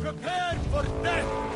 Prepared for death!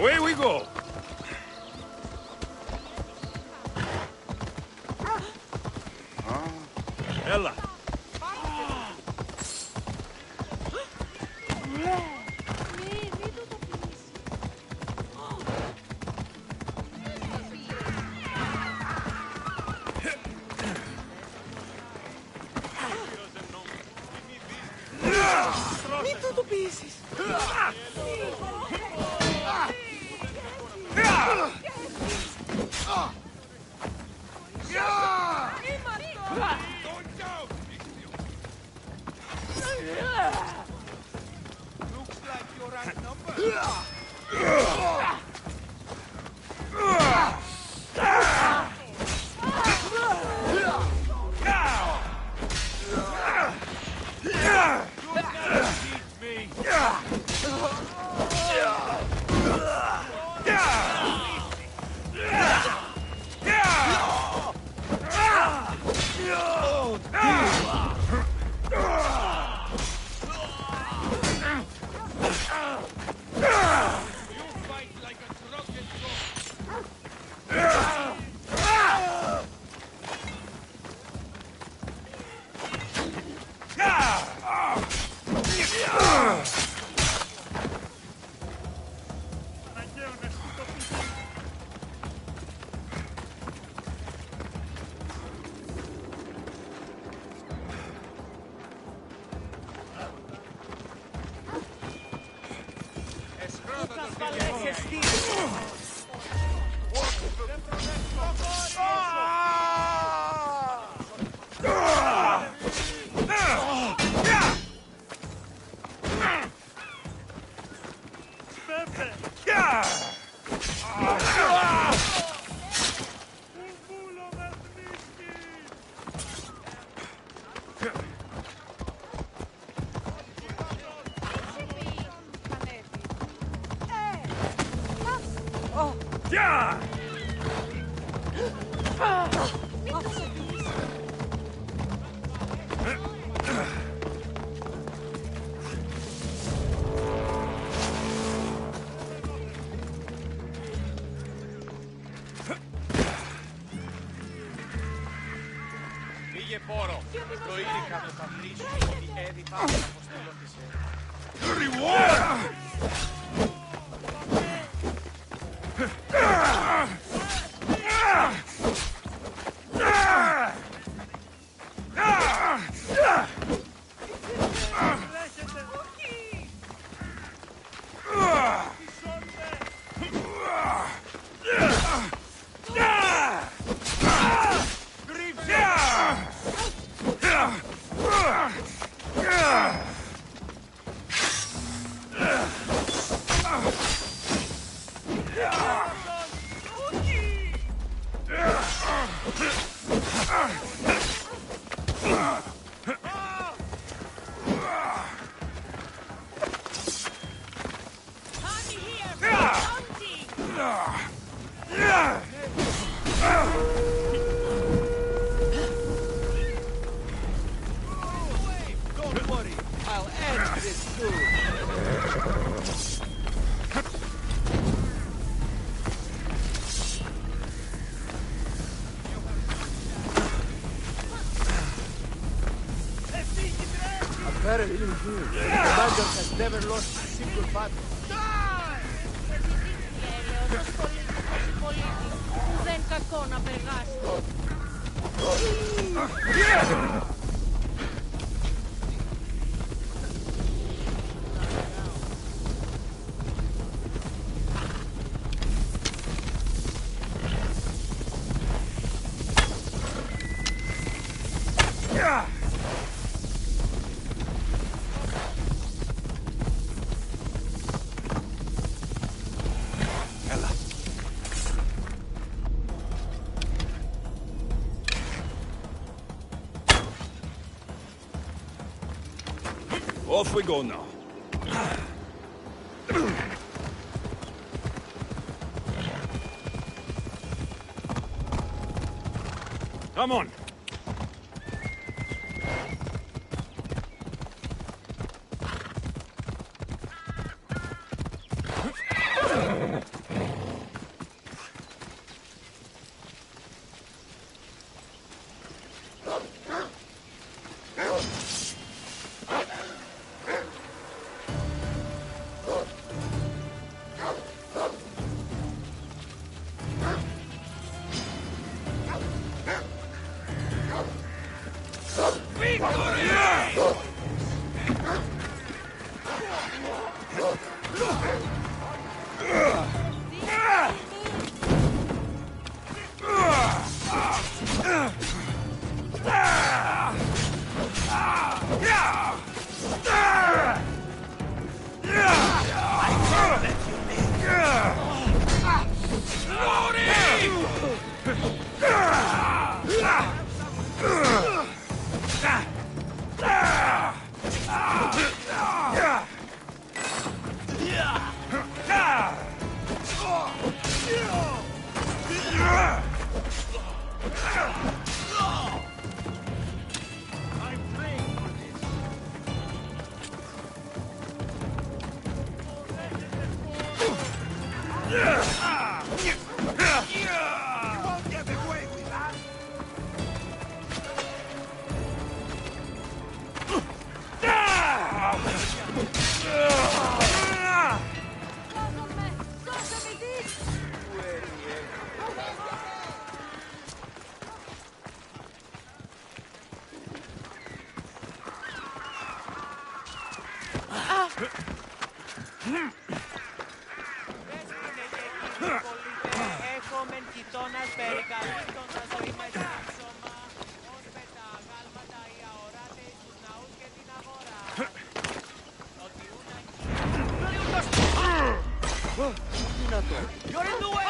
Away we go! Ella! Μην του το πείσεις! Yeah! Πήγε πόρο. Το ήρυκα το θα βρίσω ότι έδει πάνω από στέλνω της Apparently, the Commander has never lost a single battle. Δεν κακό να περγάσει. Off we go now. Come on. You're in the way!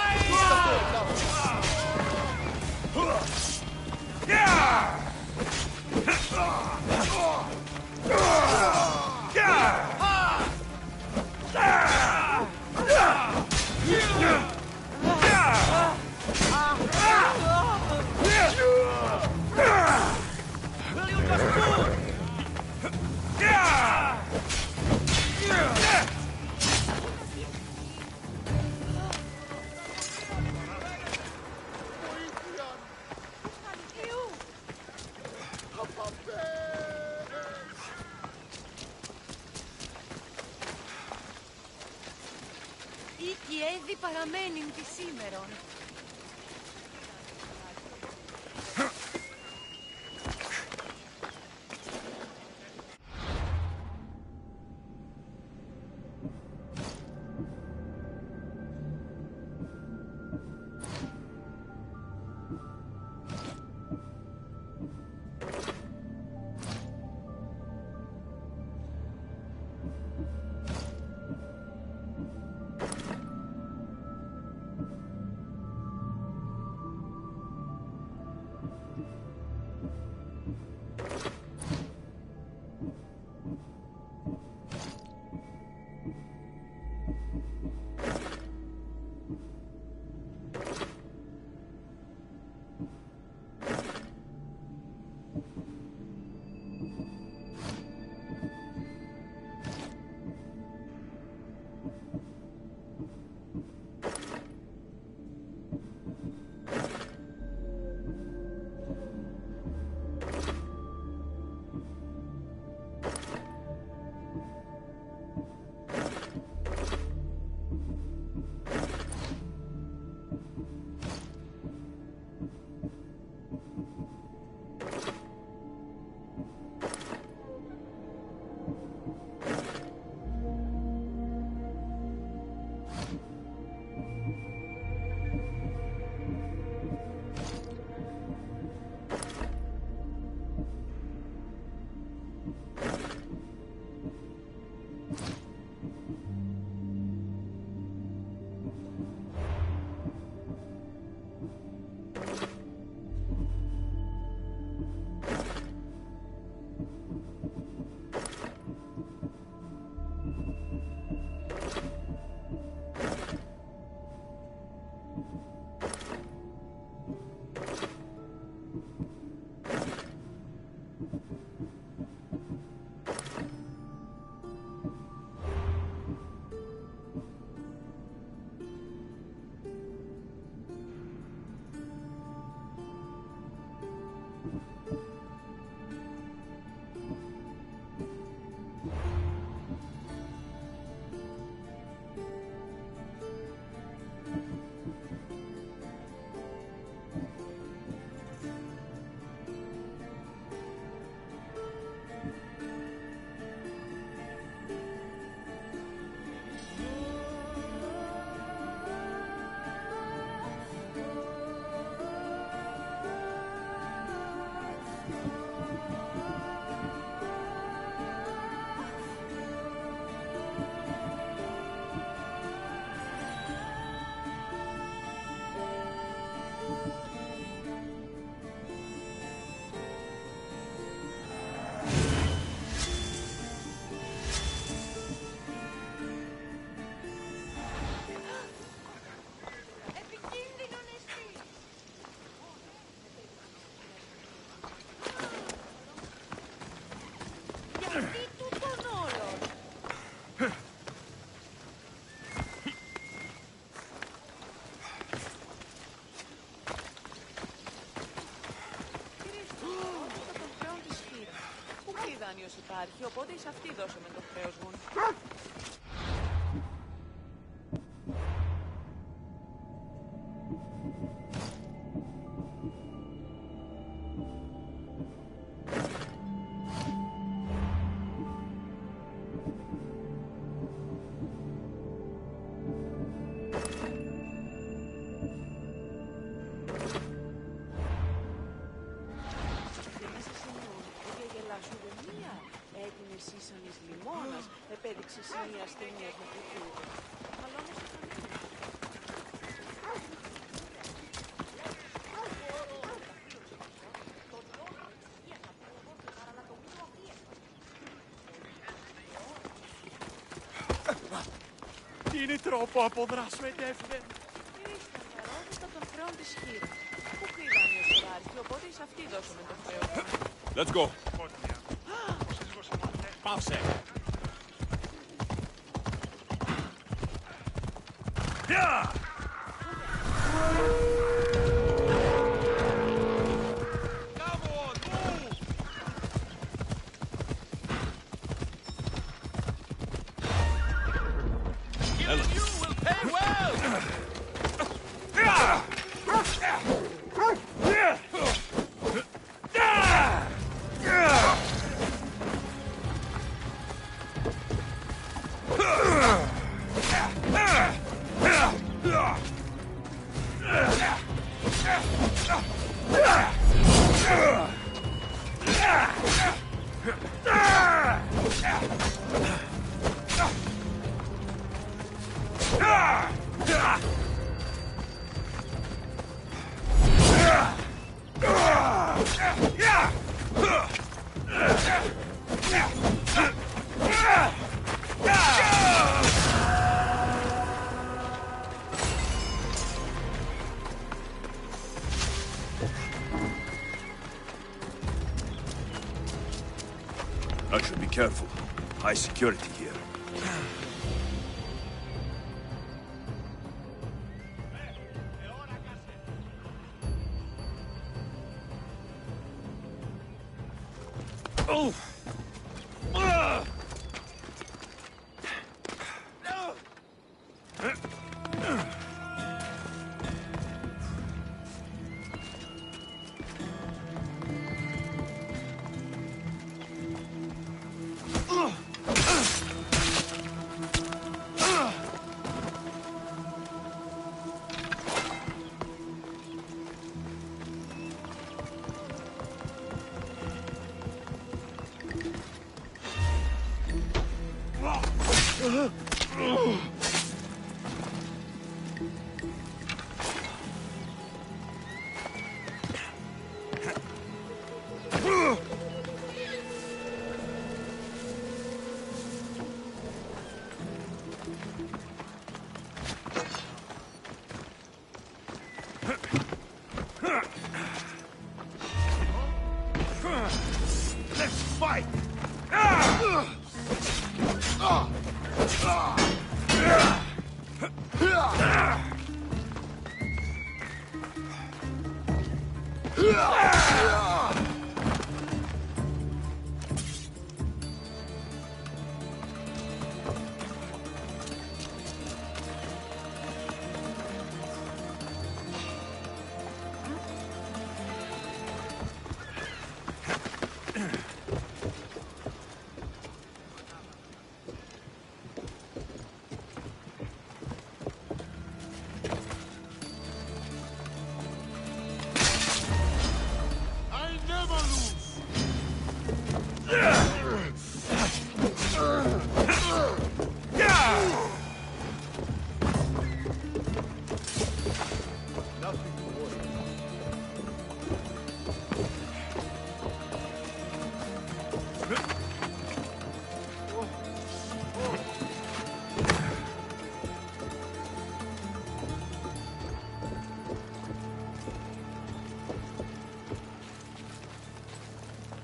Κι έδι παραμένειν τη σήμερον. Υπάρχει, οπότε σε αυτή δώσαμε το χρέος μου. Επέδειξε σημεία ασθενείας με πληθύνει. Αλλά όμως Είναι troppo αποδράσμετεύτε. είναι η σταθερότητα των χρέων της χείρας. Πού κρυβάνιος υπάρχει, οπότε σε αυτή δώσαμε το χρέο. Let's go. Πάυσε. Yeah! Come on, move! You will pay well! I should be careful. High security here. Oh! Let's fight!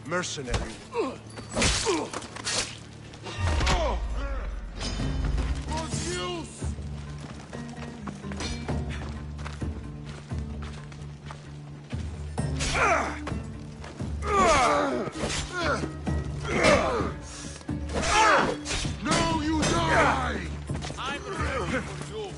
Mercenary. No, you die! I'm ready for you.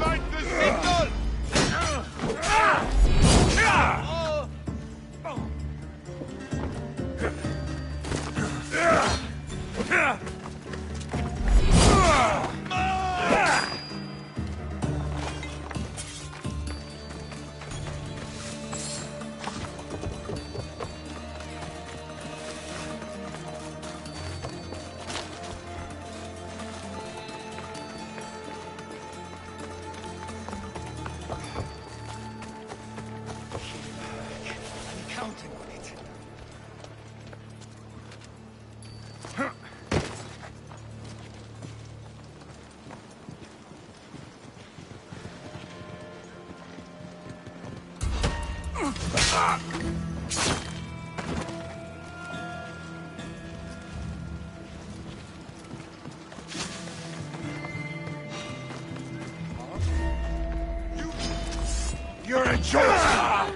Activate the signal! You're in charge!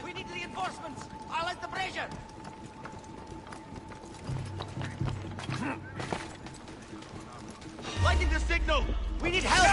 We need reinforcements! I'll let the pressure! Lighting the signal! We need help!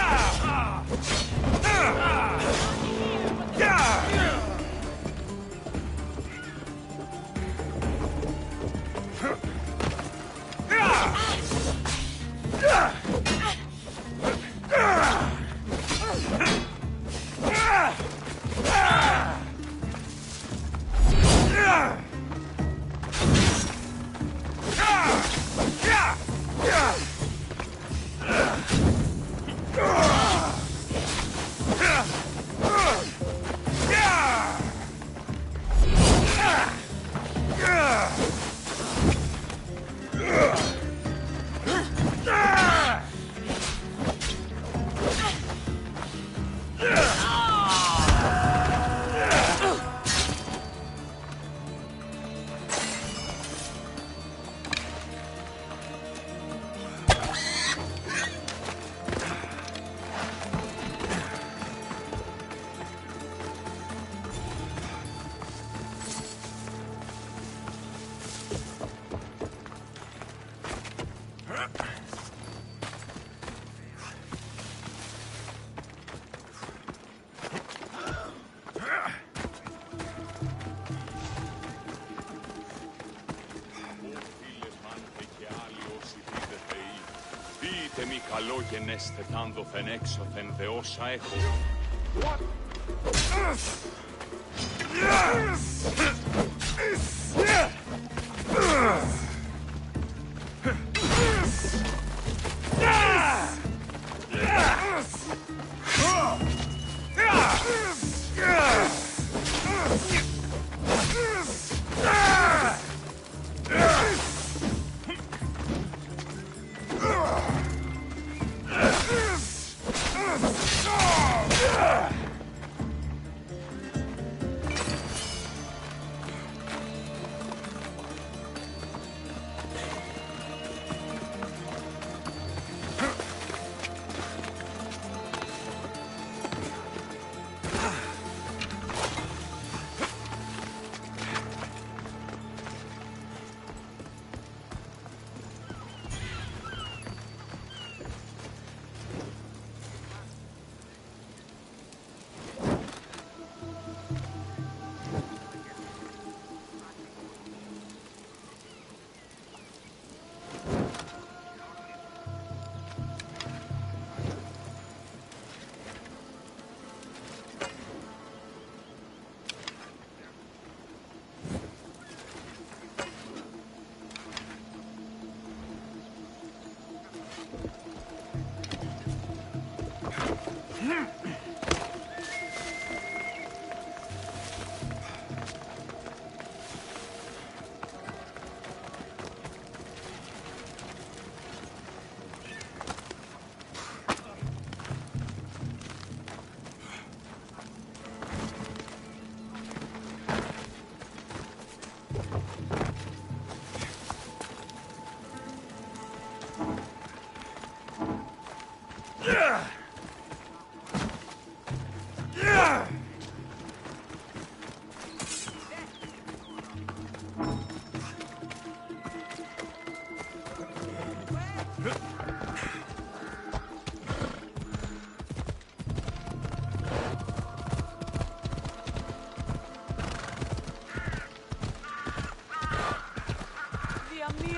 Πείτε μη καλό γενέστε τάνδοθεν έξωθεν δεόσα έχω.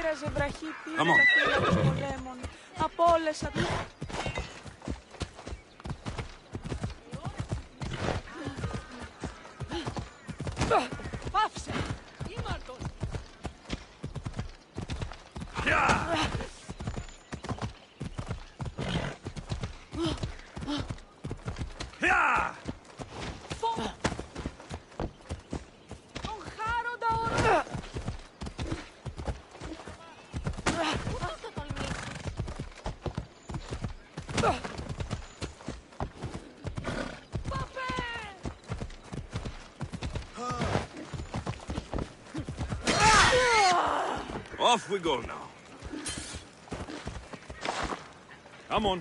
μοίραζε βραχή Come on. τα φύλλα των πολέμων. Απόλεσα του. Πάυσε! Ήμαρτον! Τον χάροντα ορό. Πού θα το τολμήσει! Off we go now. Come on.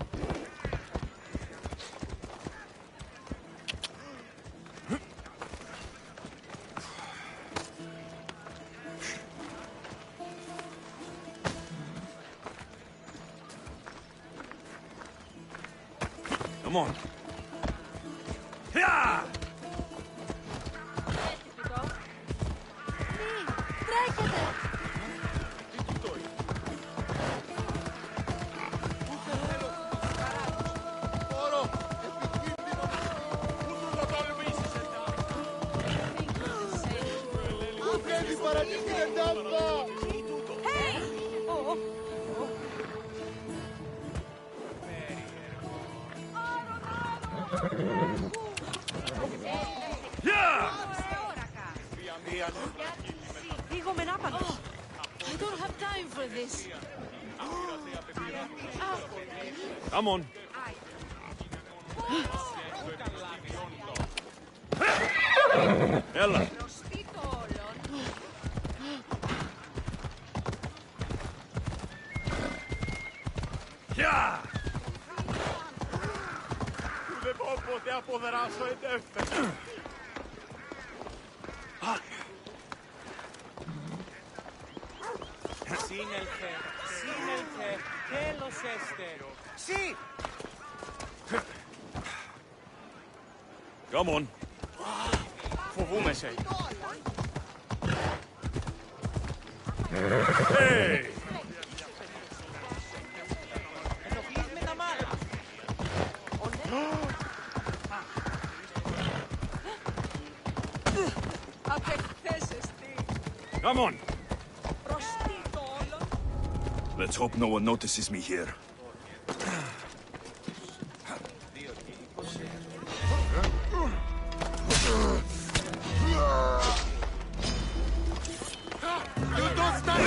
Come on. Yeah! Τρέχετε! Πόρο, επικίνδυνο. Πού του το τολμήσεις εντά. Πού θέλει παρακίνδυνο εντάφα. Πήγομαι να πάνε. I don't have time for this. Come on. Έλα. Yeah! Δεν μπορώ ποτέ αποδράσω εντεύθυνα. Σύνελθε, σύνελθε, τέλος έστε. Σύ! Come on. Φοβούμαι σε. Hey! Ενοχλείς με τα μάλα. Απεκθέσεστη. Come on. Προστί το όλο. Let's hope no one notices me here. You don't stand.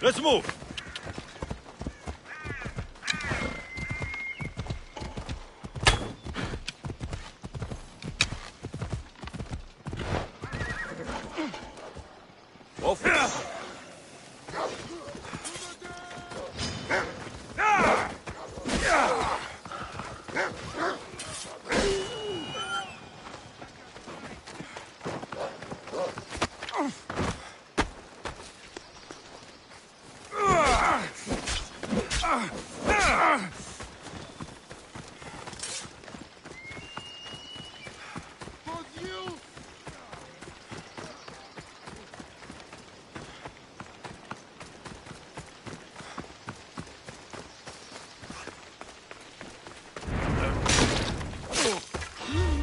Let's move! Off!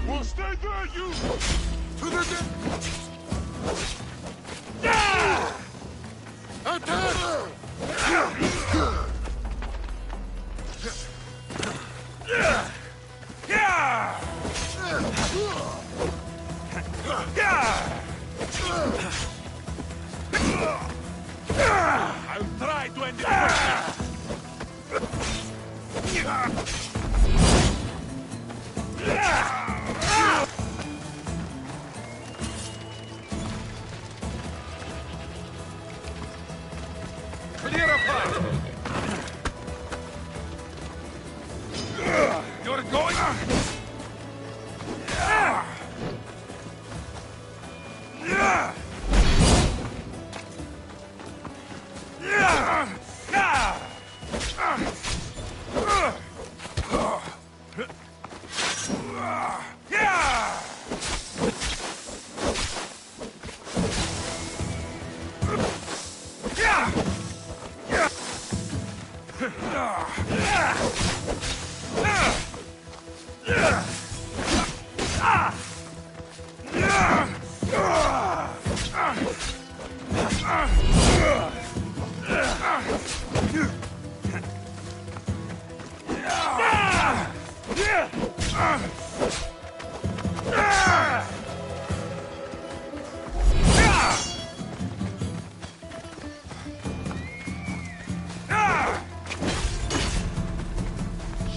Well, stay there, you! To the deck! Attack! I'll try to end it. Clear a fire. You're going.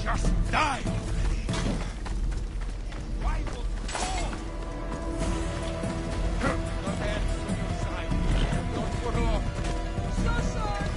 Just die already. Why will your hands to your side. Don't put off. So sorry.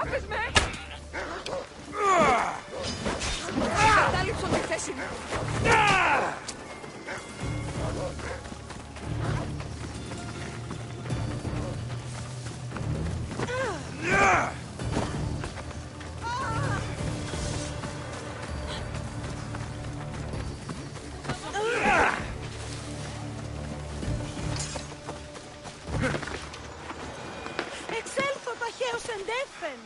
Άφες με! Κατάληψω τη θέση μου. Εξέλθω ταχαίως εντέφεν.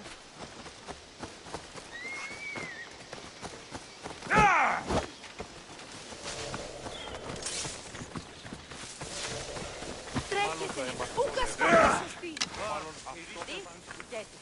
Τρέχετε, ούκα σκάφη σωστή. Τι, ηγέτη.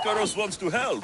Ikaros wants to help.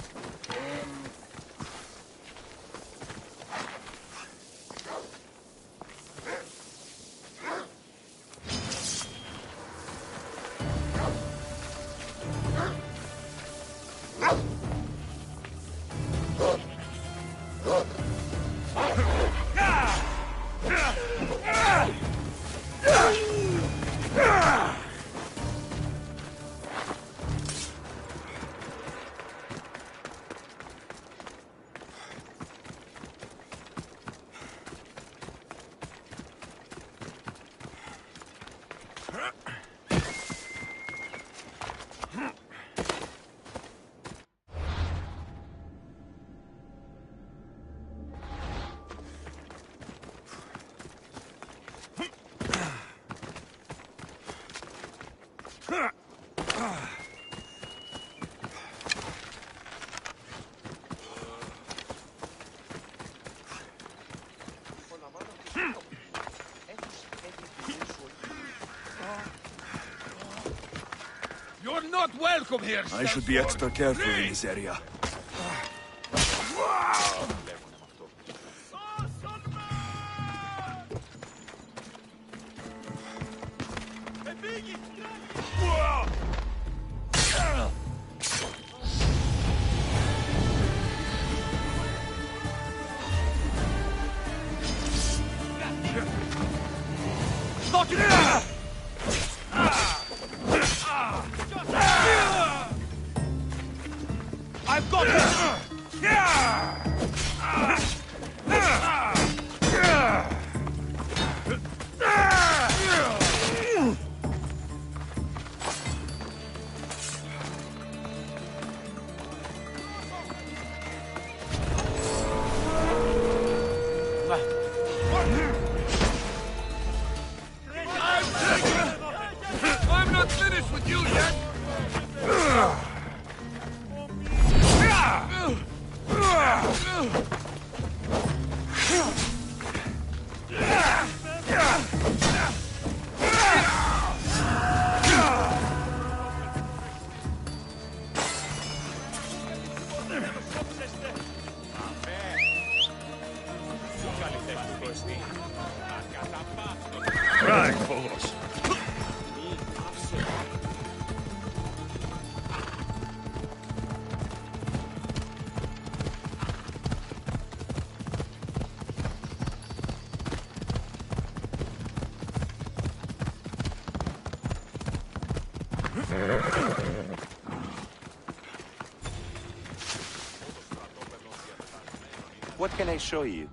You're not welcome here, I should be extra careful in this area. I've got it! I'm not finished with you yet! Right, Phobos. What can I show you?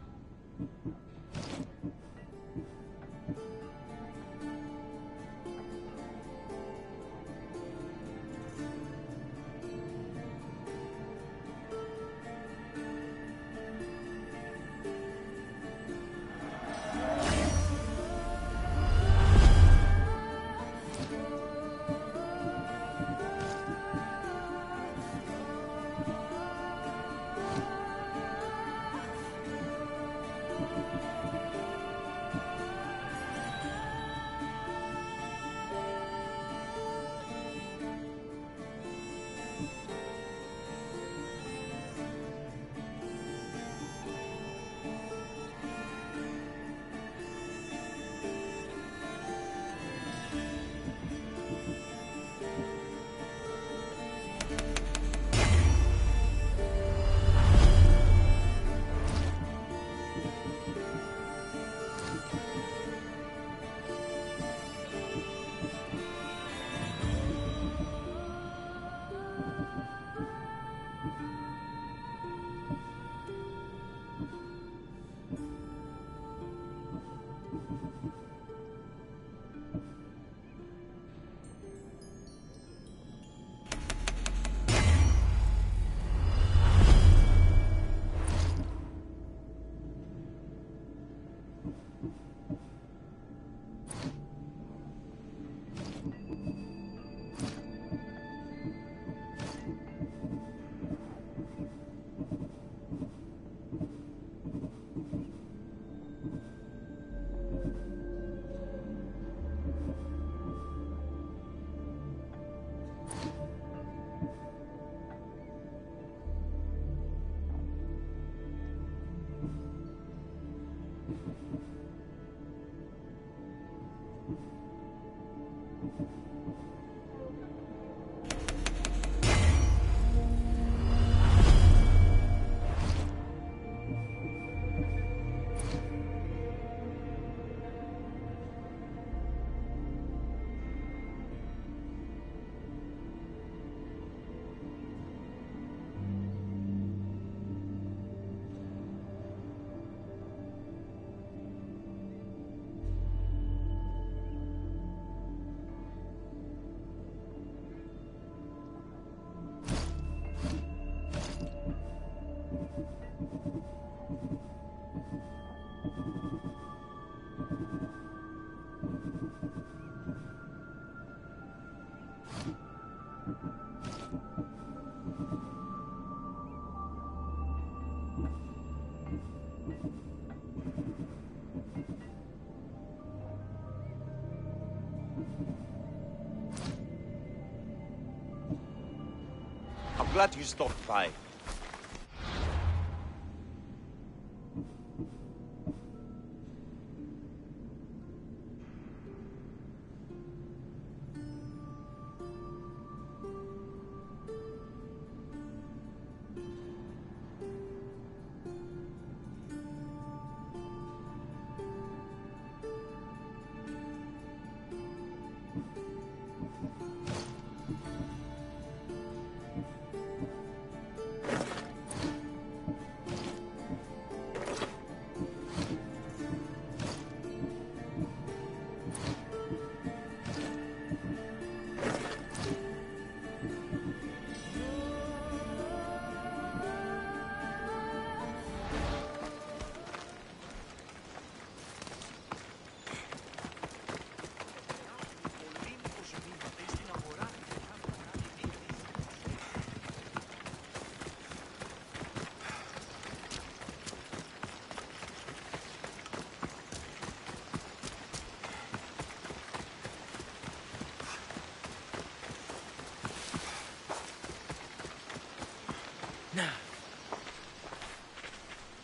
I'm glad you stopped by.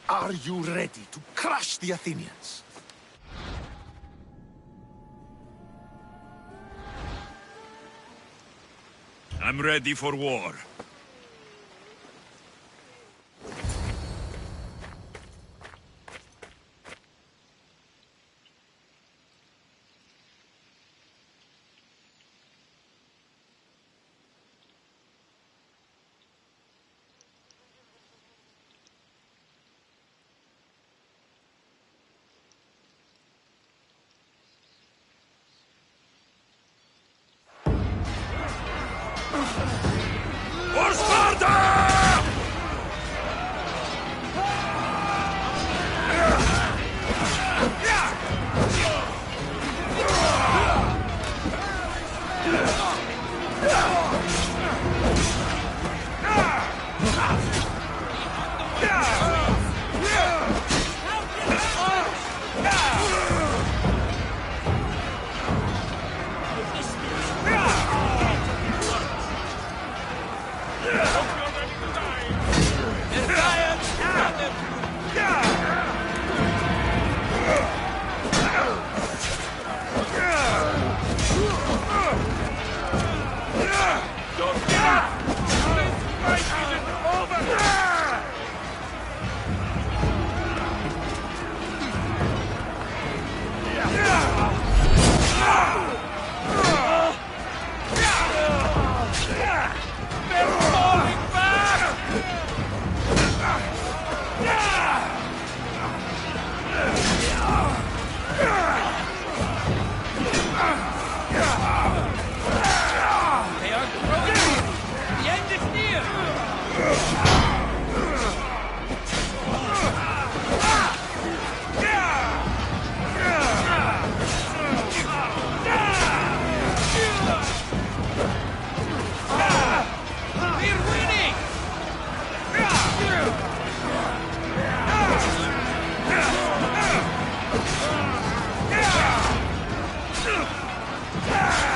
Are you ready to crush the Athenians? I'm ready for war. For Sparta! Ah!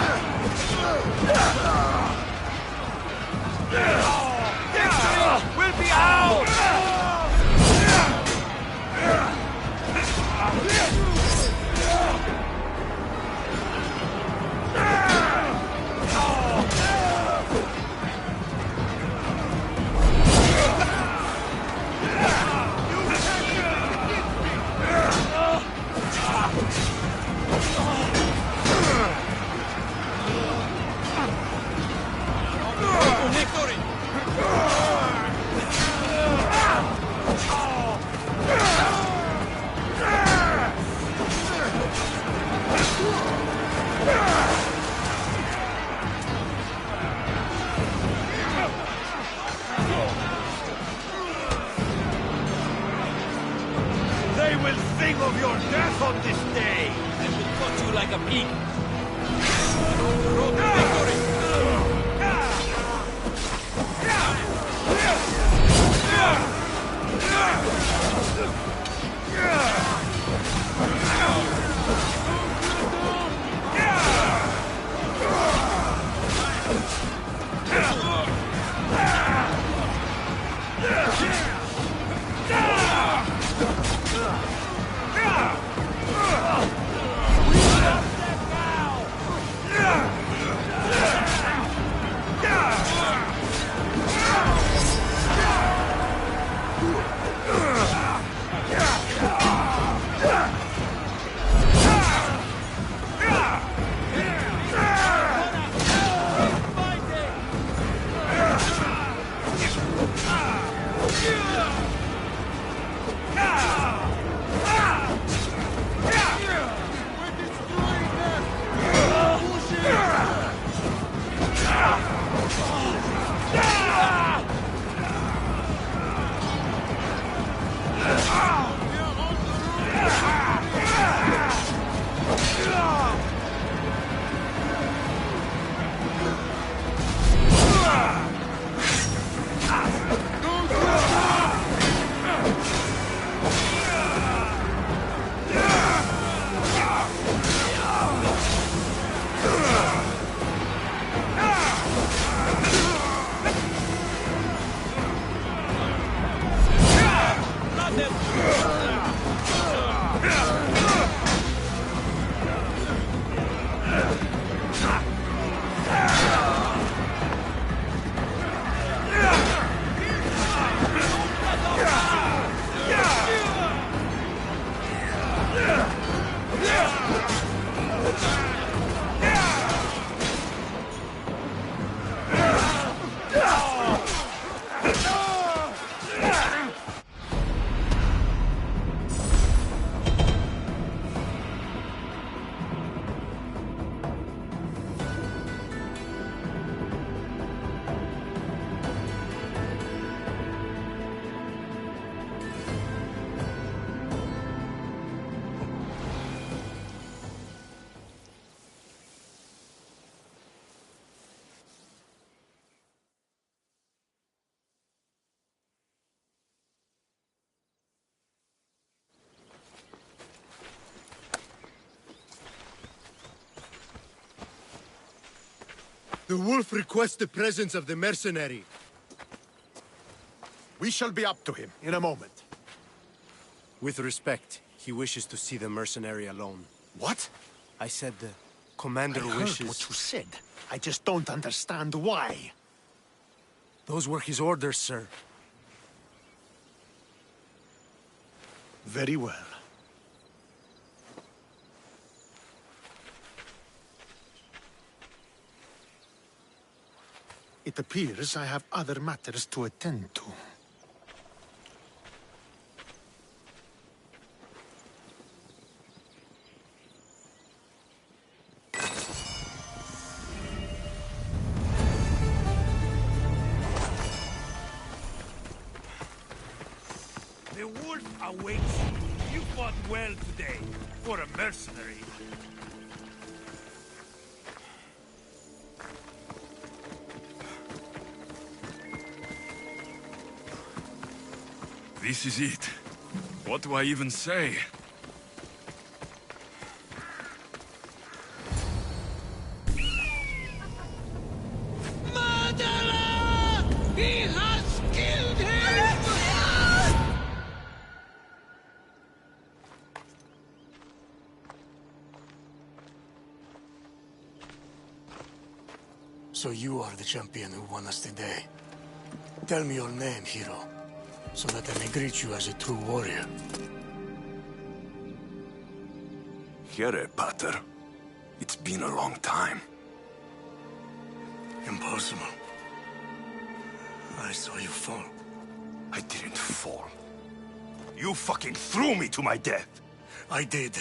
The wolf requests the presence of the mercenary. We shall be up to him in a moment. With respect, he wishes to see the mercenary alone. What? I said the commander I wishes... heard what you said. I just don't understand why. Those were his orders, sir. Very well. It appears I have other matters to attend to. The wolf awaits you. You fought well today, for a mercenary. This is it. What do I even say? Murderer! He has killed him! So you are the champion who won us today. Tell me your name, hero, so that I may greet you as a true warrior. Here, Pater. It's been a long time. Impossible. I saw you fall. I didn't fall. You fucking threw me to my death! I did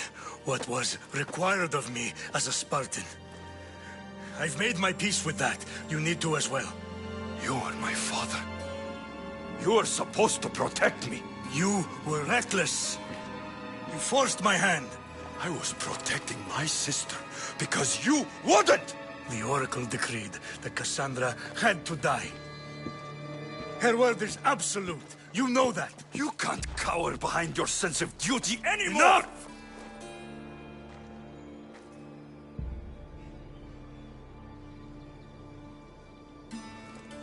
what was required of me as a Spartan. I've made my peace with that. You need to as well. You are my father. You are supposed to protect me. You were reckless. You forced my hand. I was protecting my sister because you wouldn't! The Oracle decreed that Cassandra had to die. Her word is absolute. You know that. You can't cower behind your sense of duty anymore! Enough!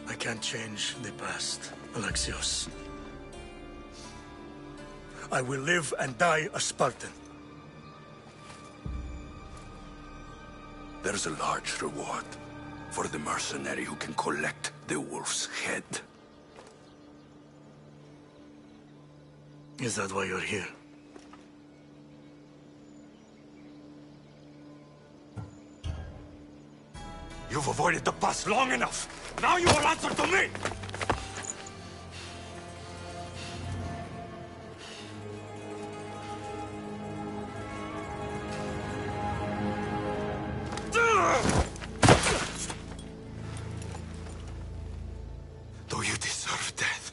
I can't change the past, Alexios. I will live and die a Spartan. There's a large reward for the mercenary who can collect the wolf's head. Is that why you're here? You've avoided the past long enough. Now you will answer to me! Though you deserve death,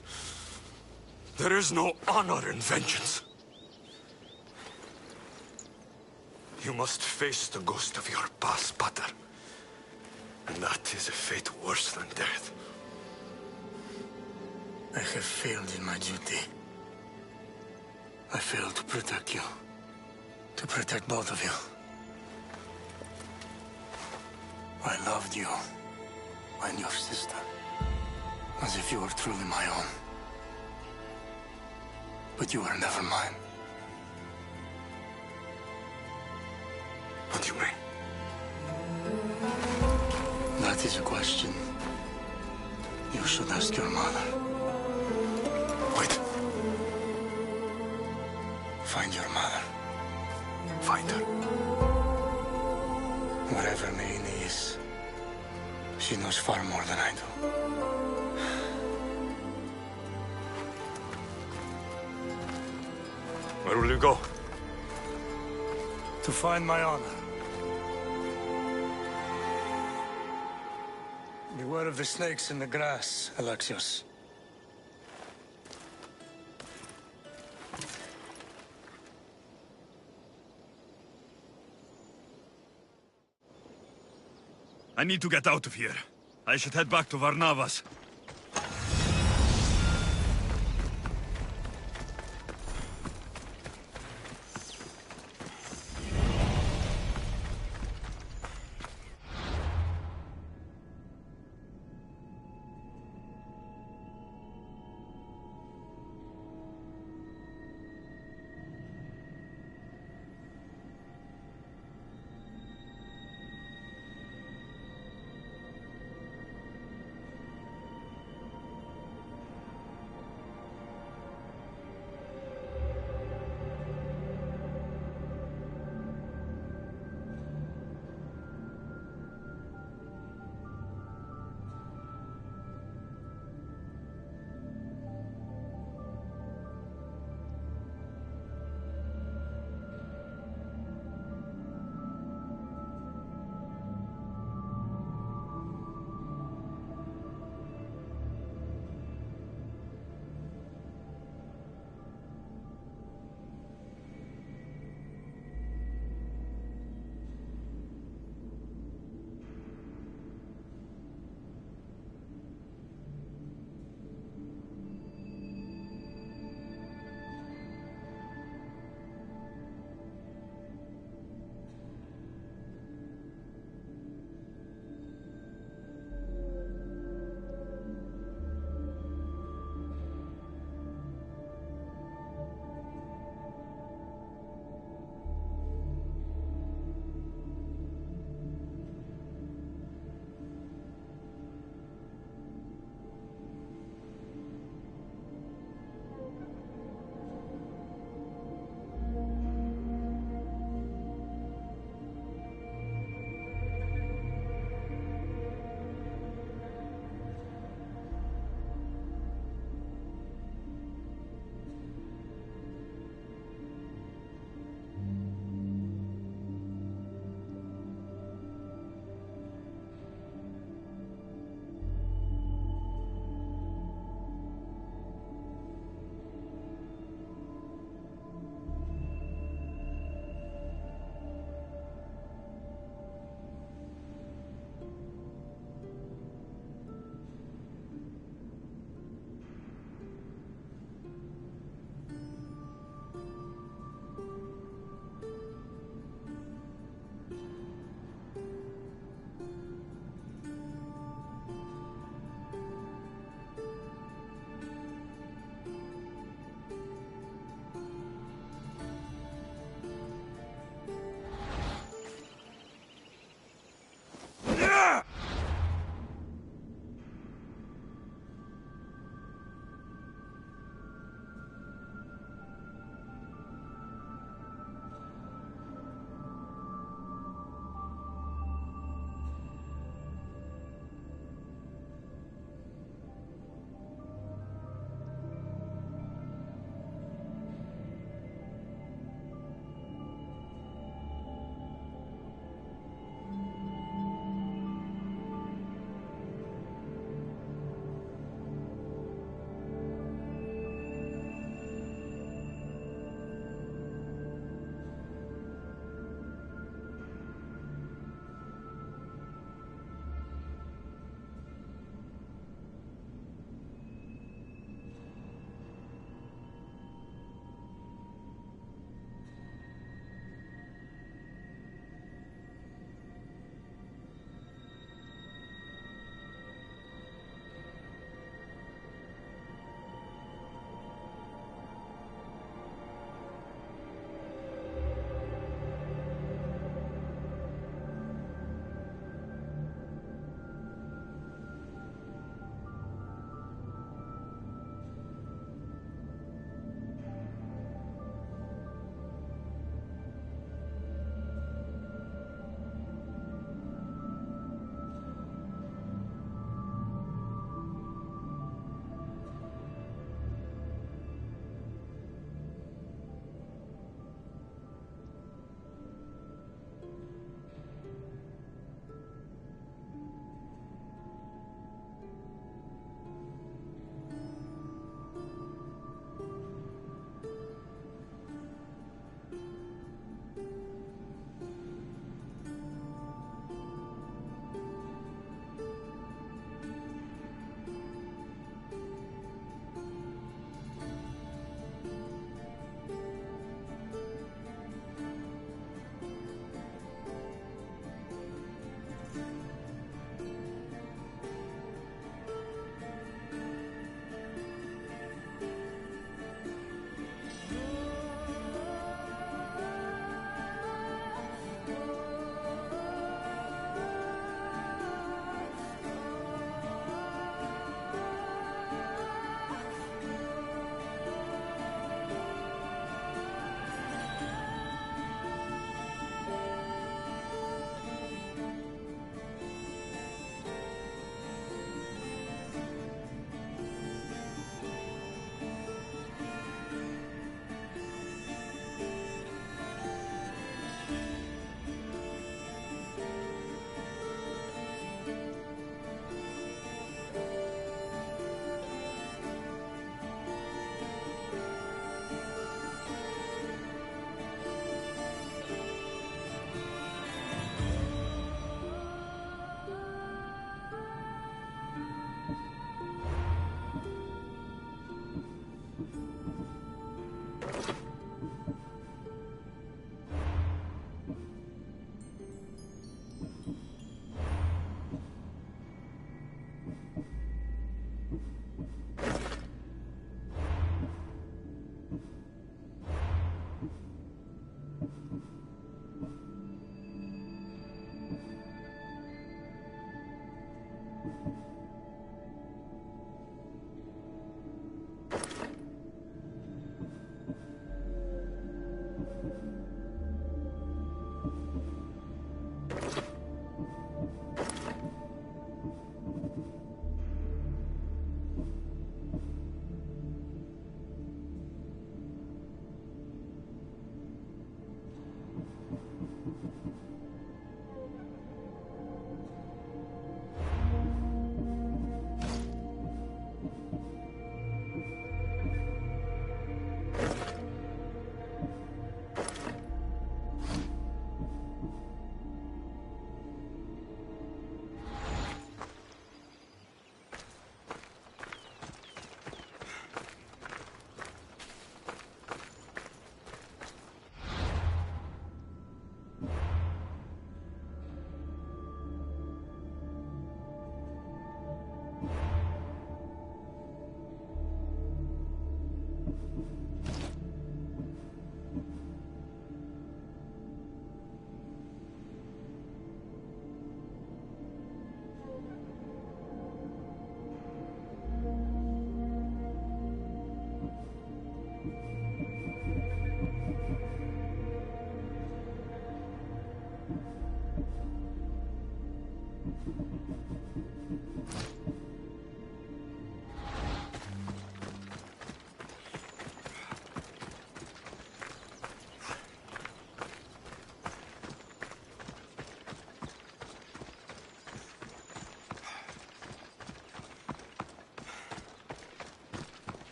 there is no honor in vengeance. You must face the ghost of your past, Pater. And that is a fate worse than death. I have failed in my duty. I failed to protect you. To protect both of you. I loved you and your sister as if you were truly my own. But you were never mine. What do you mean? That is a question you should ask your mother. Wait. Find your mother. Find her. Wherever Maine is, she knows far more than I do. Where will you go? To find my honor. Beware of the snakes in the grass, Alexios. I need to get out of here. I should head back to Varnavas.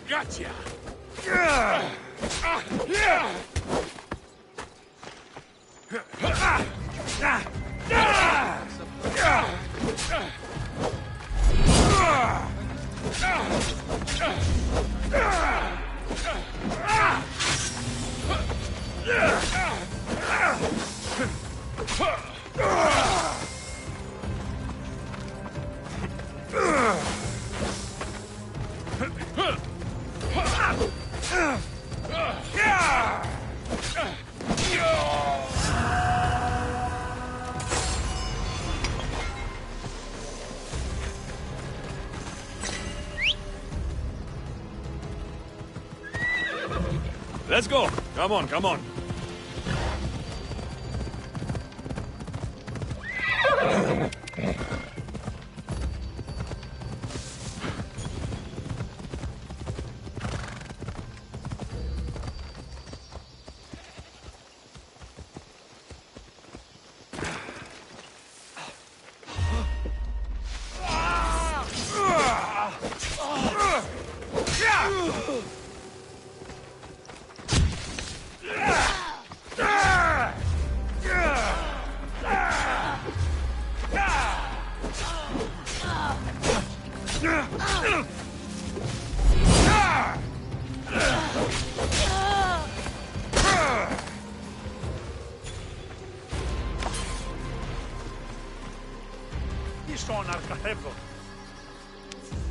Gotcha! Let's go. Come on, come on.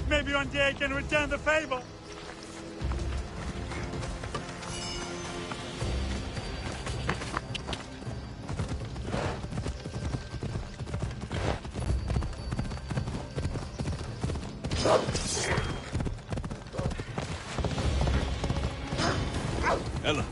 Maybe one day I can return the favor. Ella.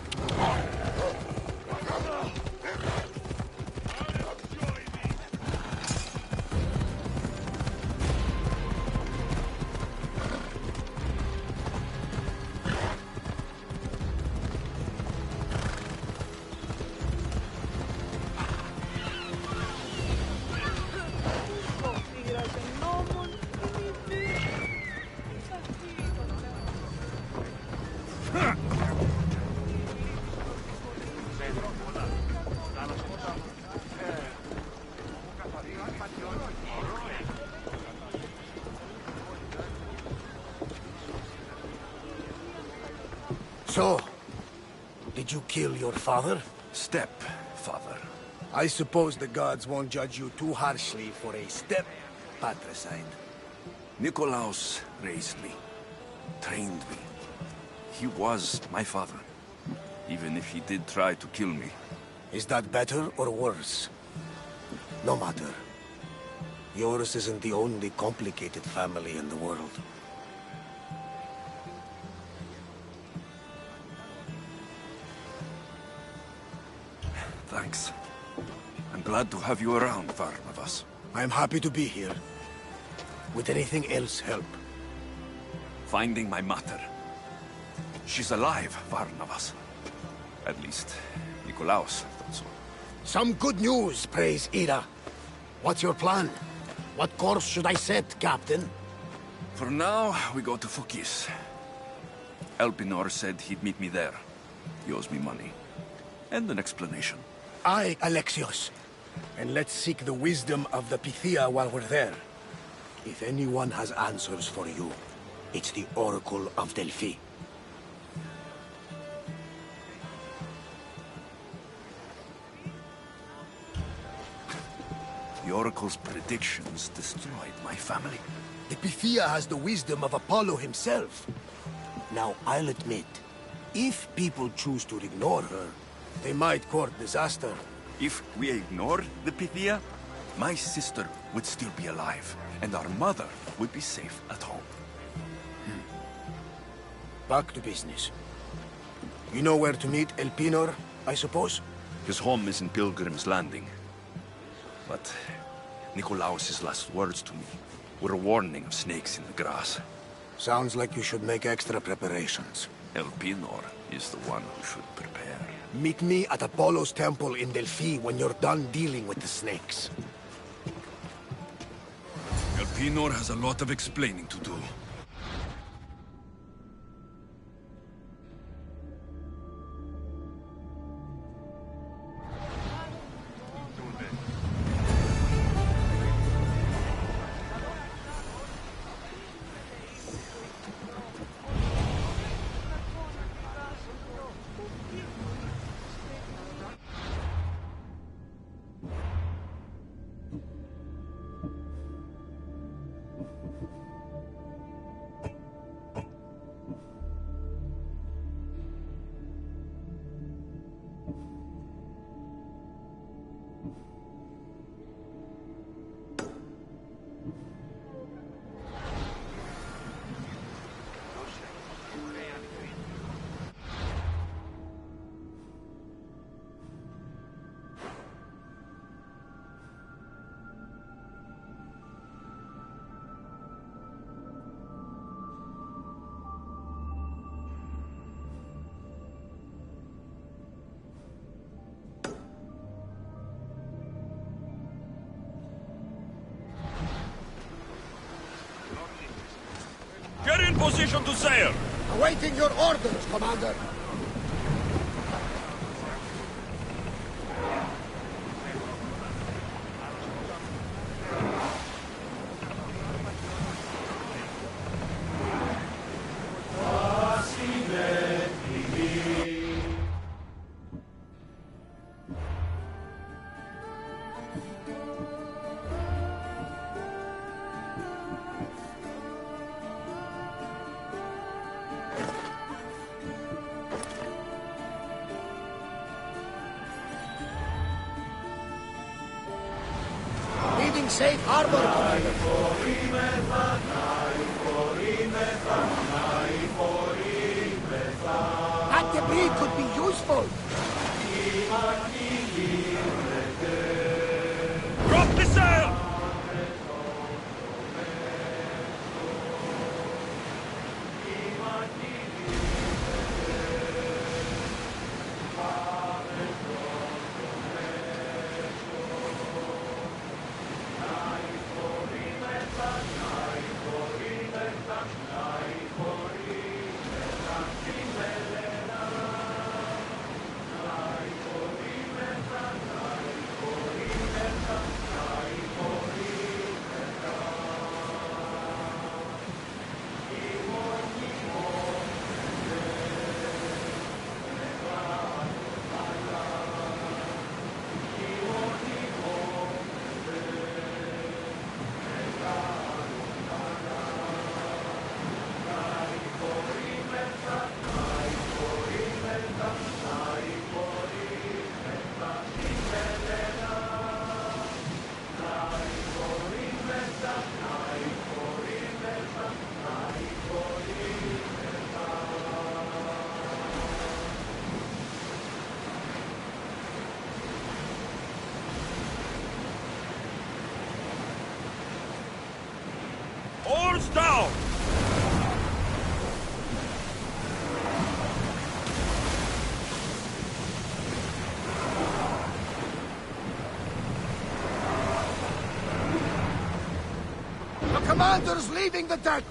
So, did you kill your father? Stepfather. I suppose the gods won't judge you too harshly for a step-patricide. Nikolaos raised me, trained me. He was my father, even if he did try to kill me. Is that better or worse? No matter. Yours isn't the only complicated family in the world. Thanks. I'm glad to have you around, Varnavas. I'm happy to be here. Would anything else help? Finding my mother. She's alive, Varnavas. At least, Nikolaos thought so. Some good news, praise Ira. What's your plan? What course should I set, Captain? For now, we go to Fokis. Elpinor said he'd meet me there. He owes me money. And an explanation. Aye, Alexios. And let's seek the wisdom of the Pythia while we're there. If anyone has answers for you, it's the Oracle of Delphi. The Oracle's predictions destroyed my family. The Pythia has the wisdom of Apollo himself. Now, I'll admit, if people choose to ignore her, they might court disaster. If we ignore the Pythia, my sister would still be alive, and our mother would be safe at home. Back to business. You know where to meet El Pinor, I suppose? His home is in Pilgrim's Landing. But Nicolaus's last words to me were a warning of snakes in the grass. Sounds like you should make extra preparations. El Pinor is the one who should prepare. Meet me at Apollo's temple in Delphi when you're done dealing with the snakes. El Pinor has a lot of explaining to do. Get in position to sail! Awaiting your orders, Commander. Safe harbor, Commander. That debris could be useful. Drop the sail! Oars down! The commander's leaving the deck!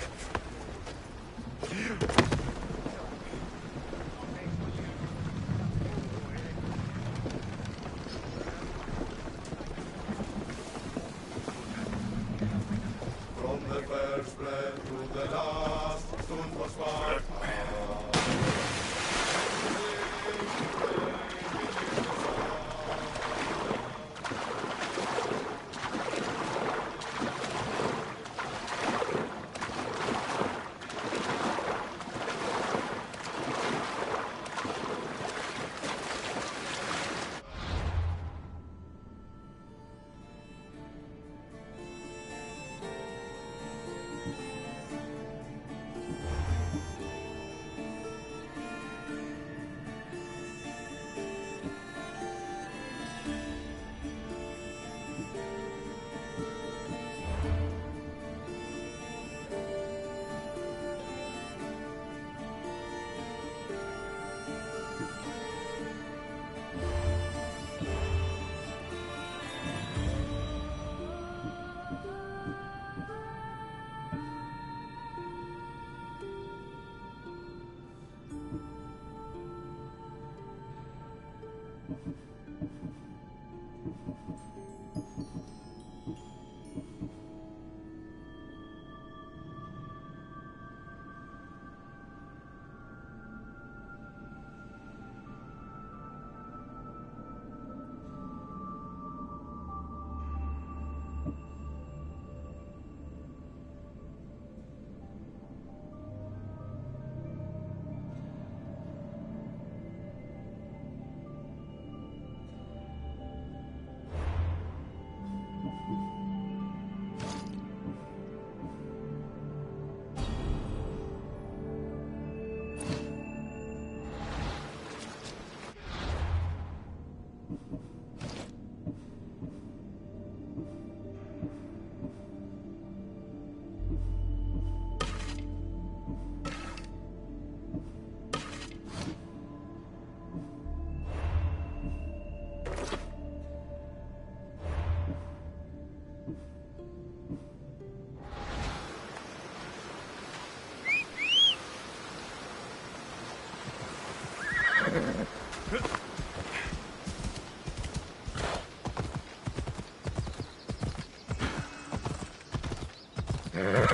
Ella.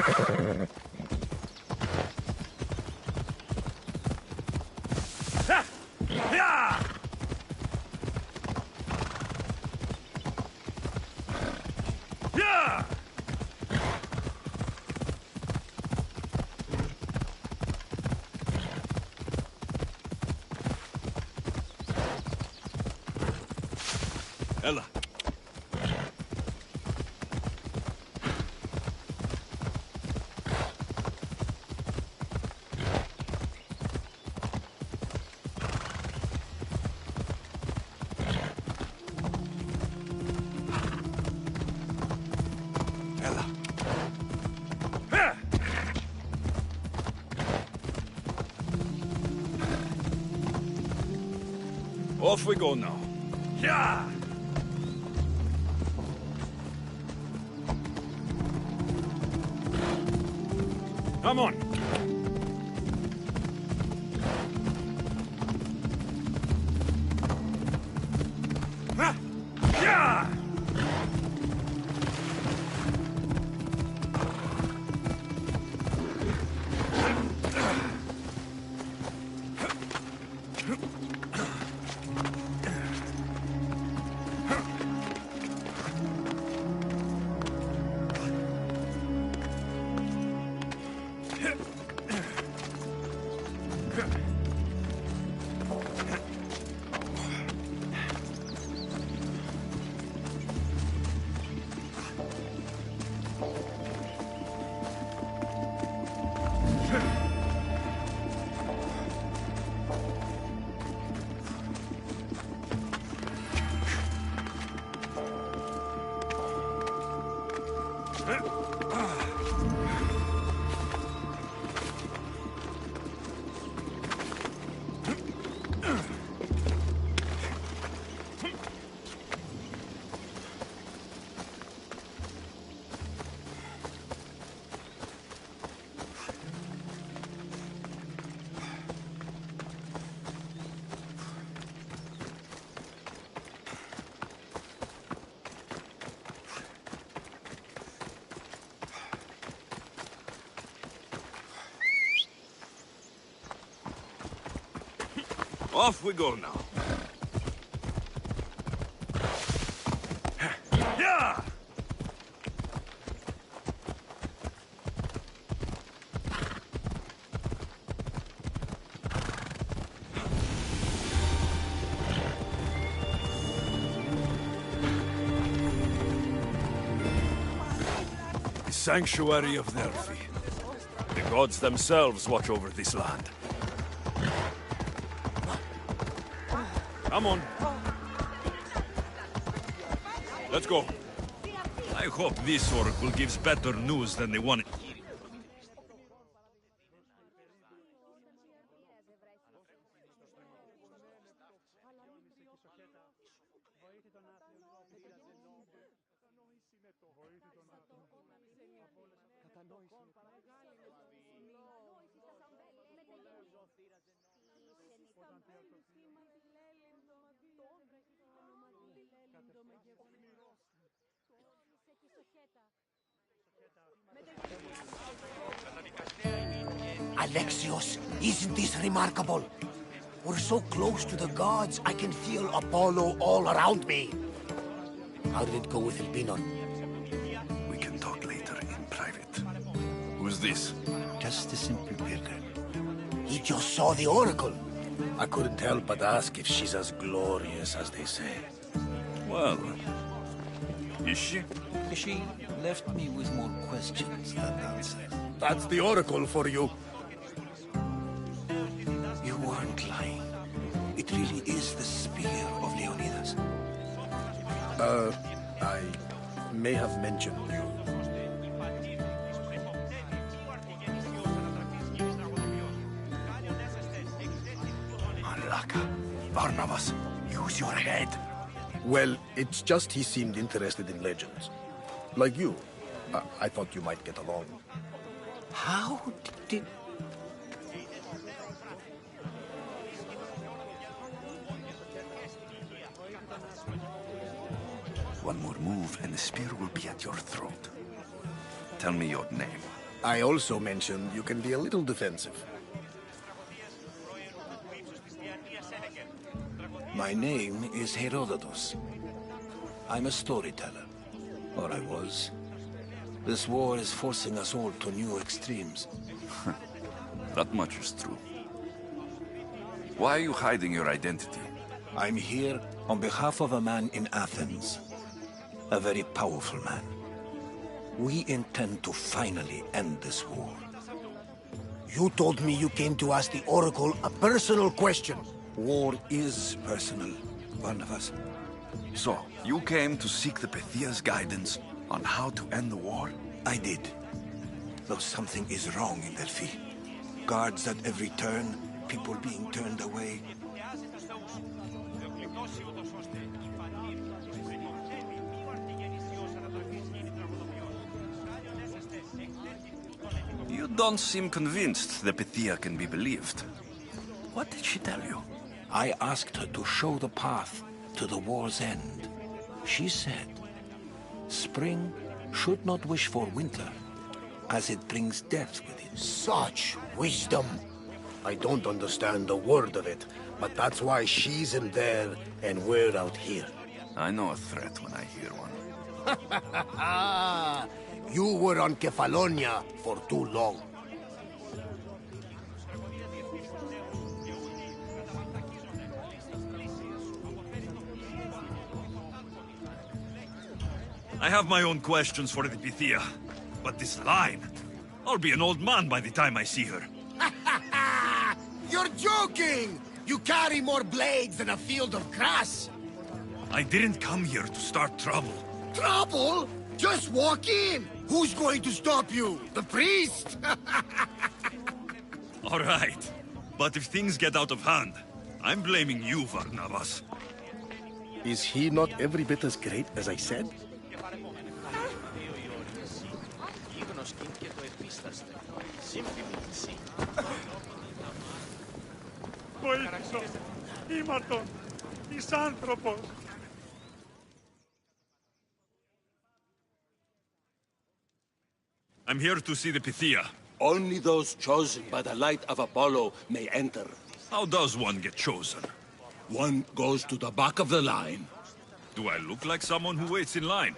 Ella. Off we go now. Yeah! Come on. Yeah! Off we go now. Yeah! The sanctuary of Delphi. The gods themselves watch over this land. Come on. Let's go. I hope this oracle gives better news than the one... Alexios, isn't this remarkable? We're so close to the gods, I can feel Apollo all around me. How did it go with Elpinor? We can talk later in private. Who's this? Just a simple pilgrim. He just saw the oracle. I couldn't help but ask if she's as glorious as they say. Well, is she? She left me with more questions than answers. That's the oracle for you. You weren't lying. It really is the spear of Leonidas. I may have mentioned you. Alaka, Barnabas, use your head. Well, it's just he seemed interested in legends. Like you. I thought you might get along. How did... One more move and the spear will be at your throat. tell me your name. I also mentioned you can be a little defensive. My name is Herodotus. I'm a storyteller. Or I was. This war is forcing us all to new extremes. That much is true. Why are you hiding your identity? I'm here on behalf of a man in Athens. A very powerful man. We intend to finally end this war. You told me you came to ask the Oracle a personal question. War is personal, Barnabas. So, you came to seek the Pythia's guidance on how to end the war? I did. Though something is wrong in Delphi. Guards at every turn, people being turned away. You don't seem convinced the Pythia can be believed. What did she tell you? I asked her to show the path to the war's end. She said, spring should not wish for winter, as it brings death with it. Such wisdom! I don't understand a word of it, but that's why she's in there and we're out here. I know a threat when I hear one. You were on Kefalonia for too long. I have my own questions for the Pythia, but this line... I'll be an old man by the time I see her. You're joking! You carry more blades than a field of grass! I didn't come here to start trouble. Trouble? Just walk in! Who's going to stop you? The priest? All right. But if things get out of hand, I'm blaming you, Barnabas. Is he not every bit as great as I said? Βοήθησο, ήμαρτον, εις άνθρωπος. I'm here to see the Pythia. Only those chosen by the light of Apollo may enter. How does one get chosen? One goes to the back of the line. Do I look like someone who waits in line?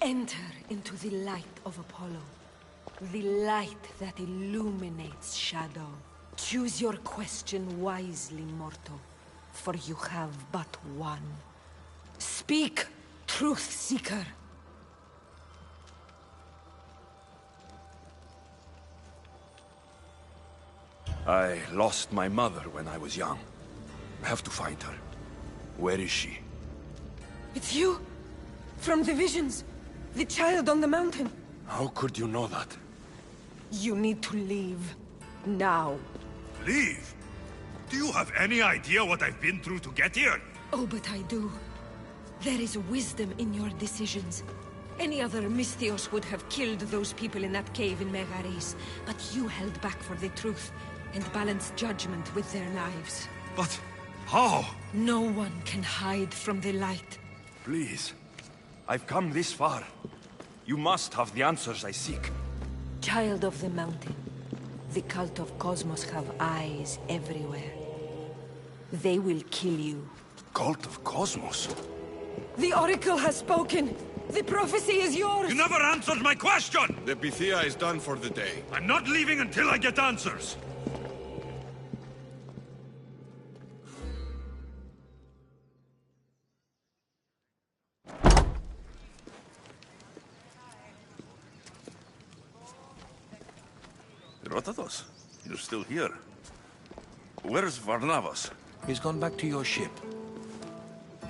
Enter into the light of Apollo, the light that illuminates shadow. Choose your question wisely, mortal, for you have but one. Speak, truth seeker. I lost my mother when I was young. I have to find her. Where is she? It's you? From the visions? The child on the mountain? How could you know that? You need to leave. Now. Leave? Do you have any idea what I've been through to get here? Oh, but I do. There is wisdom in your decisions. Any other Misthios would have killed those people in that cave in Megaris, but you held back for the truth and balanced judgment with their knives. But how? No one can hide from the light. Please. I've come this far. You must have the answers I seek. Child of the mountain, the cult of Cosmos have eyes everywhere. They will kill you. Cult of Cosmos? The Oracle has spoken! The prophecy is yours! You never answered my question! The Pythia is done for the day. I'm not leaving until I get answers! Herodotus, you're still here. Where's Barnabas? He's gone back to your ship.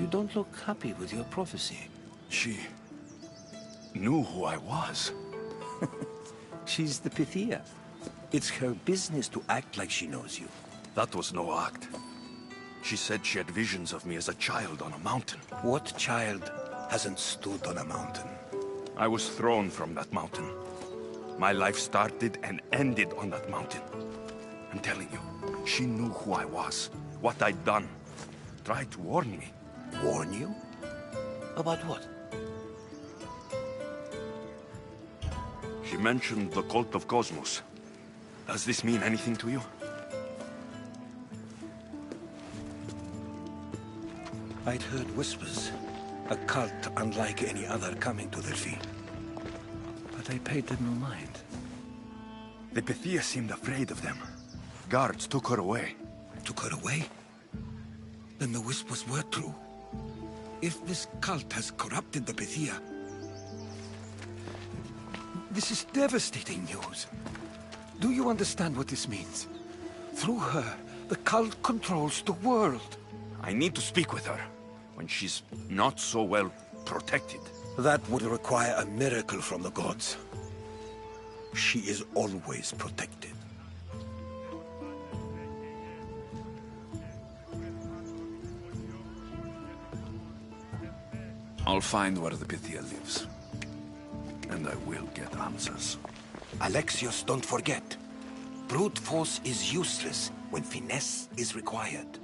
You don't look happy with your prophecy. She knew who I was. She's the Pythia. It's her business to act like she knows you. That was no act. She said she had visions of me as a child on a mountain. What child hasn't stood on a mountain? I was thrown from that mountain. My life started and ended on that mountain. I'm telling you, she knew who I was, what I'd done. Tried to warn me. Warn you? About what? She mentioned the cult of Cosmos. Does this mean anything to you? I'd heard whispers. A cult unlike any other coming to Delphi. But I paid them no mind. The Pythia seemed afraid of them. Guards took her away. Took her away? Then the whispers were true. If this cult has corrupted the Pythia... This is devastating news. Do you understand what this means? Through her, the cult controls the world. I need to speak with her, when she's not so well protected. That would require a miracle from the gods. She is always protected. I'll find where the Pythia lives. And I will get answers. Alexios, don't forget. Brute force is useless when finesse is required.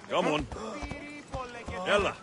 Come on. Ella.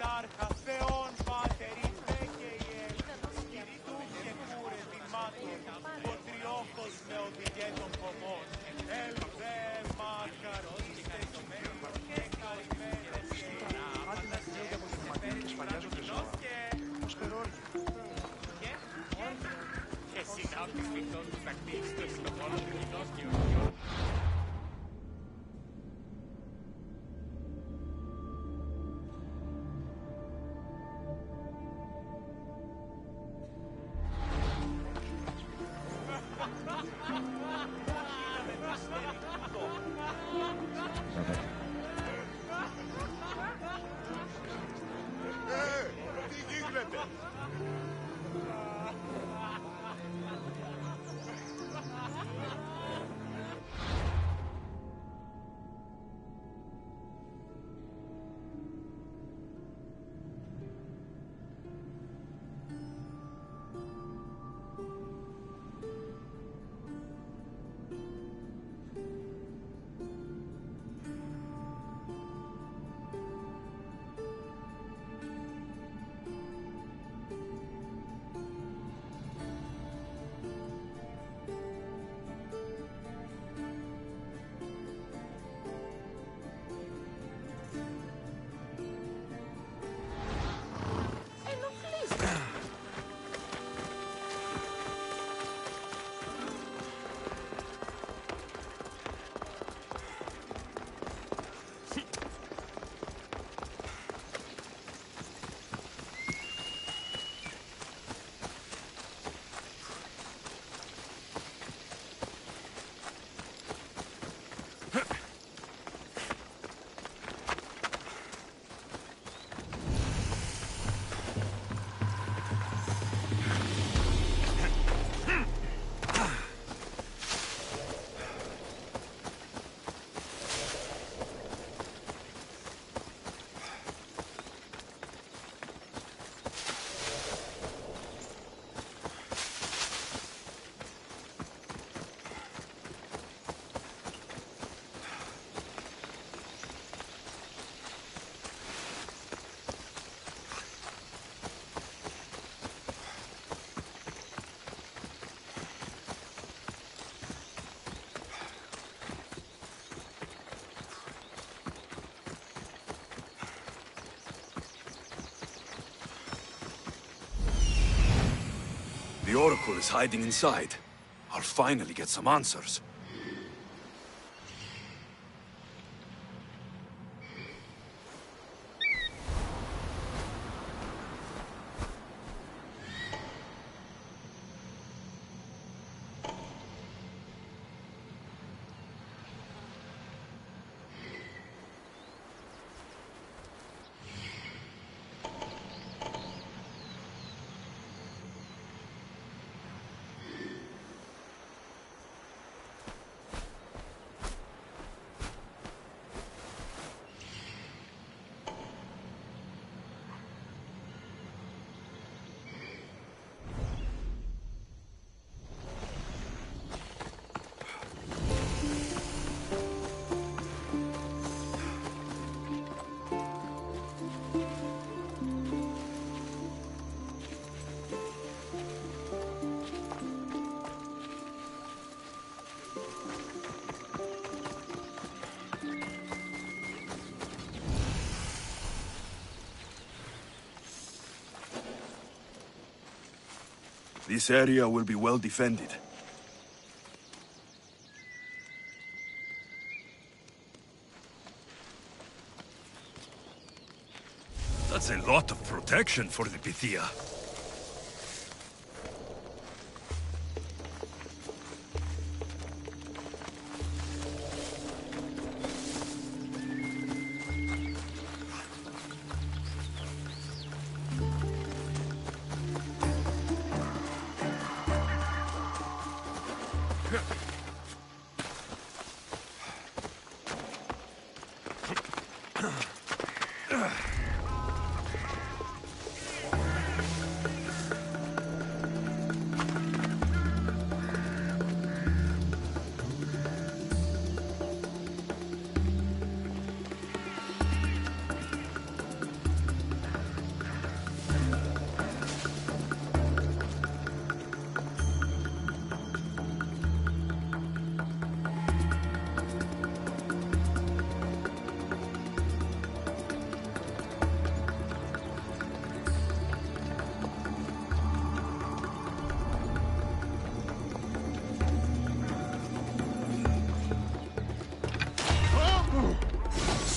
The Oracle is hiding inside. I'll finally get some answers. This area will be well defended. That's a lot of protection for the Pythia.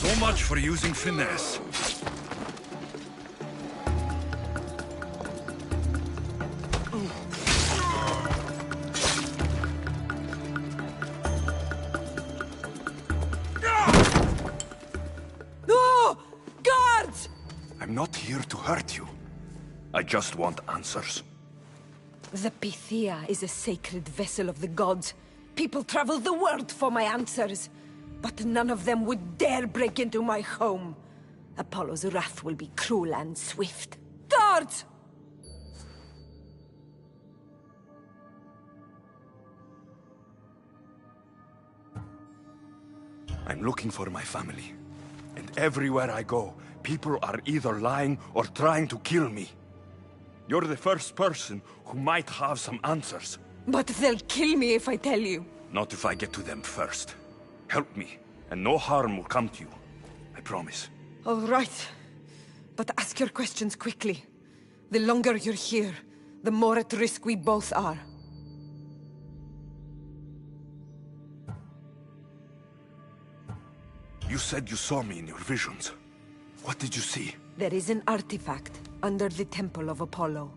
So much for using finesse. No! Guards! I'm not here to hurt you. I just want answers. The Pythia is a sacred vessel of the gods. People travel the world for my answers. But none of them would dare break into my home. Apollo's wrath will be cruel and swift. Guards! I'm looking for my family. And everywhere I go, people are either lying or trying to kill me. You're the first person who might have some answers. But they'll kill me if I tell you. Not if I get to them first. Help me, and no harm will come to you. I promise. All right. But ask your questions quickly. The longer you're here, the more at risk we both are. You said you saw me in your visions. What did you see? There is an artifact under the Temple of Apollo.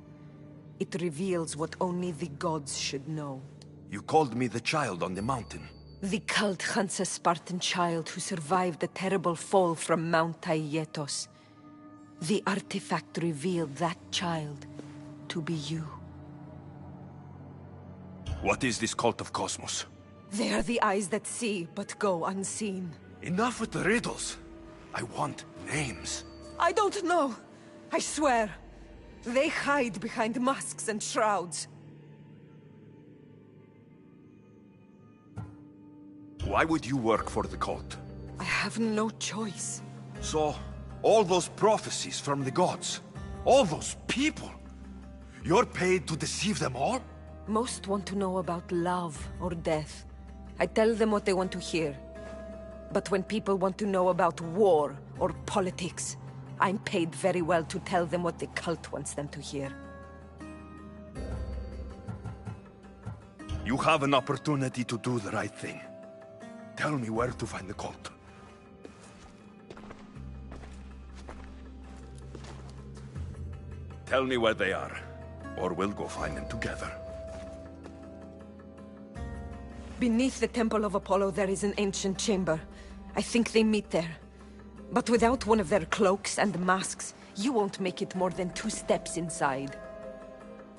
It reveals what only the gods should know. You called me the child on the mountain. The cult hunts a Spartan child who survived the terrible fall from Mount Aietos. The artifact revealed that child to be you. What is this cult of Cosmos? They are the eyes that see, but go unseen. Enough with the riddles. I want names. I don't know. I swear. They hide behind masks and shrouds. Why would you work for the cult? I have no choice. So, all those prophecies from the gods, all those people, you're paid to deceive them all? Most want to know about love or death. I tell them what they want to hear. But when people want to know about war or politics, I'm paid very well to tell them what the cult wants them to hear. You have an opportunity to do the right thing. Tell me where to find the cult. Tell me where they are, or we'll go find them together. Beneath the Temple of Apollo, there is an ancient chamber. I think they meet there. But without one of their cloaks and masks, you won't make it more than 2 steps inside.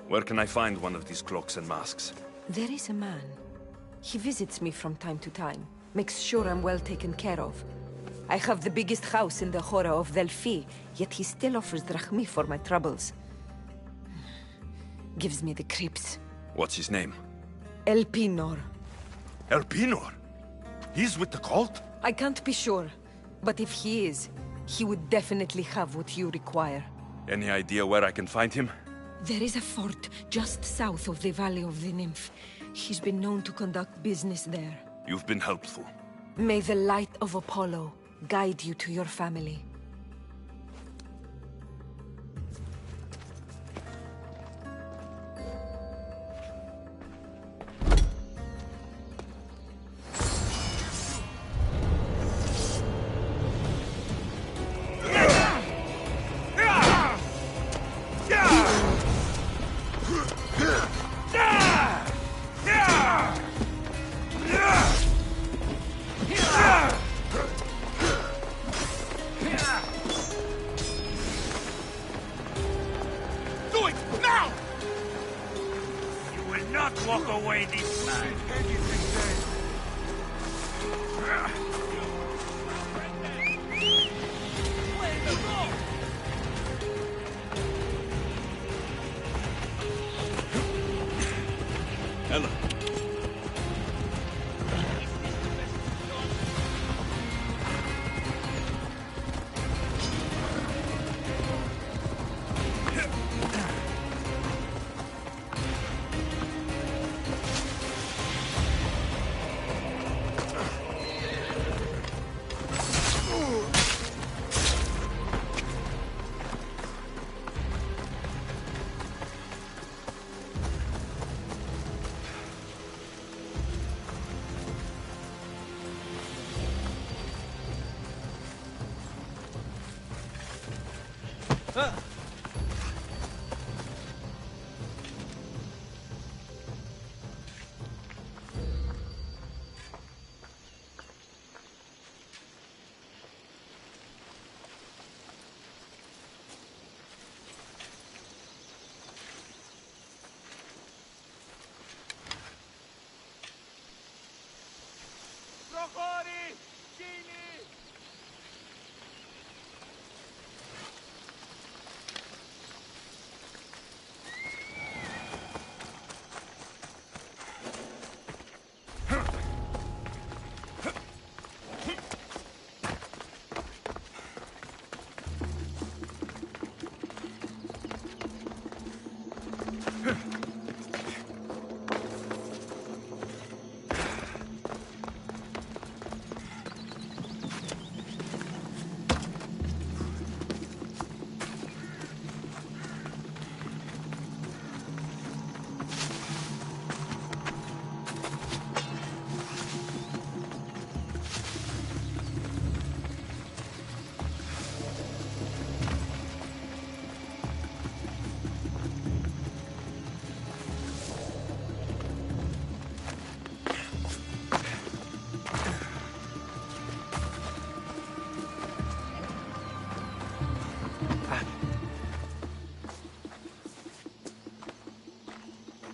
Where can I find one of these cloaks and masks? There is a man. He visits me from time to time, makes sure I'm well taken care of. I have the biggest house in the Hora of Delphi, yet he still offers drachmi for my troubles. Gives me the creeps. What's his name? Elpinor. Elpinor? He's with the cult? I can't be sure, but if he is, he would definitely have what you require. Any idea where I can find him? There is a fort just south of the Valley of the Nymph. He's been known to conduct business there. You've been helpful. May the light of Apollo guide you to your family.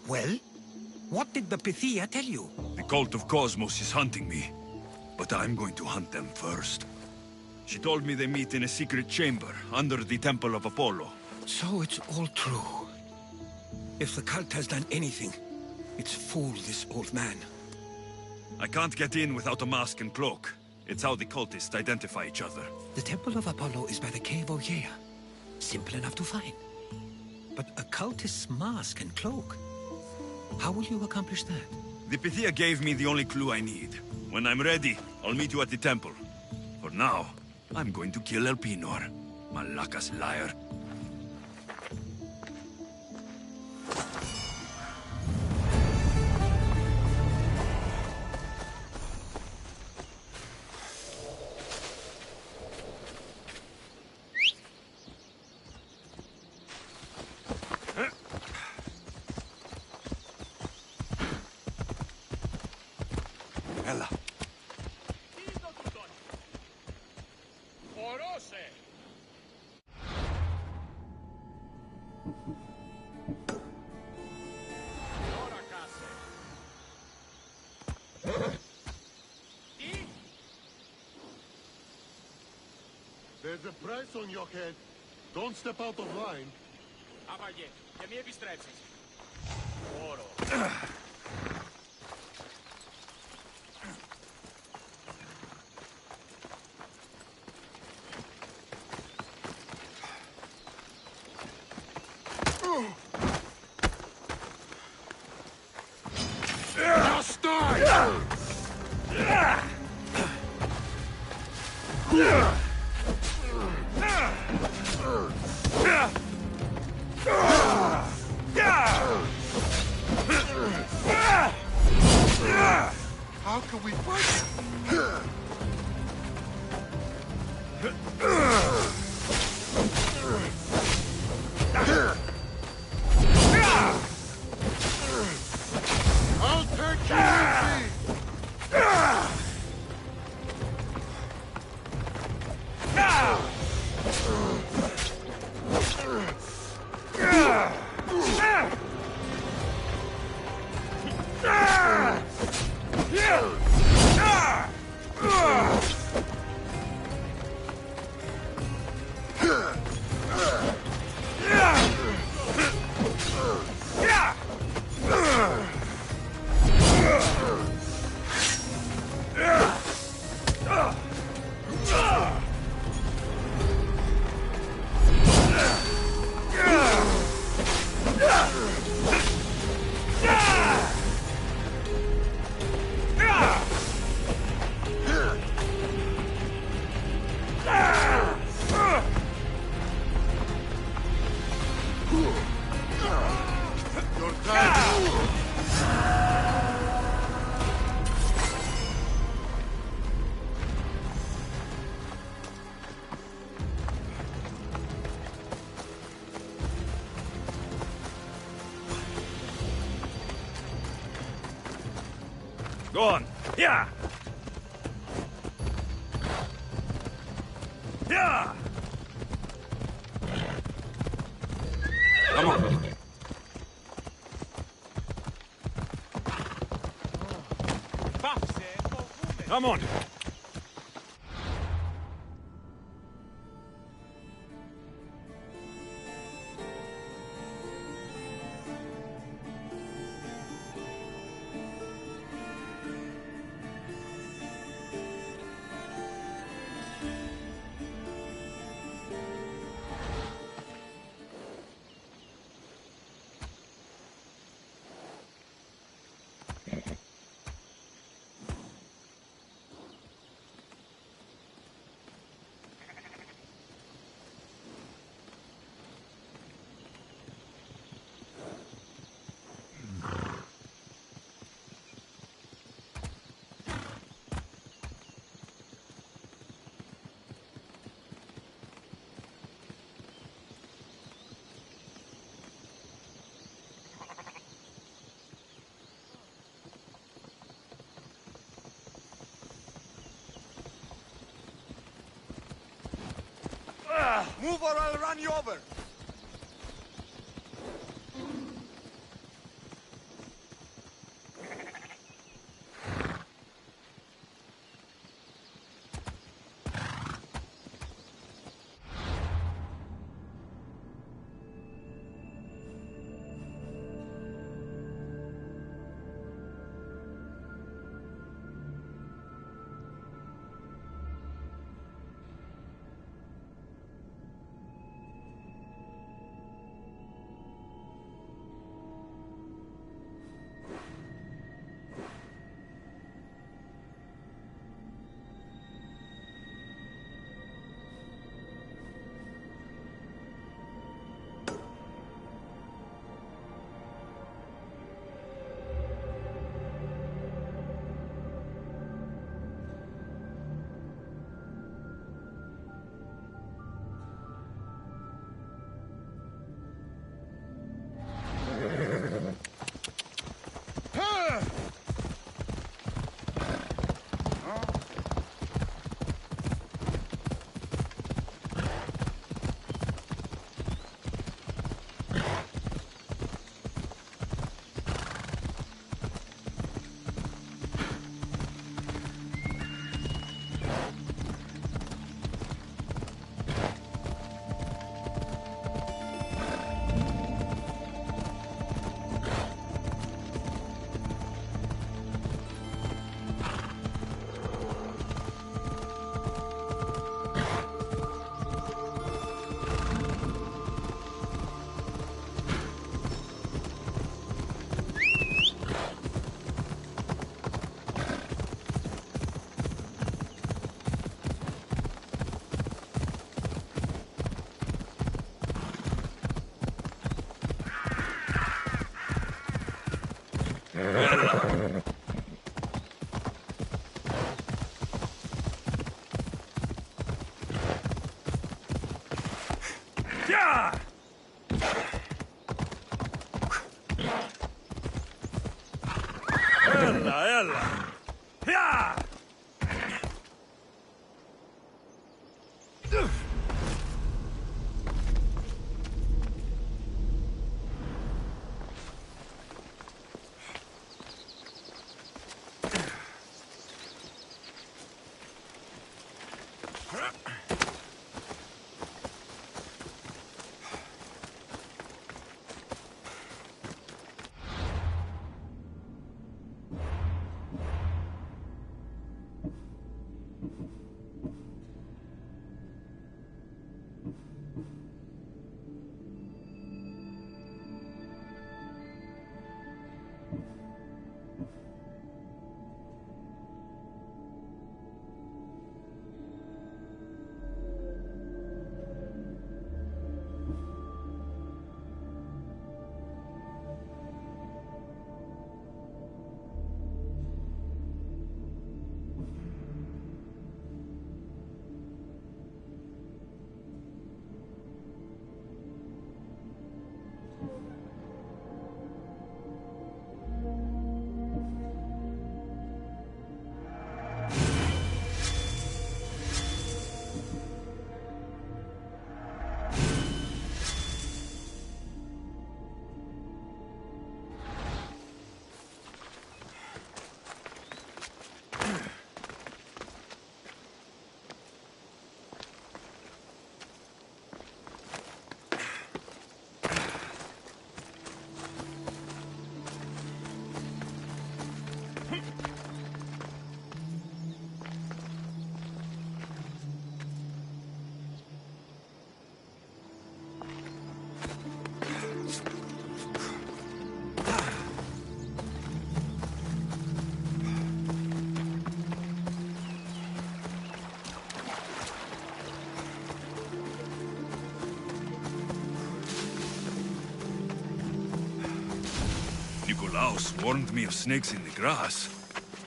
Well? What did the Pythia tell you? The cult of Cosmos is hunting me, but I'm going to hunt them first. She told me they meet in a secret chamber under the Temple of Apollo. So it's all true. If the cult has done anything, it's fooled this old man. I can't get in without a mask and cloak. It's how the cultists identify each other. The Temple of Apollo is by the Cave of Yea. Simple enough to find. But a cultist's mask and cloak? How will you accomplish that? The Pythia gave me the only clue I need. When I'm ready, I'll meet you at the temple. For now, I'm going to kill Elpinor. Malaka's liar. Έλα. Χωρώσε! Τώρα κάσε! Τι? There's a price on your head. Don't step out of line. Άπαγε, και μη επιστρέψεις. Όρο. Just die! How can we fight? I'll take you easy! Your time. Go on. Yeah. Yeah. Come on. Πάψε, φοβούμαι. Come on. Move or I'll run you over! Yeah! Ella! Yeah! Nikolaos warned me of snakes in the grass,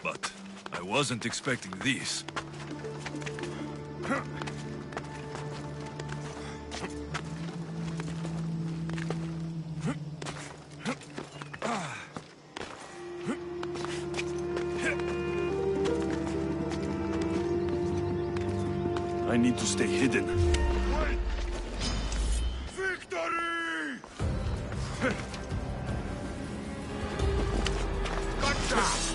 but I wasn't expecting these. I need to stay hidden. Wait! Victory! Gotcha!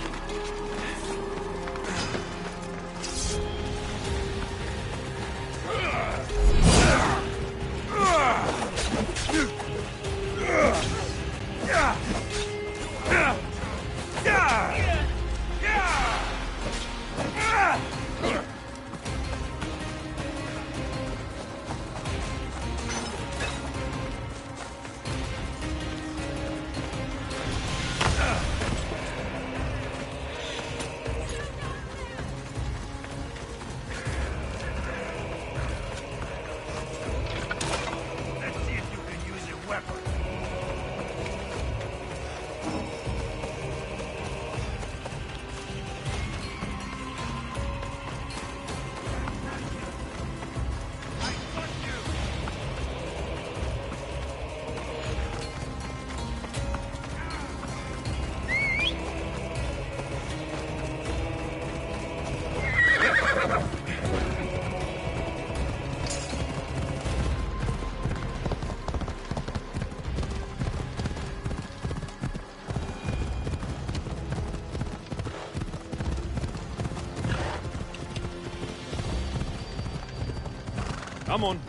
Come on.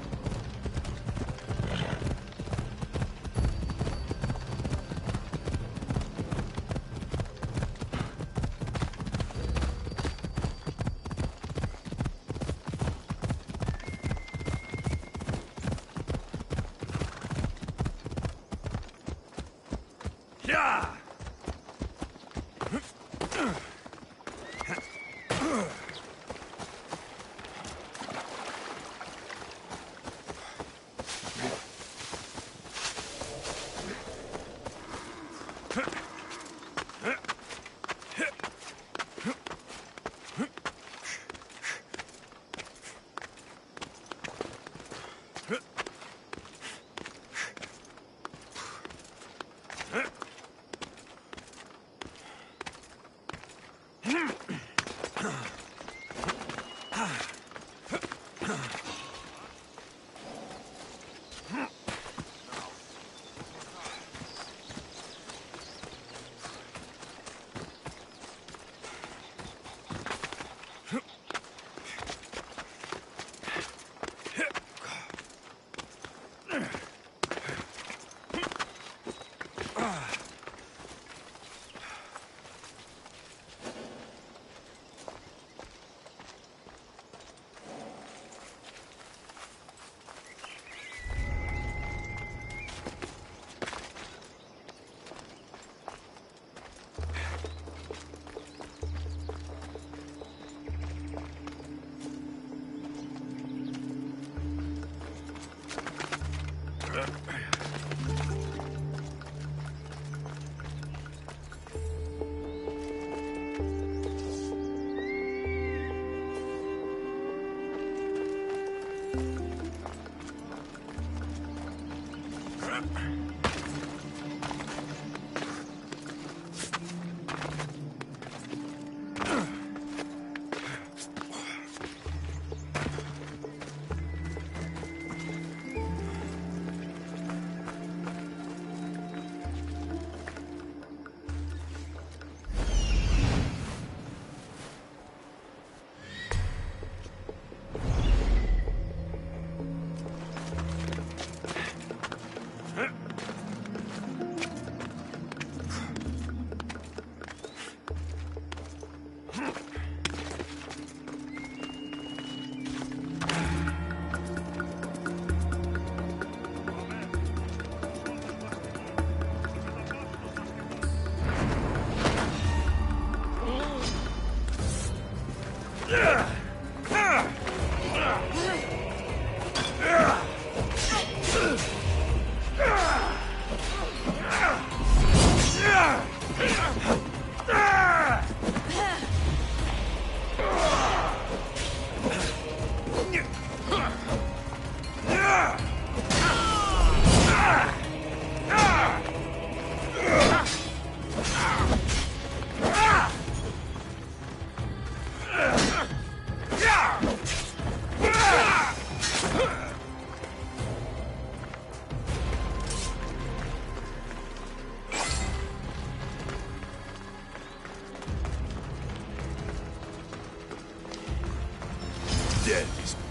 Yeah!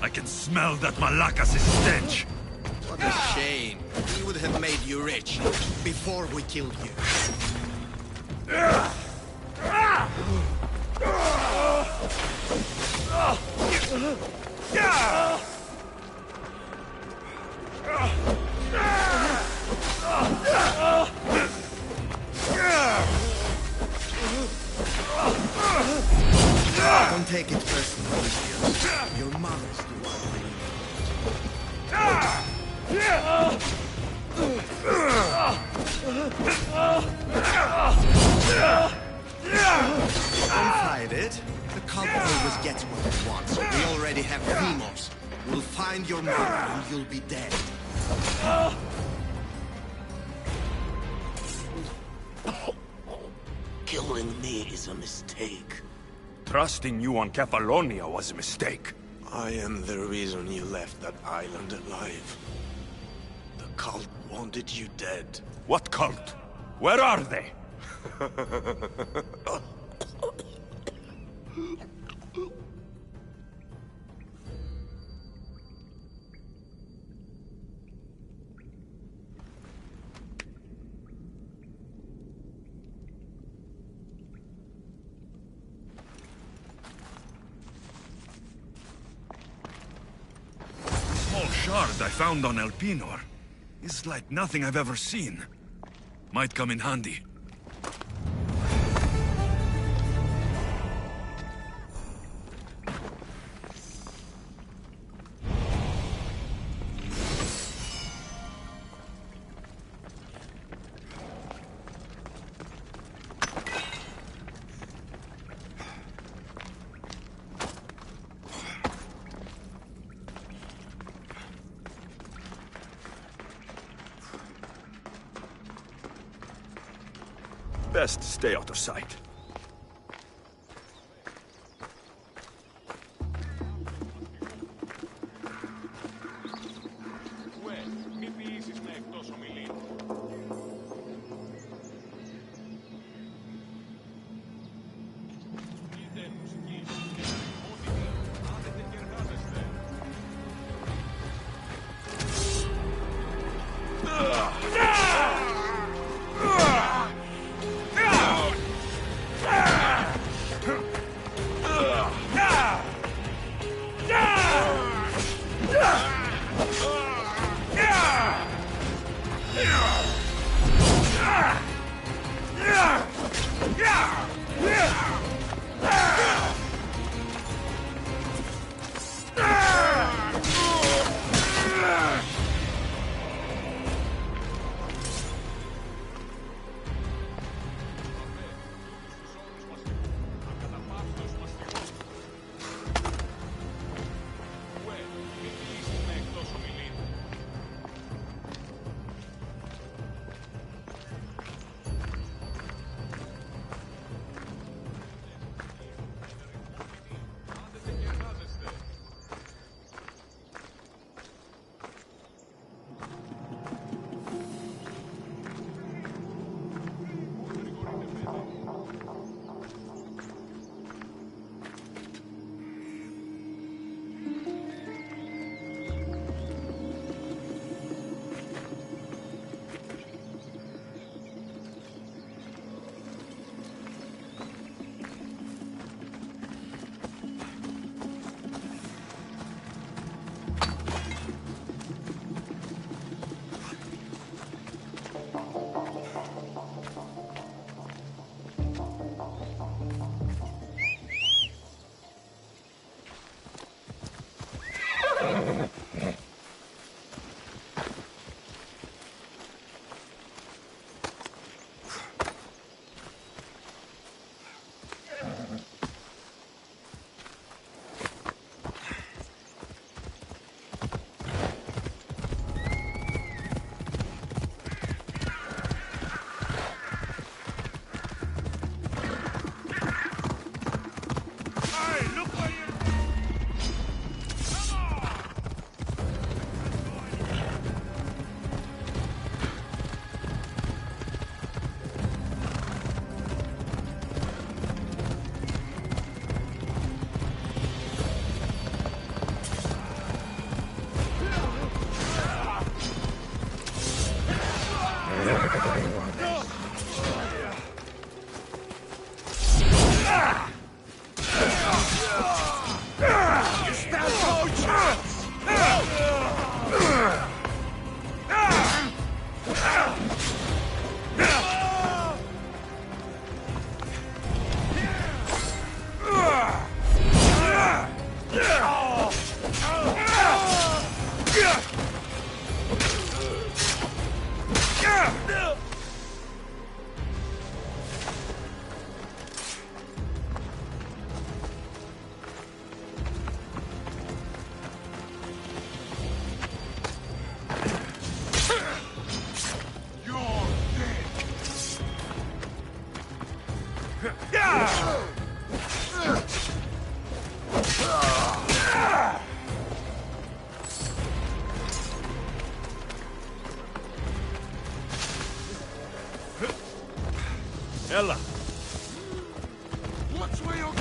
I can smell that Malakas' stench. What a shame. We would have made you rich before we killed you. Don't take it personally, dear. Your mother's the one Don't fight it. The cult always gets what it wants. We already have Demos. We'll find your mother and you'll be dead. Killing me is a mistake. Trusting you on Kefalonia was a mistake. I am the reason you left that island alive. The cult wanted you dead. What cult? Where are they? Small shard I found on Elpinor is like nothing I've ever seen. Might come in handy. Best stay out of sight. Ella! Watch where you're...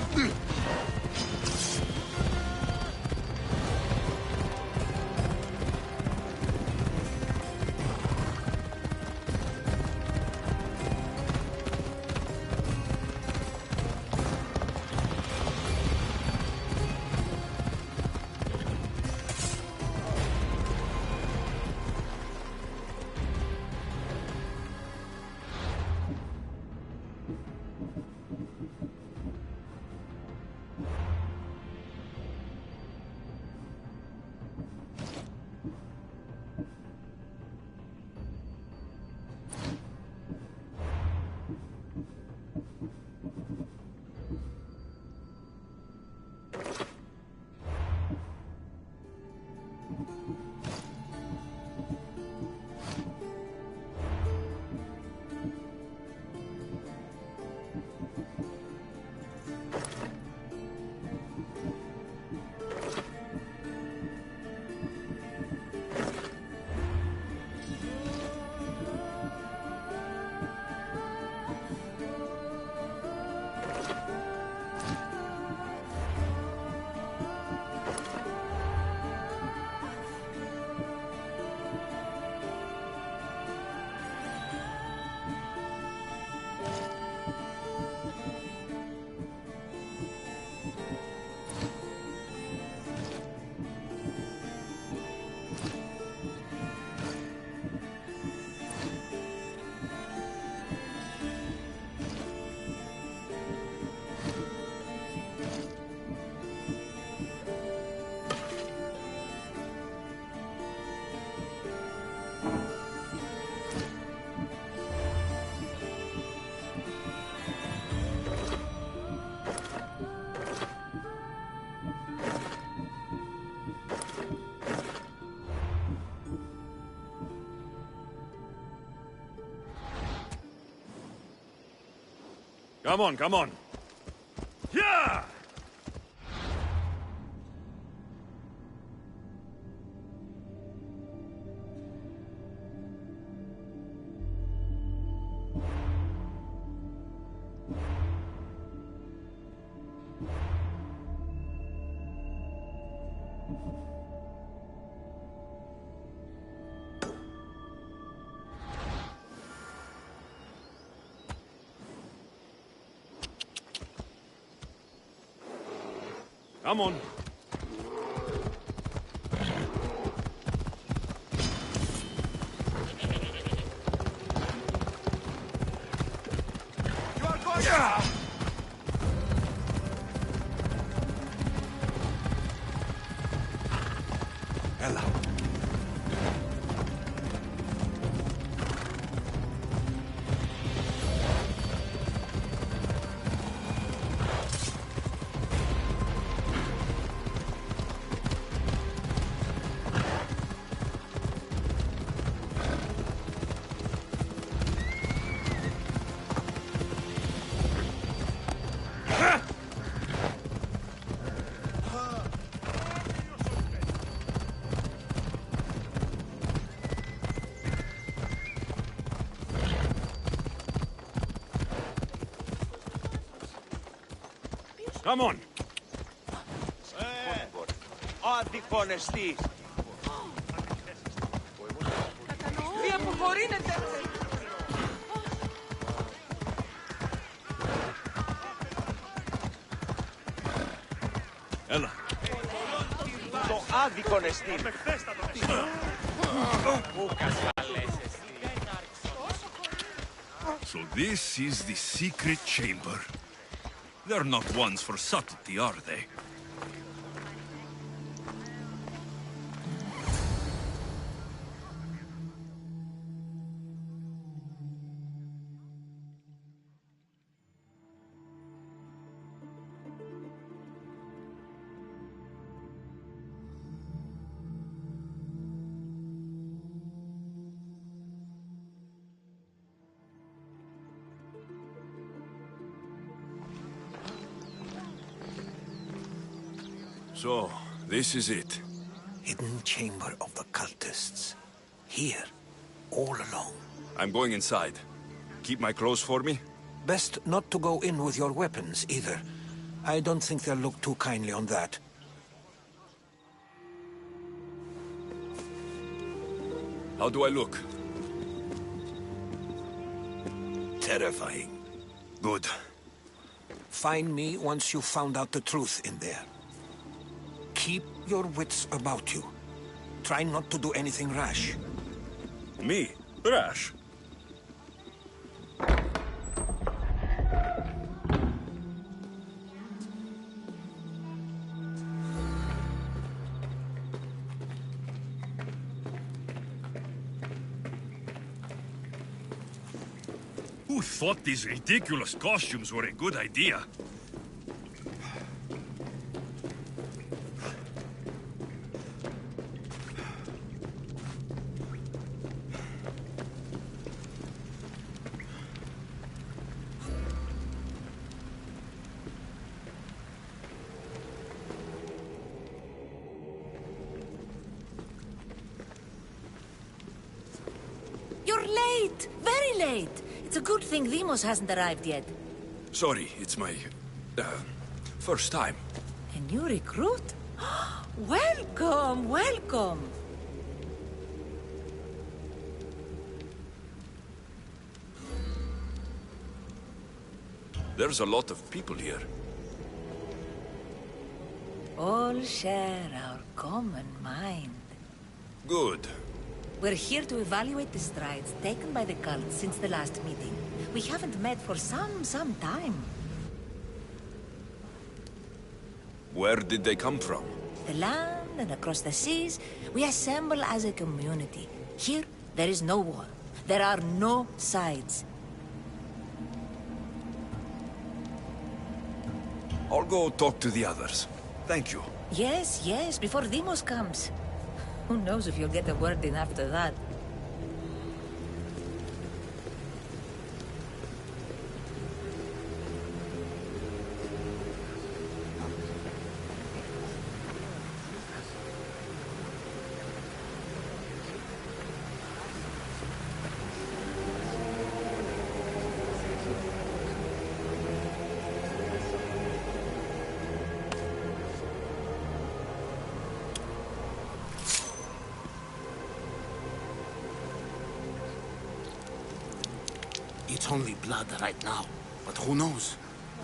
Come on, come on! Yeah! Come on. You are going down! Ella. Come on. Άδικον εστί. Μη αποχωρήνετε! Ella. Το άδικον εστί. So this is the secret chamber. They're not ones for subtlety, are they? So, this is it. Hidden chamber of the cultists. Here, all alone. I'm going inside. Keep my clothes for me? Best not to go in with your weapons, either. I don't think they'll look too kindly on that. How do I look? Terrifying. Good. Find me once you've found out the truth in there. Keep your wits about you. Try not to do anything rash. Me? Rash? Who thought these ridiculous costumes were a good idea? You're late! Very late! It's a good thing Demos hasn't arrived yet. Sorry, it's my... first time. A new recruit? Welcome, welcome! There's a lot of people here. All share our common mind. Good. We're here to evaluate the strides taken by the cult since the last meeting. We haven't met for some time. Where did they come from? The land and across the seas, we assemble as a community. Here, there is no war. There are no sides. I'll go talk to the others. Thank you. Yes, yes, before Demos comes. Who knows if you'll get a word in after that? It's only blood right now, but who knows?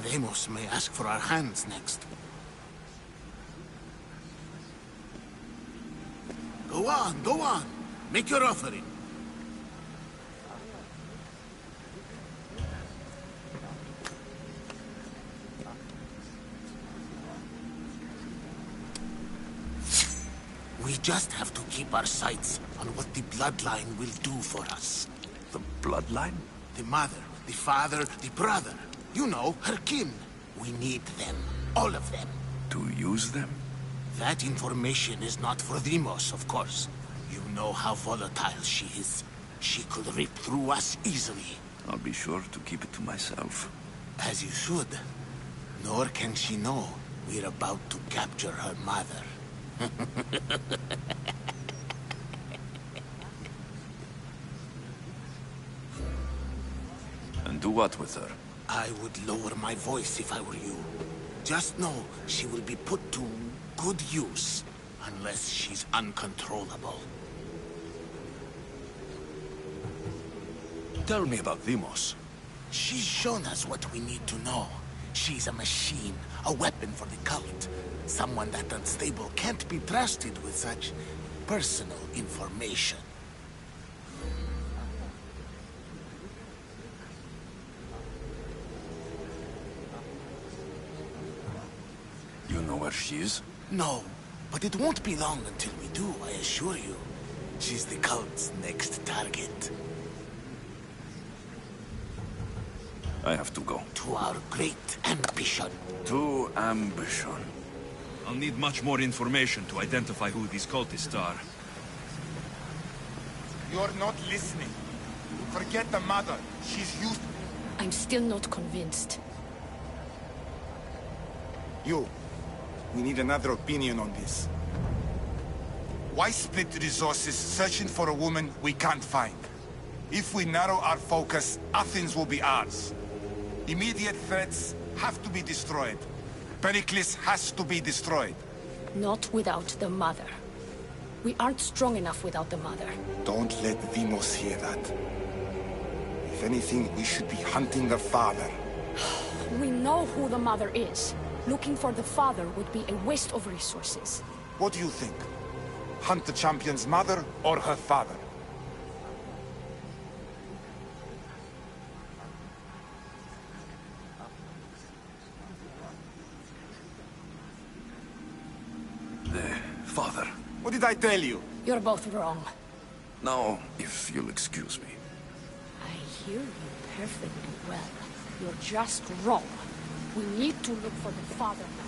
Demos may ask for our hands next. Go on, go on. Make your offering. We just have to keep our sights on what the bloodline will do for us. The bloodline? The mother, the father, the brother. You know, her kin. We need them. All of them. To use them? That information is not for Demos, of course. You know how volatile she is. She could rip through us easily. I'll be sure to keep it to myself. As you should. Nor can she know we're about to capture her mother. And do what with her? I would lower my voice if I were you. Just know she will be put to good use, unless she's uncontrollable. Tell me about Demos. She's shown us what we need to know. She's a machine, a weapon for the cult. Someone that unstable can't be trusted with such personal information. You know where she is? No, but it won't be long until we do, I assure you. She's the cult's next target. I have to go. To our great ambition. To ambition. I'll need much more information to identify who these cultists are. You're not listening. Forget the mother. She's used... I'm still not convinced. You. We need another opinion on this. Why split resources searching for a woman we can't find? If we narrow our focus, Athens will be ours. Immediate threats have to be destroyed. Pericles has to be destroyed. Not without the mother. We aren't strong enough without the mother. Don't let Deimos hear that. If anything, we should be hunting the father. We know who the mother is. Looking for the father would be a waste of resources. What do you think? Hunt the champion's mother or her father? The father. What did I tell you? You're both wrong. Now, if you'll excuse me. I hear you perfectly well. You're just wrong. We need to look for the father now.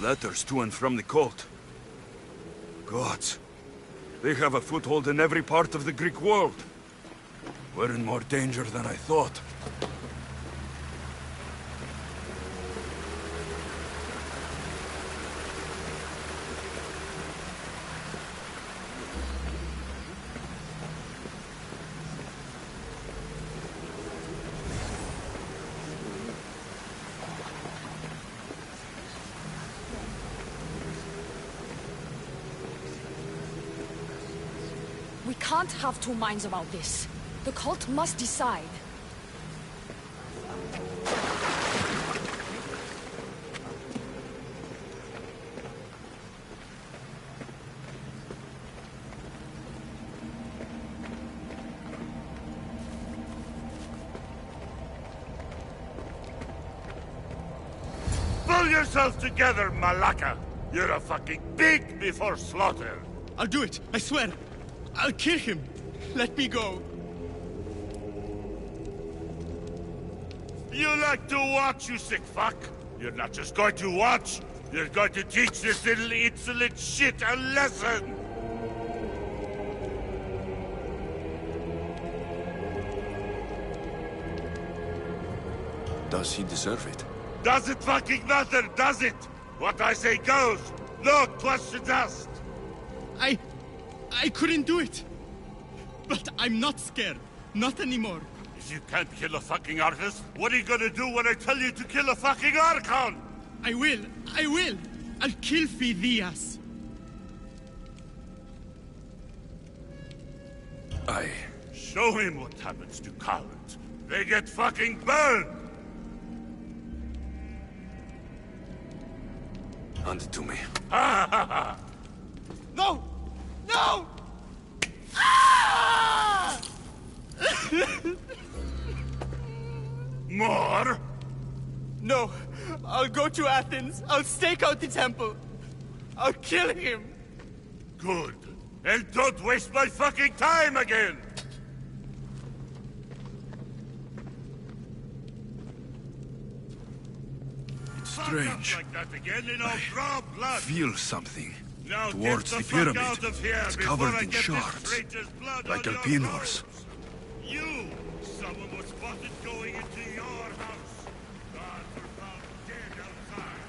Letters to and from the cult. Gods. They have a foothold in every part of the Greek world. We're in more danger than I thought. We can't have two minds about this. The cult must decide. Pull yourself together, Malaka! You're a fucking pig before slaughter! I'll do it, I swear! I'll kill him! Let me go! You like to watch, you sick fuck! You're not just going to watch, you're going to teach this little insolent shit a lesson! Does he deserve it? Does it fucking matter, does it? What I say goes! No questions asked! I couldn't do it! But I'm not scared. Not anymore. If you can't kill a fucking artist, what are you gonna do when I tell you to kill a fucking Archon? I will! I will! I'll kill Phidias! Show him what happens to cowards. They get fucking burned! Hand it to me. Ha ha ha! No! No! Ah! More? No. I'll go to Athens. I'll stake out the temple. I'll kill him. Good. And don't waste my fucking time again! It's strange. Like that again and I'll draw blood. Feel something. Now Towards get the fuck pyramid. out of here It's before covered I in get this shards. traitor's blood Like on your Alpinor's. clothes. You! Someone was spotted going into your house. Guards were found dead outside.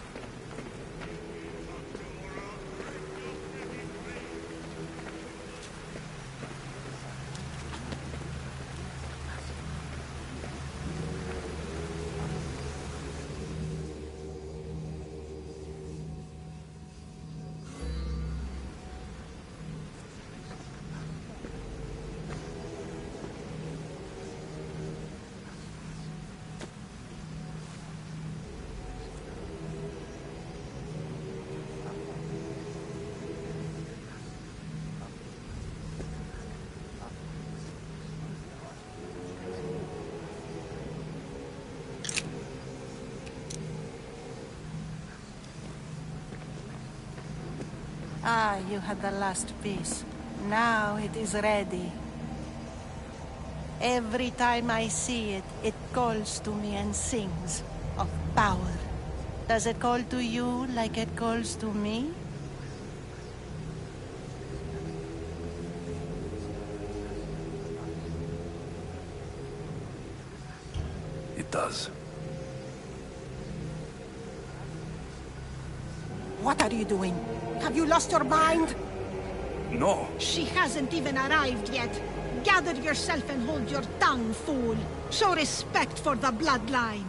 Ah, you had the last piece. Now it is ready. Every time I see it, it calls to me and sings of power. Does it call to you like it calls to me? It does. What are you doing? Have you lost your mind? No. She hasn't even arrived yet. Gather yourself and hold your tongue, fool. Show respect for the bloodline.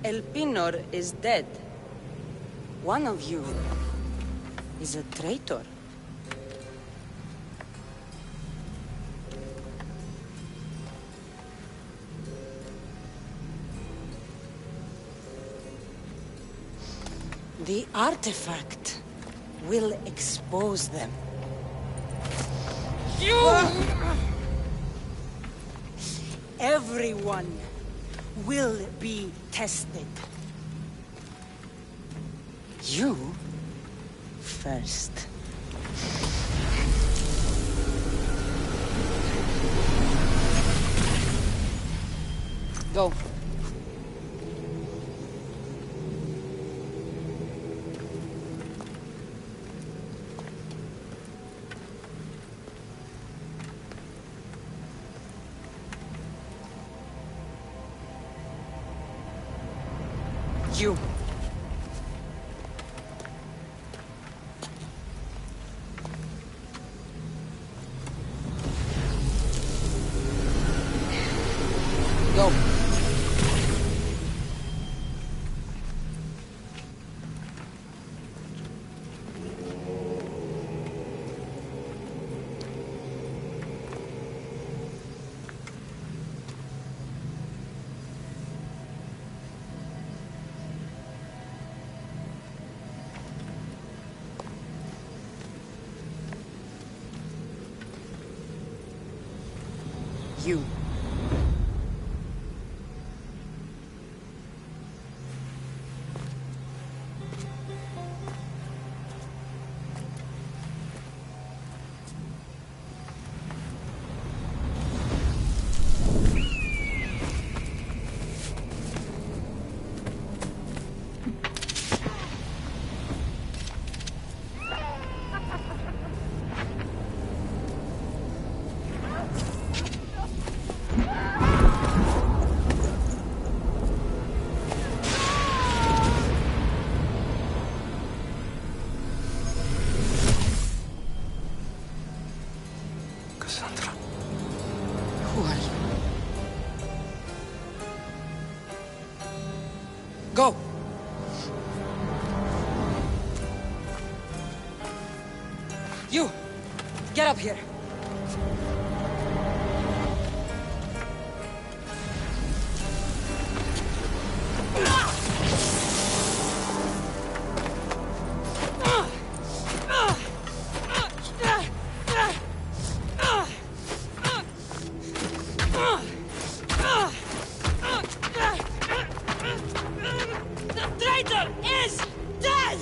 El Pinor is dead. One of you is a traitor. The artifact will expose them. Everyone will be tested. You first. Go. You. Go. You. Who are you? Go! You! Get up here! The traitor is dead!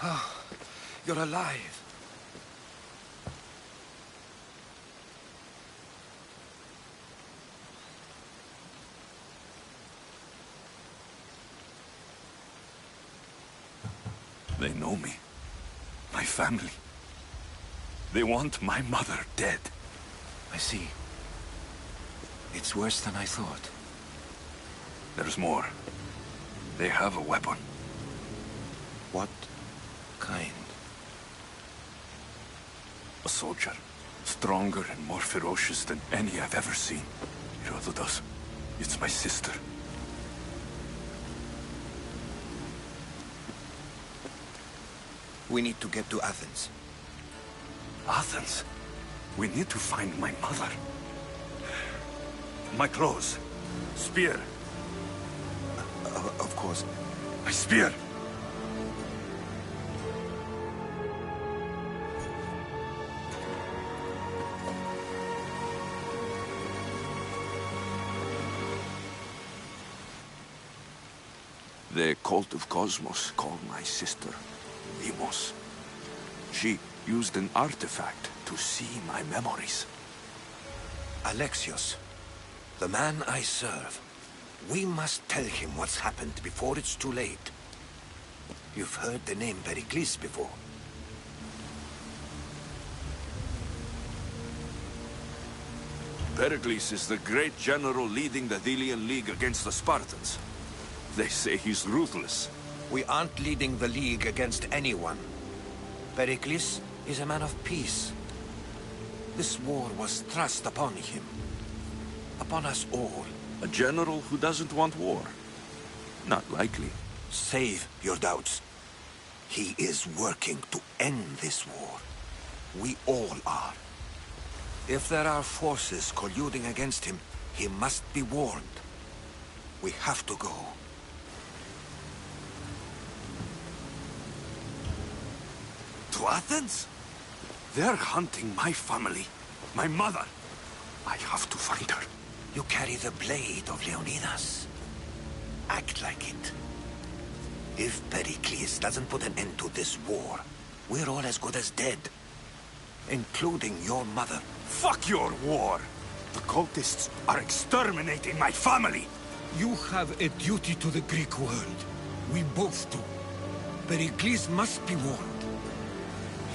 Oh, you're alive. They know me. My family. They want my mother dead. I see. It's worse than I thought. There's more. They have a weapon. What kind? A soldier. Stronger and more ferocious than any I've ever seen. Herodotus. It's my sister. We need to get to Athens. Athens? We need to find my mother. My clothes. Spear. Of course. My spear! The cult of Cosmos called my sister Limos. She used an artifact to see my memories. Alexios, the man I serve. We must tell him what's happened before it's too late. You've heard the name Pericles before. Pericles is the great general leading the Delian League against the Spartans. They say he's ruthless. We aren't leading the League against anyone. Pericles is a man of peace. This war was thrust upon him. Upon us all. A general who doesn't want war? Not likely. Save your doubts. He is working to end this war. We all are. If there are forces colluding against him, he must be warned. We have to go. To Athens? They're hunting my family. My mother. I have to find her. You carry the blade of Leonidas. Act like it. If Pericles doesn't put an end to this war, we're all as good as dead. Including your mother. Fuck your war! The cultists are exterminating my family! You have a duty to the Greek world. We both do. Pericles must be warned.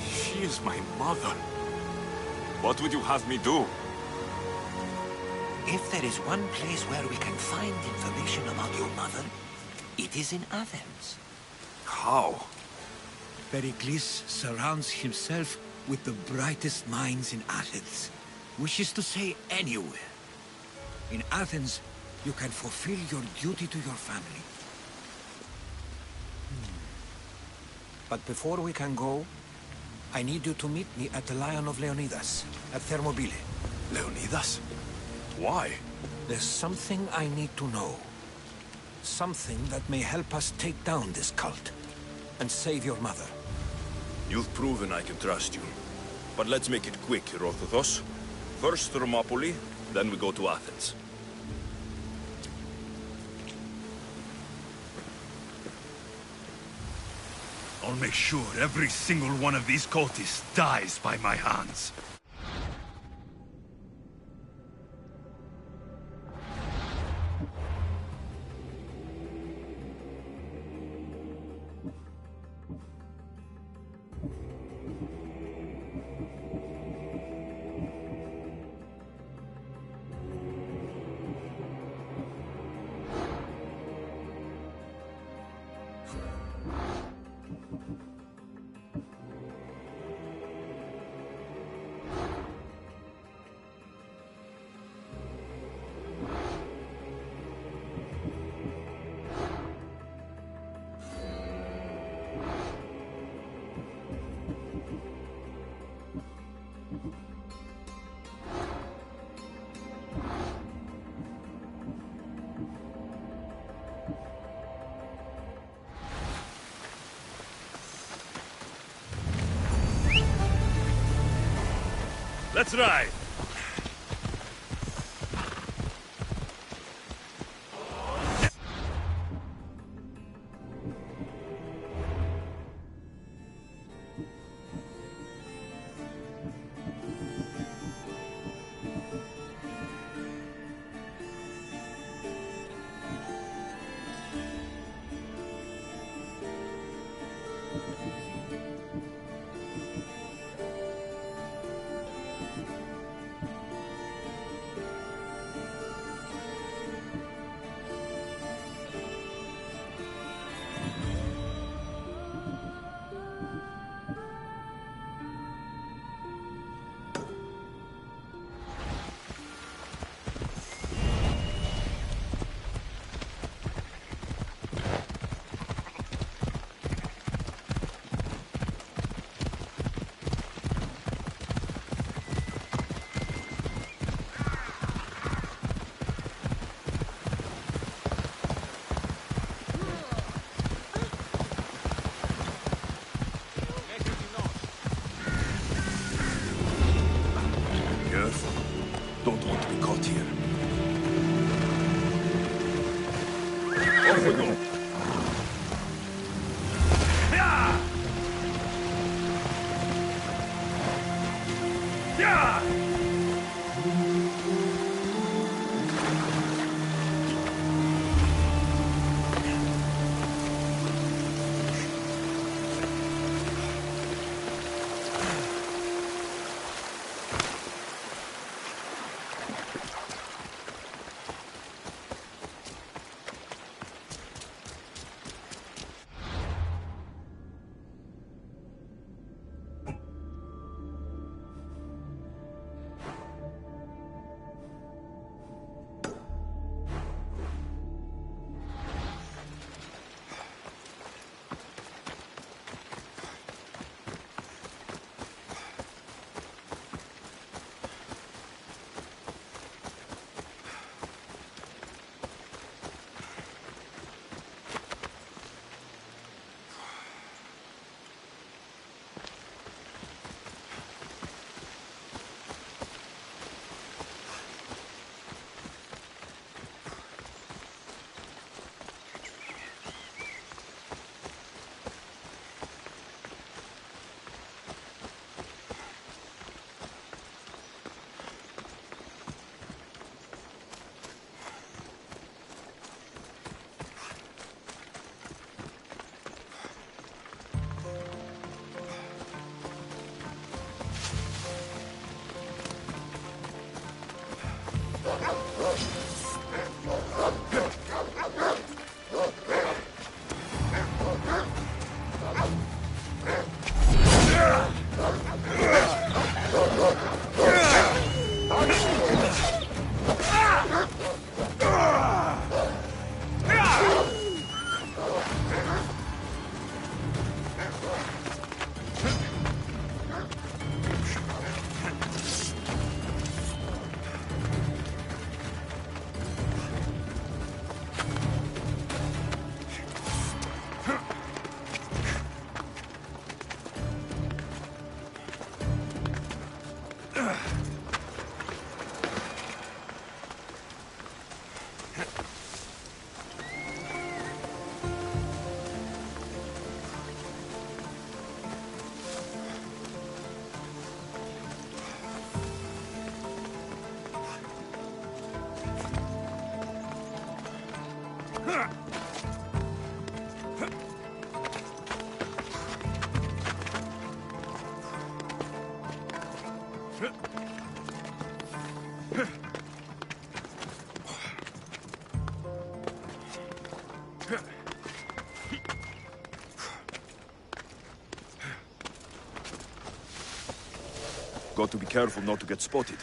She is my mother. What would you have me do? If there is one place where we can find information about your mother, it is in Athens. How? Pericles surrounds himself with the brightest minds in Athens. Which is to say, anywhere. In Athens, you can fulfill your duty to your family. But before we can go, I need you to meet me at the Lion of Leonidas, at Thermopylae. Leonidas? Why? There's something I need to know. Something that may help us take down this cult, and save your mother. You've proven I can trust you. But let's make it quick, Herodotus. First Thermopylae, then we go to Athens. I'll make sure every single one of these cultists dies by my hands. Let's ride! Got to be careful not to get spotted.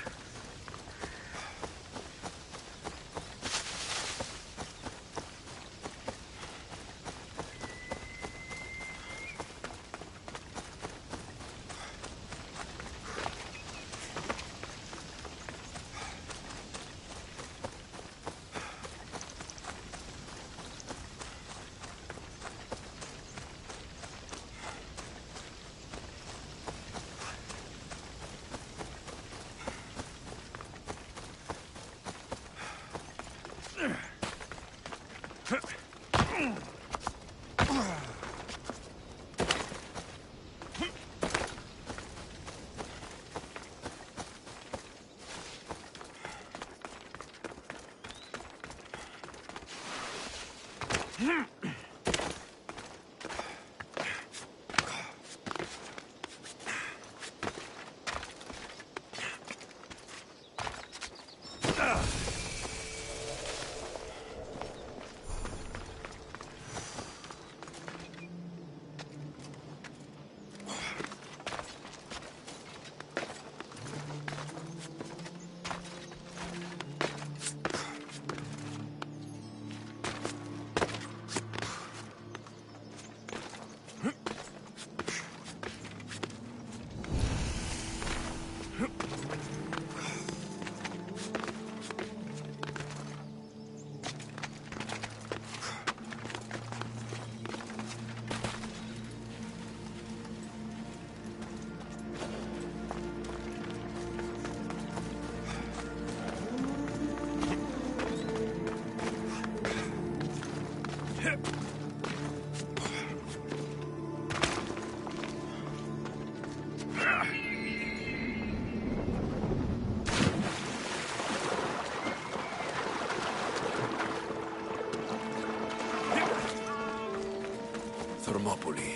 Thermopylae.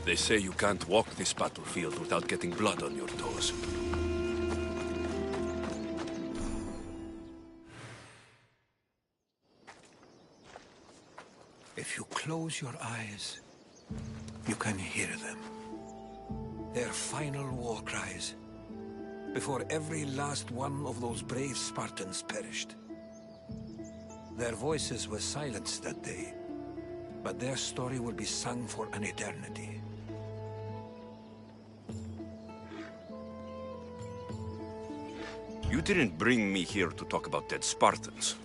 They say you can't walk this battlefield without getting blood on your toes. If you close your eyes, you can hear them. Their final war cries, before every last one of those brave Spartans perished. Their voices were silenced that day, but their story will be sung for an eternity. You didn't bring me here to talk about dead Spartans.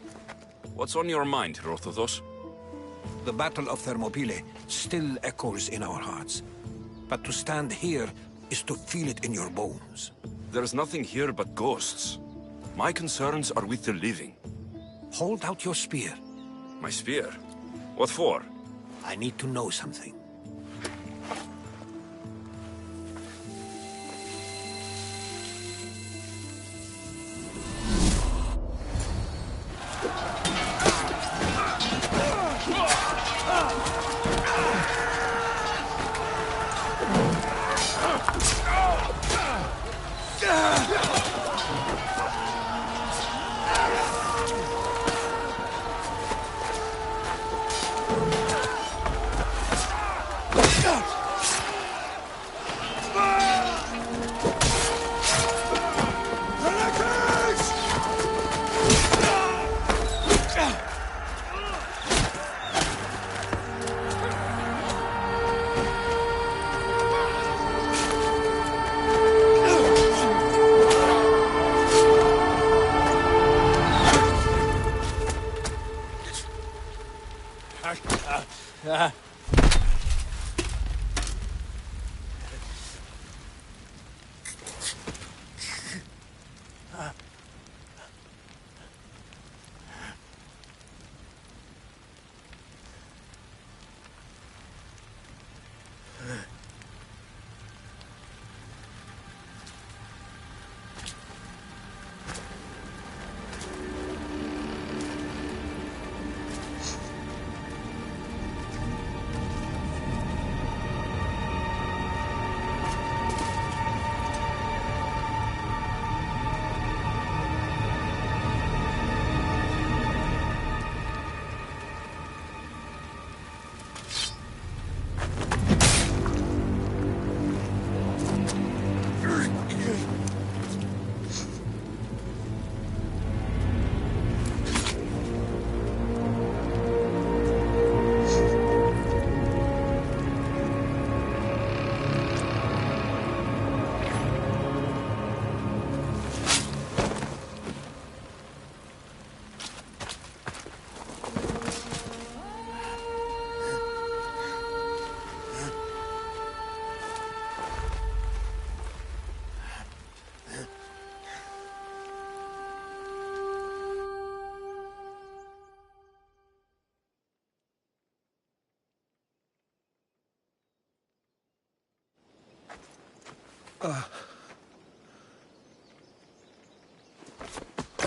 What's on your mind, Herodotus? The Battle of Thermopylae still echoes in our hearts. But to stand here is to feel it in your bones. There's nothing here but ghosts. My concerns are with the living. Hold out your spear. My spear? What for? I need to know something.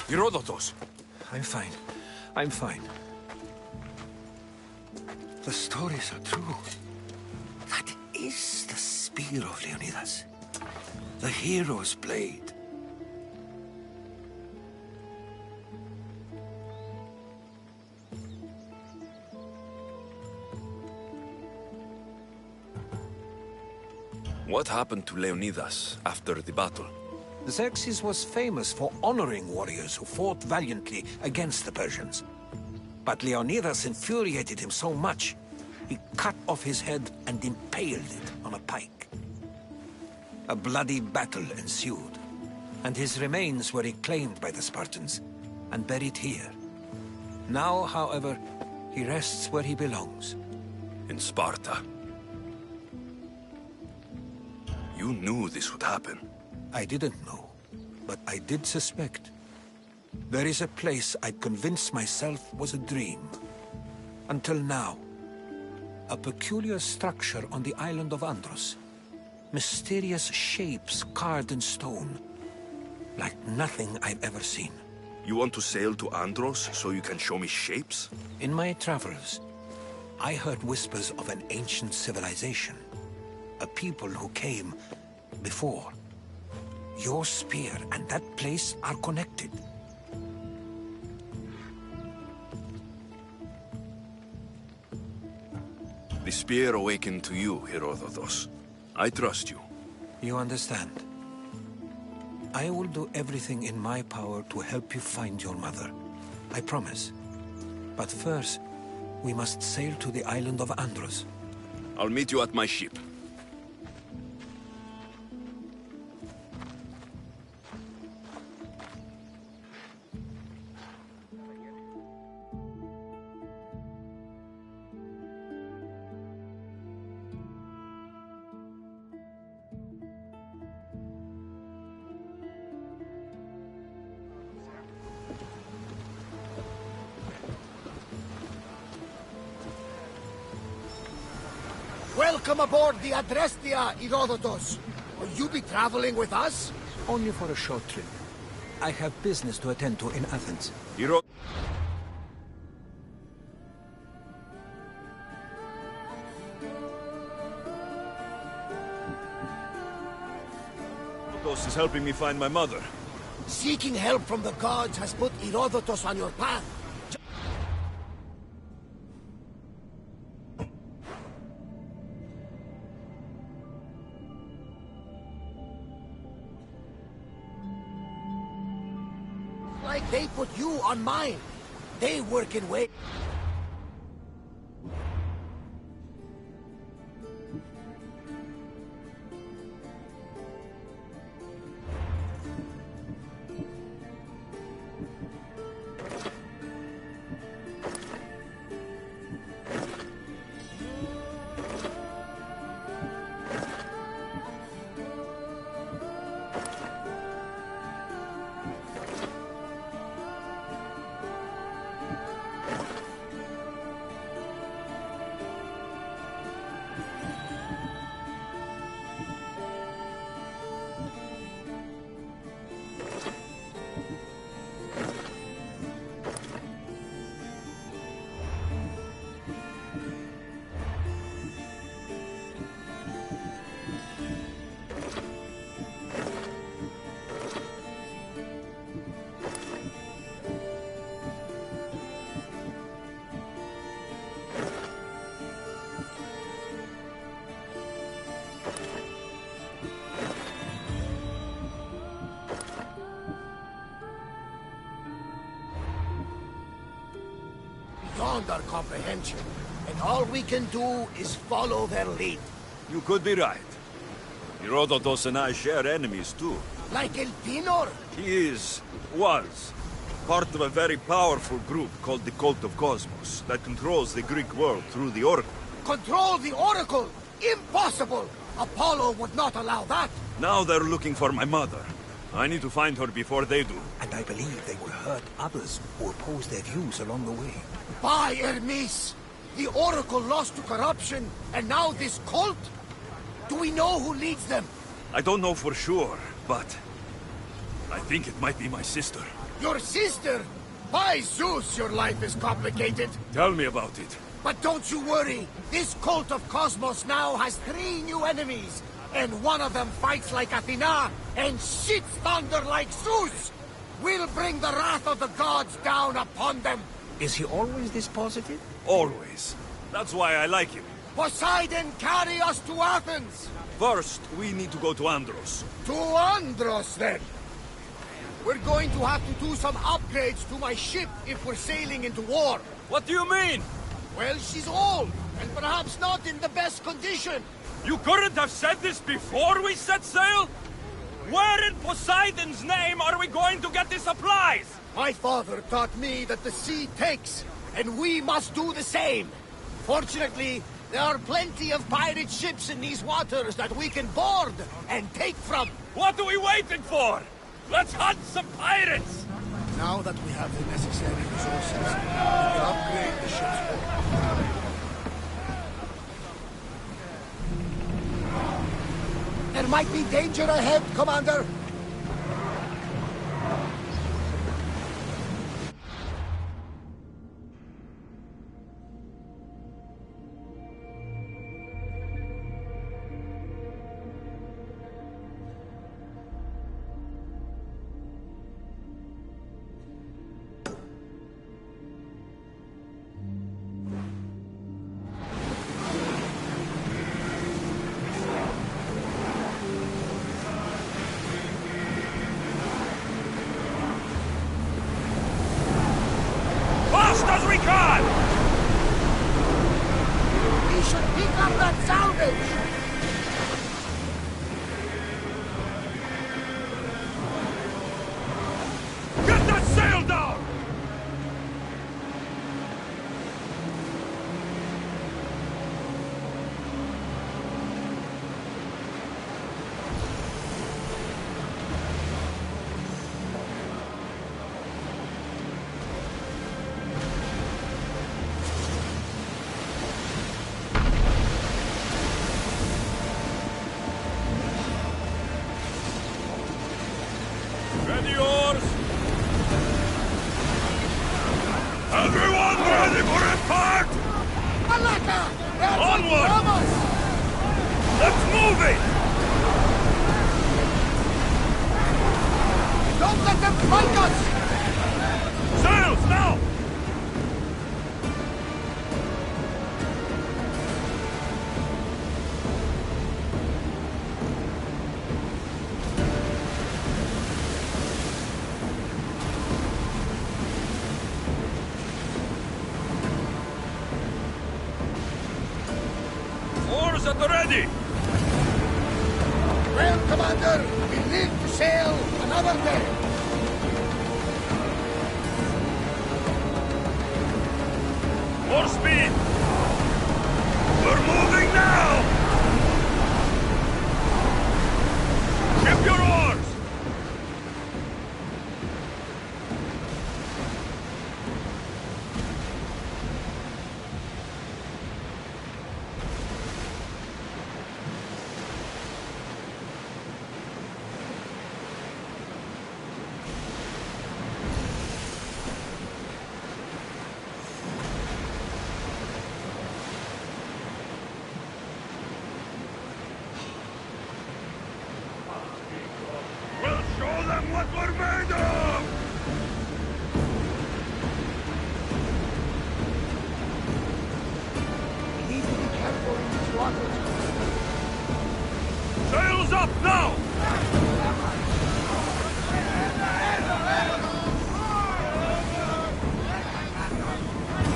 Herodotus! I'm fine. I'm fine. The stories are true. That is the spear of Leonidas. The hero's blade. What happened to Leonidas after the battle? Xerxes was famous for honoring warriors who fought valiantly against the Persians. But Leonidas infuriated him so much, he cut off his head and impaled it on a pike. A bloody battle ensued, and his remains were reclaimed by the Spartans and buried here. Now, however, he rests where he belongs. In Sparta. You knew this would happen. I didn't know, but I did suspect. There is a place I'd convinced myself was a dream. Until now. A peculiar structure on the island of Andros. Mysterious shapes carved in stone. Like nothing I've ever seen. You want to sail to Andros so you can show me shapes? In my travels, I heard whispers of an ancient civilization. A people who came before. Your spear and that place are connected. The spear awakened to you, Herodotus. I trust you. You understand. I will do everything in my power to help you find your mother. I promise. But first, we must sail to the island of Andros. I'll meet you at my ship. Welcome aboard the Adrestia, Herodotus. Will you be traveling with us? Only for a short trip. I have business to attend to in Athens. Herodotus is helping me find my mother. Seeking help from the gods has put Herodotus on your path. Like they put you on mine. They work in ways. Beyond our comprehension, and all we can do is follow their lead. You could be right. Herodotus and I share enemies too. Like Elpinor? He was, part of a very powerful group called the Cult of Cosmos that controls the Greek world through the Oracle. Control the Oracle? Impossible! Apollo would not allow that! Now they're looking for my mother. I need to find her before they do. And I believe they will hurt others who oppose their views along the way. By Hermes! The Oracle lost to corruption, and now this cult? Do we know who leads them? I don't know for sure, but I think it might be my sister. Your sister? By Zeus, your life is complicated. Tell me about it. But don't you worry. This cult of Cosmos now has 3 new enemies. And one of them fights like Athena and shits thunder like Zeus. We'll bring the wrath of the gods down upon them. Is he always this positive? Always. That's why I like him. Poseidon, carry us to Athens! First, we need to go to Andros. To Andros, then! We're going to have to do some upgrades to my ship if we're sailing into war. What do you mean? Well, she's old, and perhaps not in the best condition. You couldn't have said this before we set sail? Where in Poseidon's name are we going to get the supplies? My father taught me that the sea takes, and we must do the same. Fortunately, there are plenty of pirate ships in these waters that we can board and take from. What are we waiting for? Let's hunt some pirates! Now that we have the necessary resources, we can upgrade the ship's hull. There might be danger ahead, Commander! Pick up that salvage! Get that sail down! Ready yours! Everyone ready for impact! Malaka! Onward! Vamos! Let's move it! Don't let them flank us! Sails now! Oars at the ready! Well, Commander, we live to sail another day. More speed! We're moving now! Ship your oars! We'll show them what we're made of! We need to be careful in these waters. Sails up now!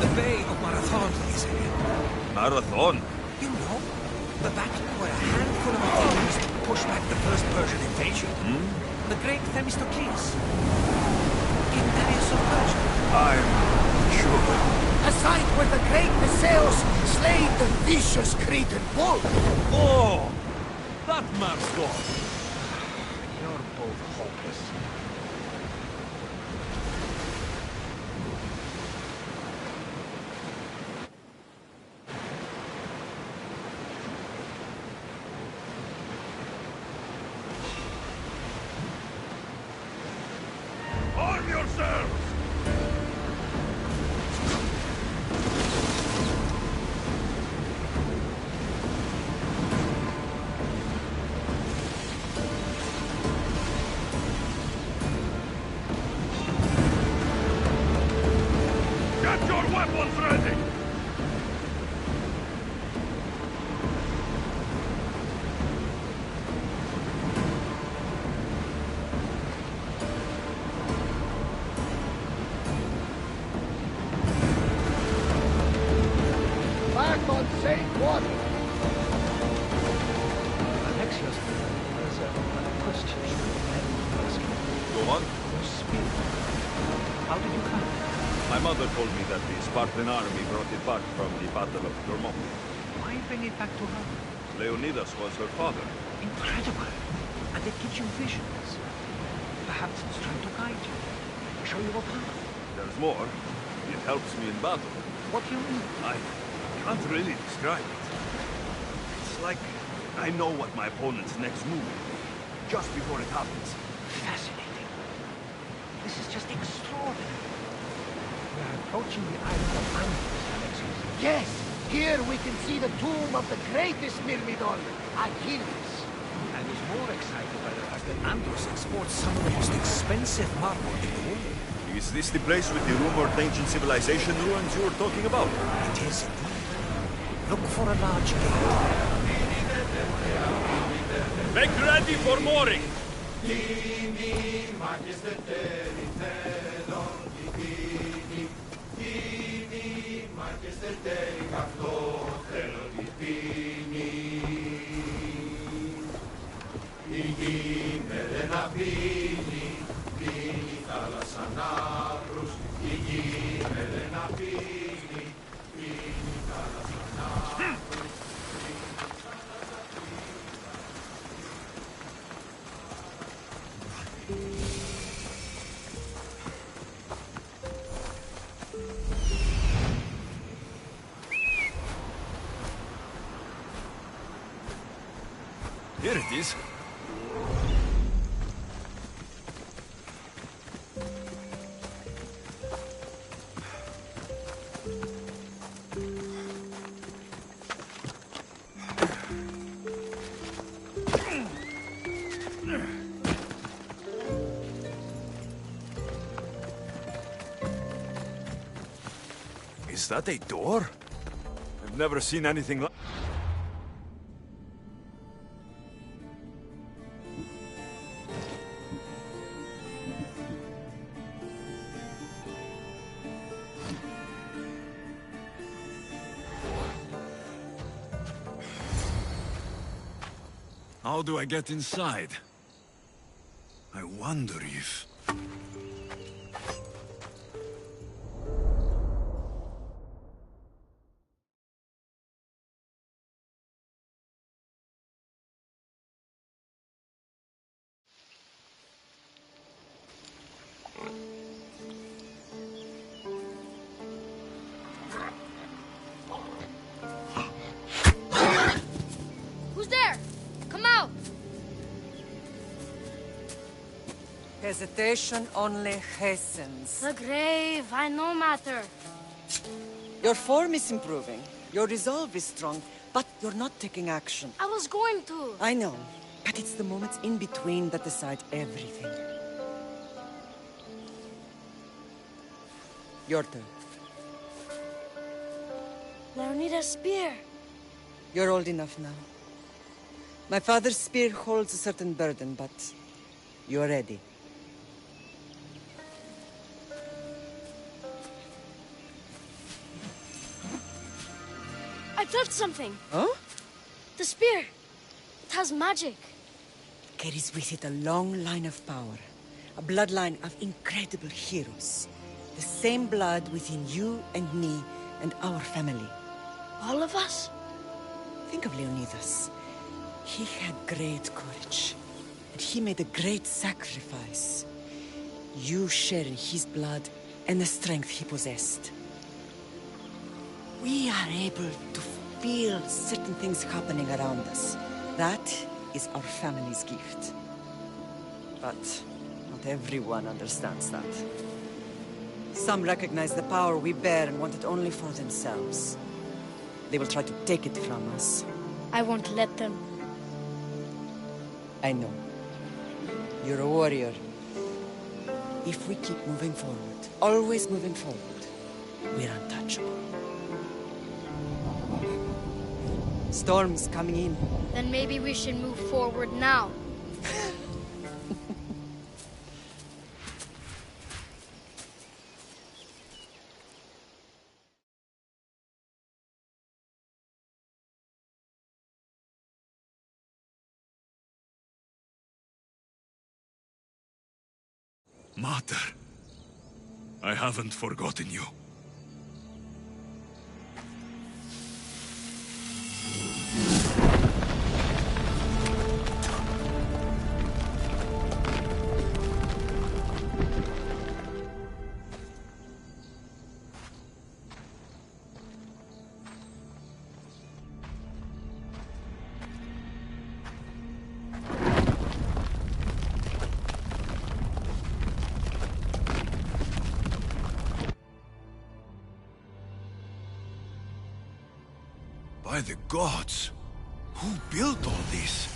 The Bay of Marathon is here. Marathon? You know, the battle where a handful of Athenians pushed back the first Persian invasion. The great Themistocles. In Darius of Persia. I'm sure. A sight where the great Theseus slayed the vicious Cretan bull. Oh! That man's gone. You're both hopeless. Arm yourselves! Get your weapons ready! Back on safe water. Alexios, there's a question I'm asking. Go on. You speak. How did you come? My mother told me that the Spartan army brought it back from the Battle of Thermopylae. Why bring it back to her? Leonidas was her father. Incredible. And it gives you visions. Perhaps it's trying to guide you. Show you a path. There's more. It helps me in battle. What do you mean? I can't really describe it. It's like I know what my opponent's next move will be, just before it happens. Fascinating. This is just extraordinary. We are approaching the island of Andros, Alexios. Yes, here we can see the tomb of the greatest Myrmidon, Achilles. I was more excited by the fact that Andros exports some of the most expensive marble in the world. Is this the place with the rumored ancient civilization ruins you were talking about? It is indeed. Look for a large gate. Make ready for mooring! κύμα και στερτέρι καυτό θέλω τη πίνη. Η γη με δεν αφήνει, πίνει θάλασσα ναύρους. Η γη με δεν αφήνει, πίνει θάλασσα ναύρους. Here it is. Is that a door? I've never seen anything like... How do I get inside? I wonder if... Who's there? Come out! Hesitation only hastens. The grave, I no matter. Your form is improving. Your resolve is strong, but you're not taking action. I was going to. I know, but it's the moments in between that decide everything. Your turn. Leonida's spear. You're old enough now. My father's spear holds a certain burden, but you're ready. I felt something. Huh? The spear. It has magic. Carries with it a long line of power. A bloodline of incredible heroes. The same blood within you and me and our family. All of us? Think of Leonidas. He had great courage. And he made a great sacrifice. You share in his blood and the strength he possessed. We are able to feel certain things happening around us. That is our family's gift. But not everyone understands that. Some recognize the power we bear and want it only for themselves. They will try to take it from us. I won't let them. I know. You're a warrior. If we keep moving forward, always moving forward, we're untouchable. Storm's coming in. Then maybe we should move forward now. Mater, I haven't forgotten you. By the gods! Who built all this?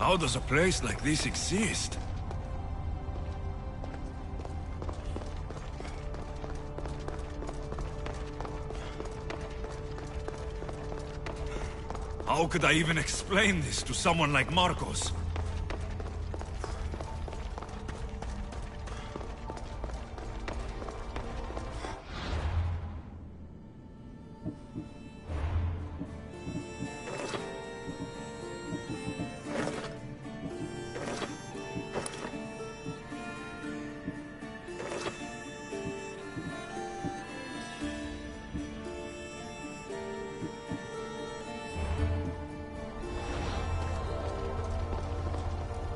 How does a place like this exist? How could I even explain this to someone like Marcos?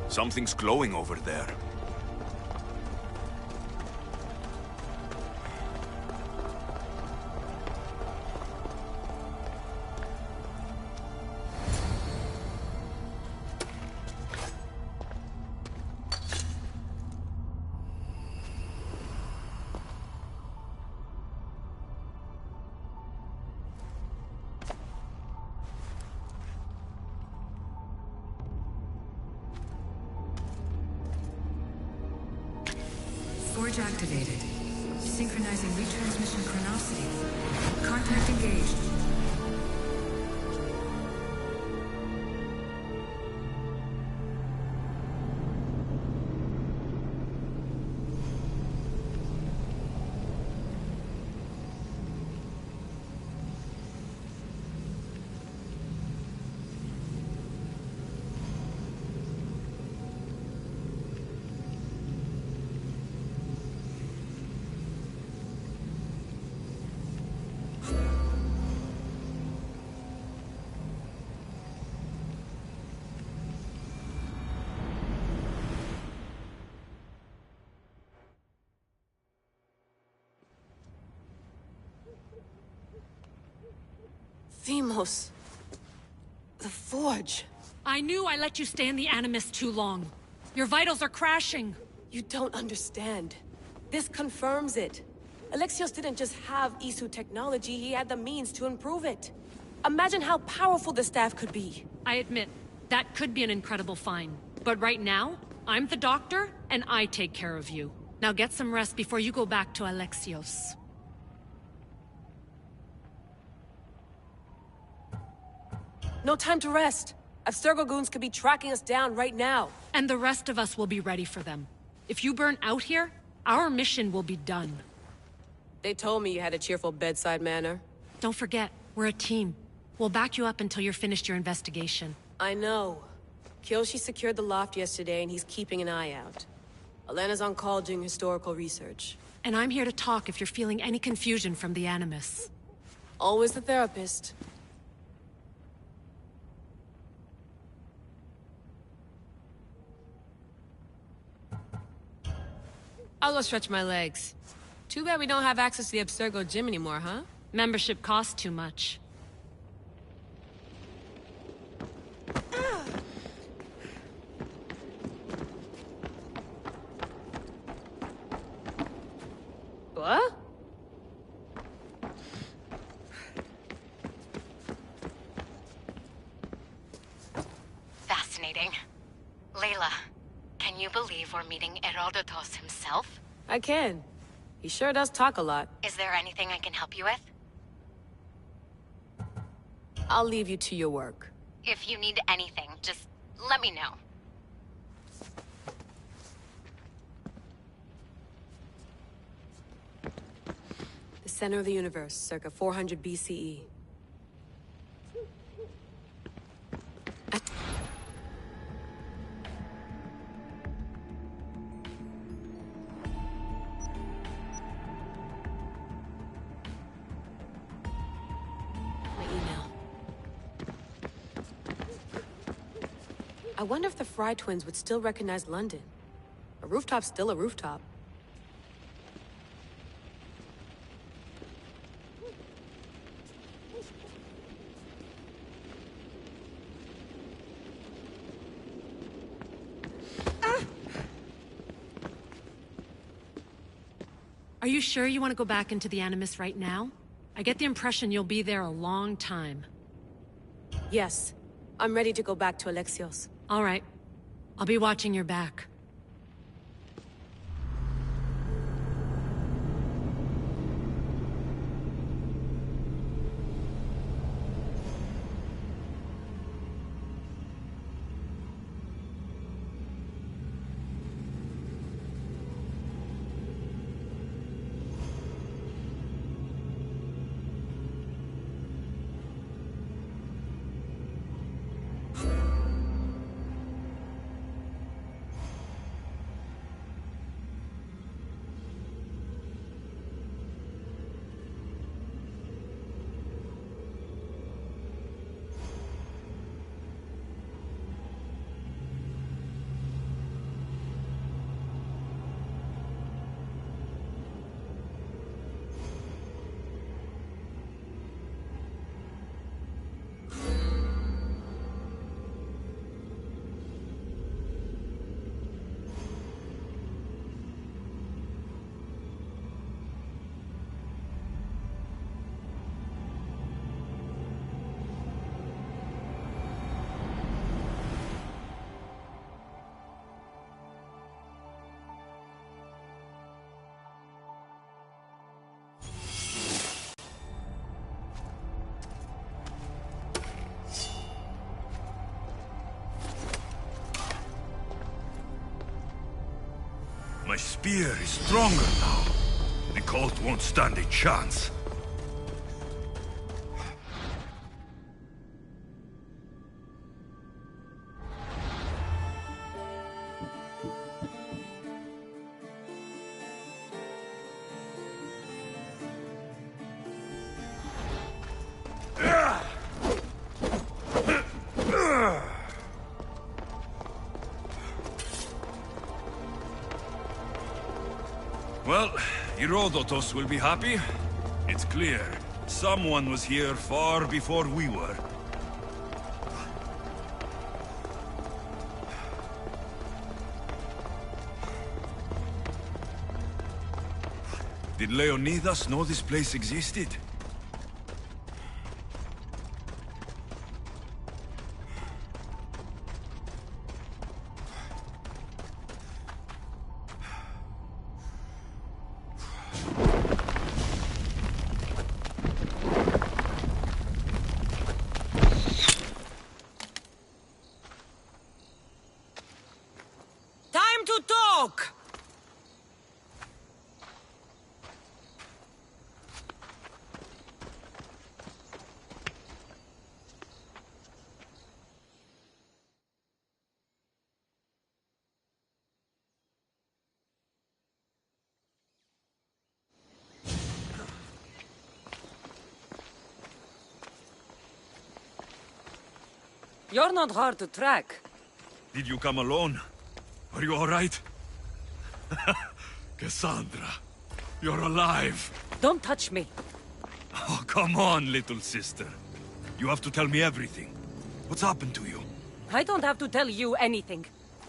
Something's glowing over there. Forge activated. Synchronizing retransmission chronicity. Contact engaged. Themos. The Forge. I knew I let you stay in the Animus too long. Your vitals are crashing. You don't understand. This confirms it. Alexios didn't just have Isu technology, he had the means to improve it. Imagine how powerful the staff could be. I admit, that could be an incredible find. But right now, I'm the doctor, and I take care of you. Now get some rest before you go back to Alexios. No time to rest. Abstergo goons could be tracking us down right now. And the rest of us will be ready for them. If you burn out here, our mission will be done. They told me you had a cheerful bedside manner. Don't forget, we're a team. We'll back you up until you're finished your investigation. I know. Kyoshi secured the loft yesterday and he's keeping an eye out. Elena's on call doing historical research. And I'm here to talk if you're feeling any confusion from the Animus. Always the therapist. I'll go stretch my legs. Too bad we don't have access to the Abstergo gym anymore, huh? Membership costs too much. What? Fascinating. Layla, can you believe we're meeting Herodotus himself? I can. He sure does talk a lot. Is there anything I can help you with? I'll leave you to your work. If you need anything, just let me know. The center of the universe, circa 400 BCE. I wonder if the Fry twins would still recognize London. A rooftop's still a rooftop. Are you sure you want to go back into the Animus right now? I get the impression you'll be there a long time. Yes. I'm ready to go back to Alexios. All right. I'll be watching your back. My spear is stronger now. The cult won't stand a chance. Well, Herodotus will be happy. It's clear. Someone was here far before we were. Did Leonidas know this place existed? You're not hard to track. Did you come alone? Are you all right? Cassandra, you're alive. Don't touch me. Oh, come on, little sister. You have to tell me everything. What's happened to you? I don't have to tell you anything.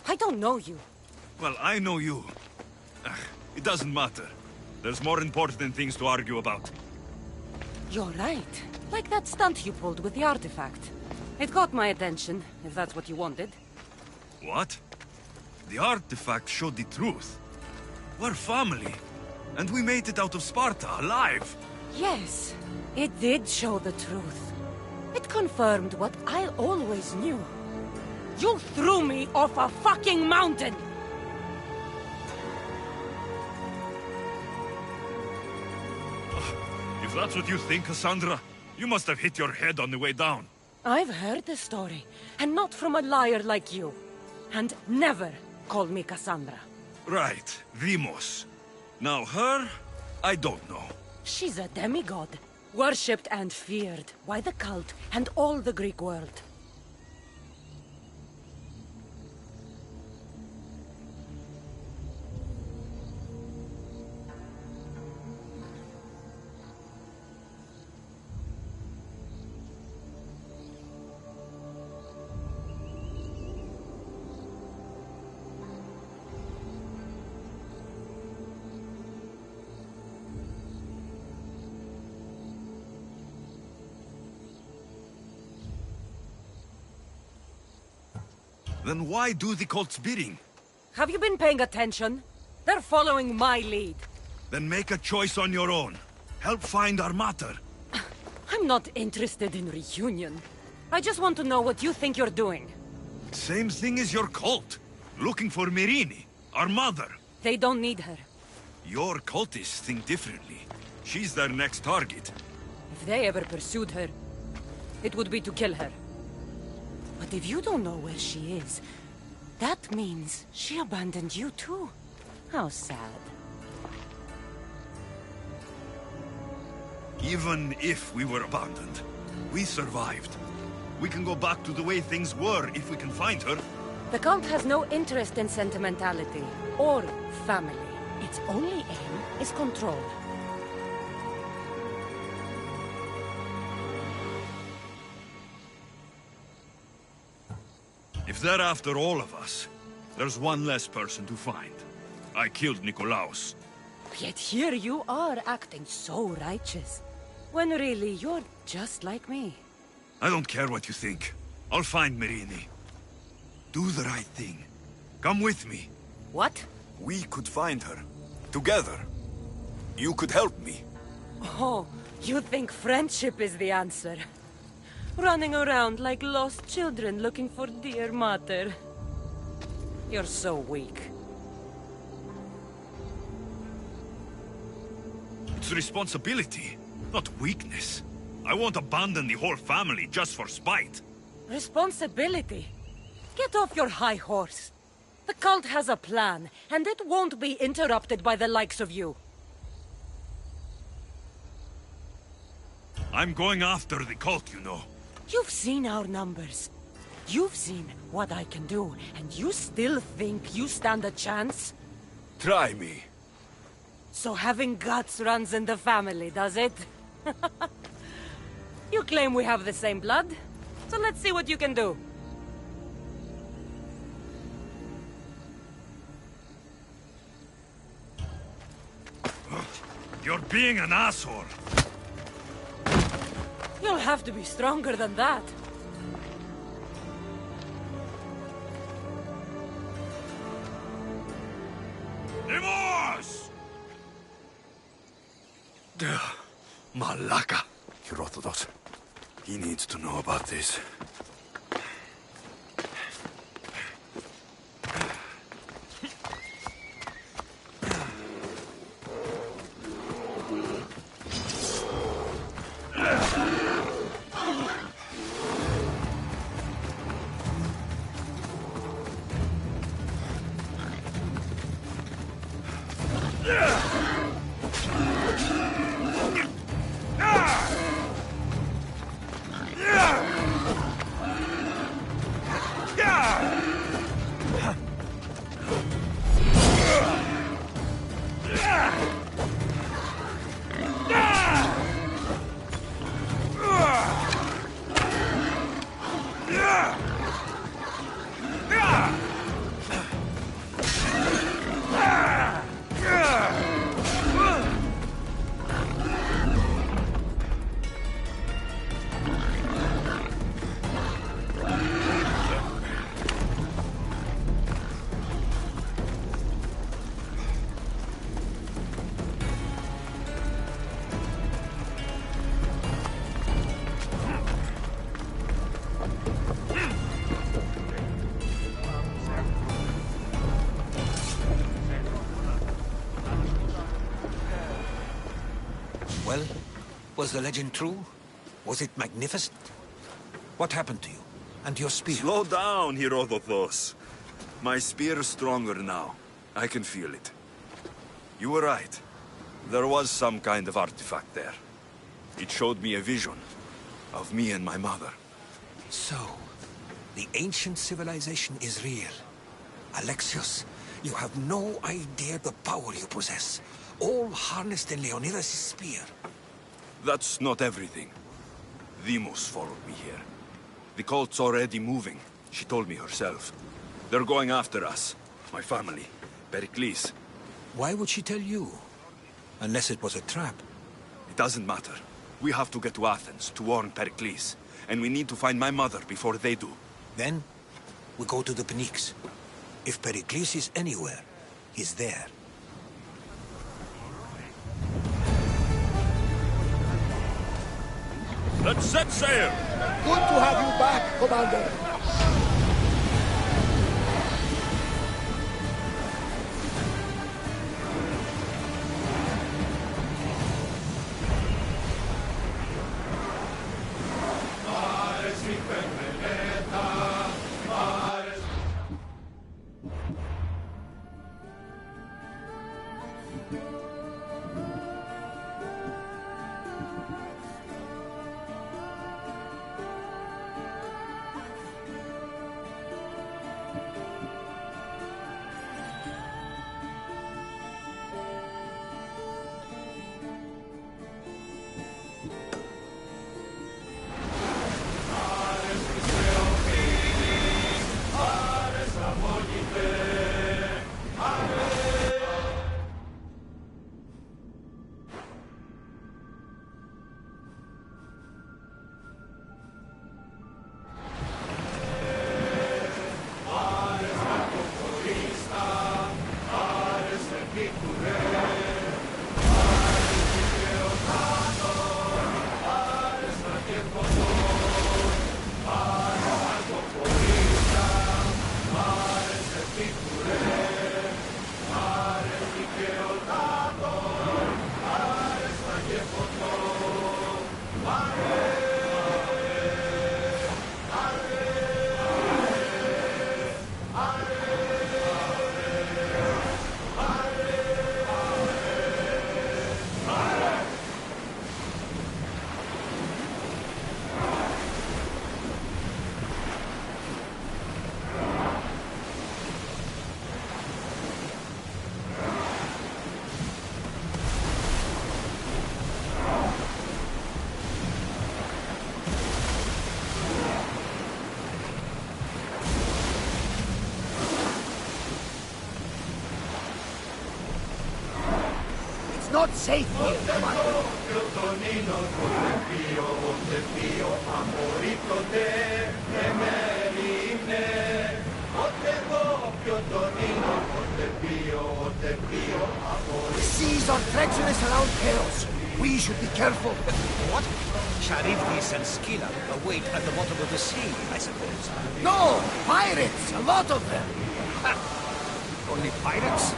I don't know you. Well, I know you. It doesn't matter. There's more important things to argue about. You're right. Like that stunt you pulled with the artifact. It got my attention, if that's what you wanted. What? The artifact showed the truth. We're family. And we made it out of Sparta, alive. Yes, it did show the truth. It confirmed what I always knew. You threw me off a fucking mountain! If that's what you think, Cassandra, you must have hit your head on the way down. I've heard the story, and not from a liar like you. And never call me Cassandra. Right, Demos. Now her, I don't know. She's a demigod, worshipped and feared by the cult and all the Greek world. Then why do the cult's bidding? Have you been paying attention? They're following my lead. Then make a choice on your own. Help find our mater. I'm not interested in reunion. I just want to know what you think you're doing. Same thing as your cult. Looking for Myrrine, our mother. They don't need her. Your cultists think differently. She's their next target. If they ever pursued her, it would be to kill her. But if you don't know where she is, that means she abandoned you too. How sad. Even if we were abandoned, we survived. We can go back to the way things were if we can find her. The cult has no interest in sentimentality or family. Its only aim is control. If they're after all of us, there's one less person to find. I killed Nikolaos. Yet here you are acting so righteous, when really you're just like me. I don't care what you think. I'll find Myrrine. Do the right thing. Come with me. What? We could find her. Together. You could help me. Oh, you think friendship is the answer? Running around like lost children looking for dear mater. You're so weak. It's responsibility, not weakness. I won't abandon the whole family just for spite. Responsibility? Get off your high horse. The cult has a plan, and it won't be interrupted by the likes of you. I'm going after the cult, you know. You've seen our numbers. You've seen what I can do, and you still think you stand a chance? Try me. So having guts runs in the family, does it? You claim we have the same blood, so let's see what you can do. You're being an asshole. You'll have to be stronger than that. Limos! Malaka. Herodotus. He needs to know about this. Well, was the legend true? Was it magnificent? What happened to you? And your spear? Slow down, Herodotus. My spear's stronger now. I can feel it. You were right. There was some kind of artifact there. It showed me a vision of me and my mother. So, the ancient civilization is real. Alexios, you have no idea the power you possess. All harnessed in Leonidas' spear. That's not everything. Deimos followed me here. The cult's already moving. She told me herself. They're going after us. My family. Pericles. Why would she tell you? Unless it was a trap. It doesn't matter. We have to get to Athens to warn Pericles. And we need to find my mother before they do. Then, we go to the Pnyx. If Pericles is anywhere, he's there. Let's set sail! Good to have you back, Commander. Not safe here, Commander. The seas are treacherous around Chaos. We should be careful. What? Charybdis and Scylla await at the bottom of the sea, I suppose. No! Pirates! A lot of them! Ha! Only pirates?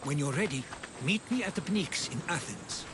When you're ready, meet me at the Pnyx in Athens.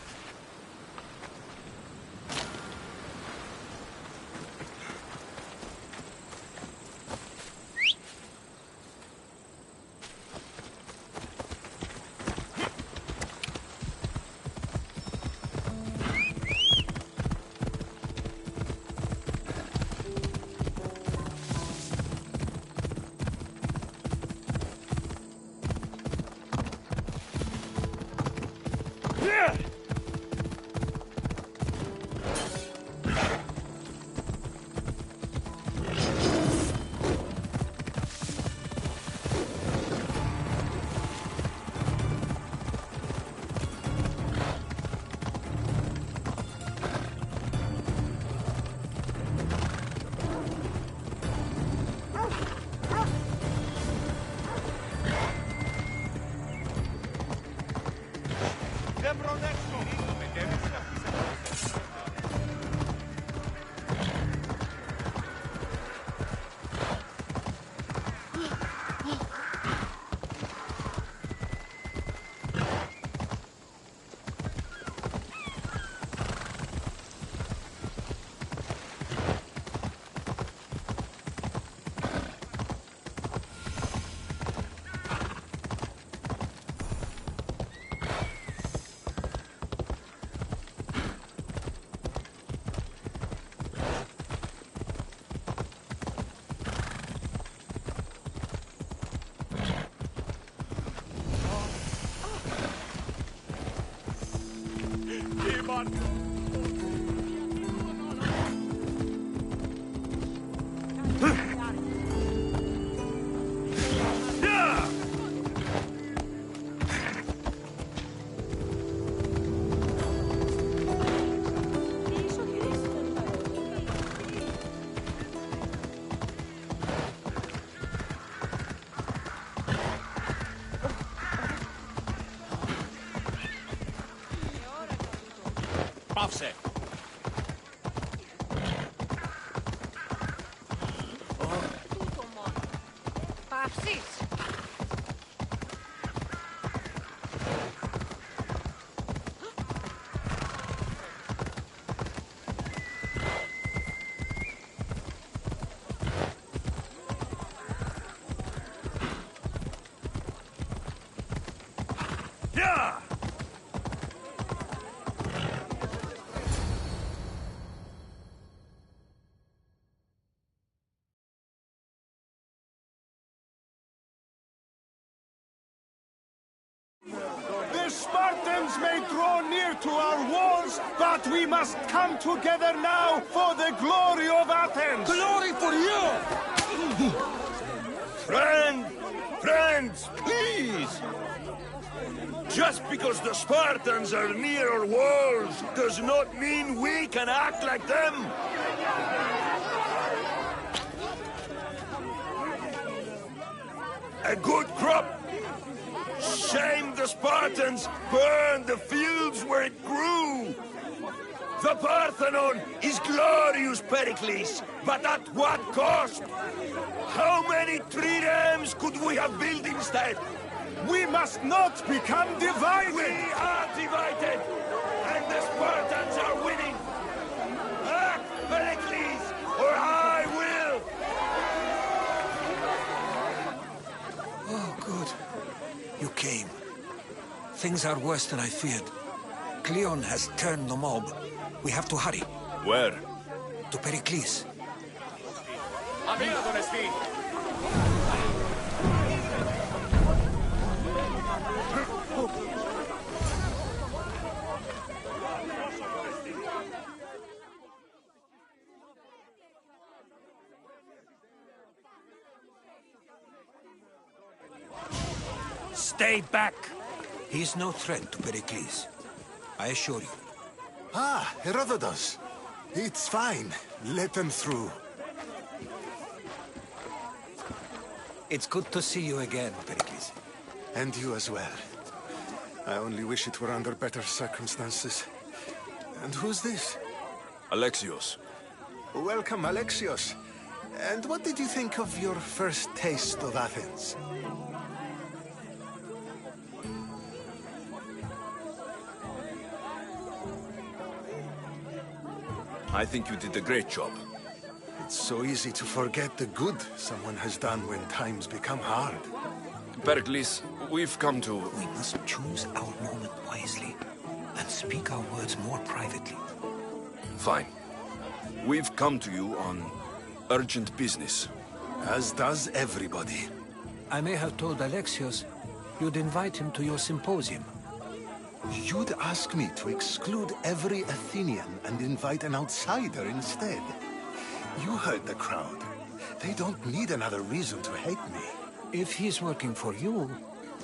Offset. The Spartans may draw near to our walls, but we must come together now for the glory of Athens! Glory for you! Friends, please! Just because the Spartans are near our walls does not mean we can act like them! A good crop! Shame the Spartans burned the fields where it grew! The Parthenon is glorious, Pericles, but at what cost? How many triremes could we have built instead? We must not become divided! We are divided, and the Spartans are winning! Act, Pericles, or I will! Oh, good. You came. Things are worse than I feared. Cleon has turned the mob. We have to hurry. Where? To Pericles. Stay back! He's no threat to Pericles. I assure you. Ah, Herodotus. It's fine. Let them through. It's good to see you again, Pericles. And you as well. I only wish it were under better circumstances. And who's this? Alexios. Welcome, Alexios. And what did you think of your first taste of Athens? I think you did a great job. It's so easy to forget the good someone has done when times become hard. Pericles, we've come to... We must choose our moment wisely and speak our words more privately. Fine. We've come to you on urgent business. As does everybody. I may have told Alexios you'd invite him to your symposium. You'd ask me to exclude every Athenian and invite an outsider instead. You heard the crowd. They don't need another reason to hate me. If he's working for you,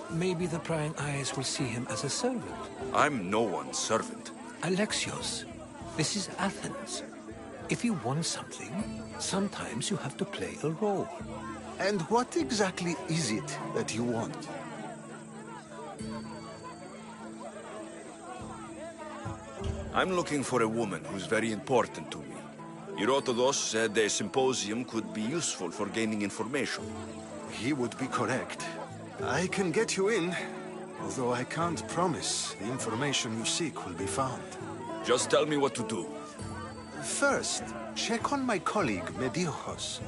maybe the prying eyes will see him as a servant. I'm no one's servant. Alexios, this is Athens. If you want something, sometimes you have to play a role. And what exactly is it that you want? I'm looking for a woman who's very important to me. Herodotus said a symposium could be useful for gaining information. He would be correct. I can get you in, although I can't promise the information you seek will be found. Just tell me what to do. First, check on my colleague, Mediochos.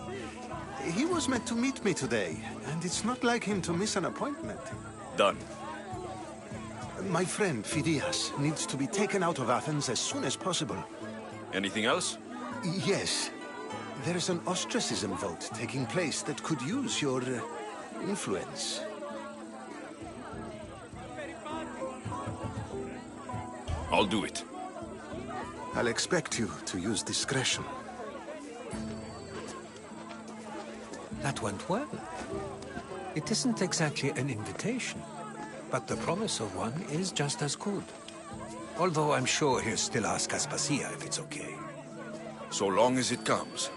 He was meant to meet me today, and it's not like him to miss an appointment. Done. My friend, Phidias, needs to be taken out of Athens as soon as possible. Anything else? Yes. There's an ostracism vote taking place that could use your influence. I'll do it. I'll expect you to use discretion. That went well. It isn't exactly an invitation, but the promise of one is just as good. Although I'm sure he'll still ask Aspasia if it's okay. So long as it comes.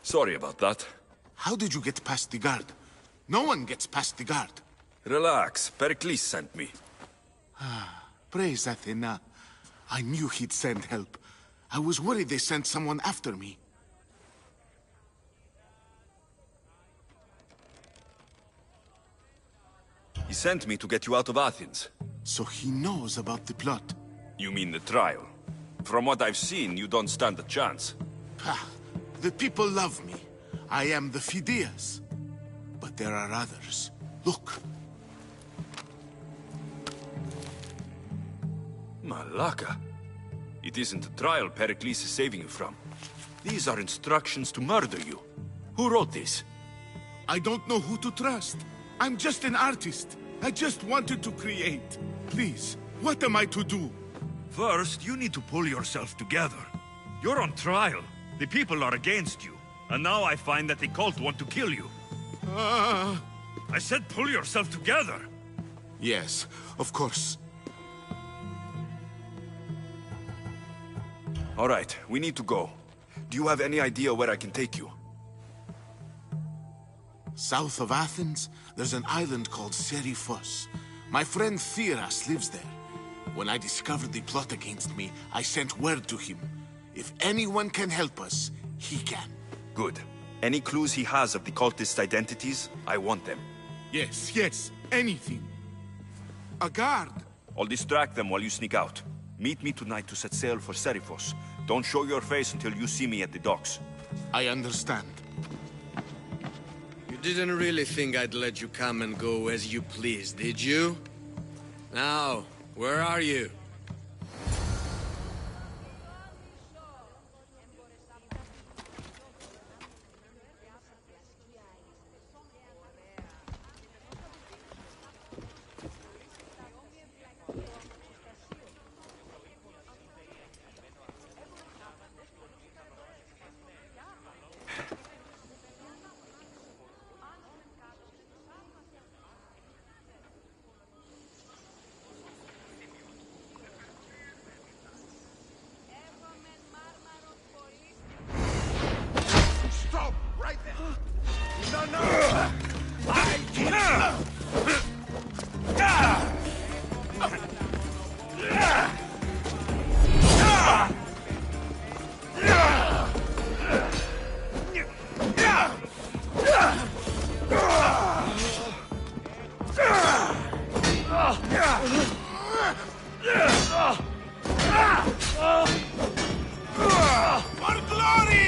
Sorry about that. How did you get past the guard? No one gets past the guard. Relax. Pericles sent me. Praise Athena. I knew he'd send help. I was worried they sent someone after me. He sent me to get you out of Athens. So he knows about the plot. You mean the trial? From what I've seen, you don't stand a chance. The people love me. I am the Phidias. But there are others. Look. Malaka. It isn't a trial Pericles is saving you from. These are instructions to murder you. Who wrote this? I don't know who to trust. I'm just an artist. I just wanted to create. Please, what am I to do? First, you need to pull yourself together. You're on trial. The people are against you. And now I find that the cult want to kill you. I said pull yourself together. Yes, of course. All right, we need to go. Do you have any idea where I can take you? South of Athens, there's an island called Serifos. My friend Theras lives there. When I discovered the plot against me, I sent word to him. If anyone can help us, he can. Good. Any clues he has of the cultists' identities, I want them. Yes, anything. A guard. I'll distract them while you sneak out. Meet me tonight to set sail for Serifos. Don't show your face until you see me at the docks. I understand. You didn't really think I'd let you come and go as you please, did you? Now, Where are you? Stop! Right there! No, no! I kill you! For glory!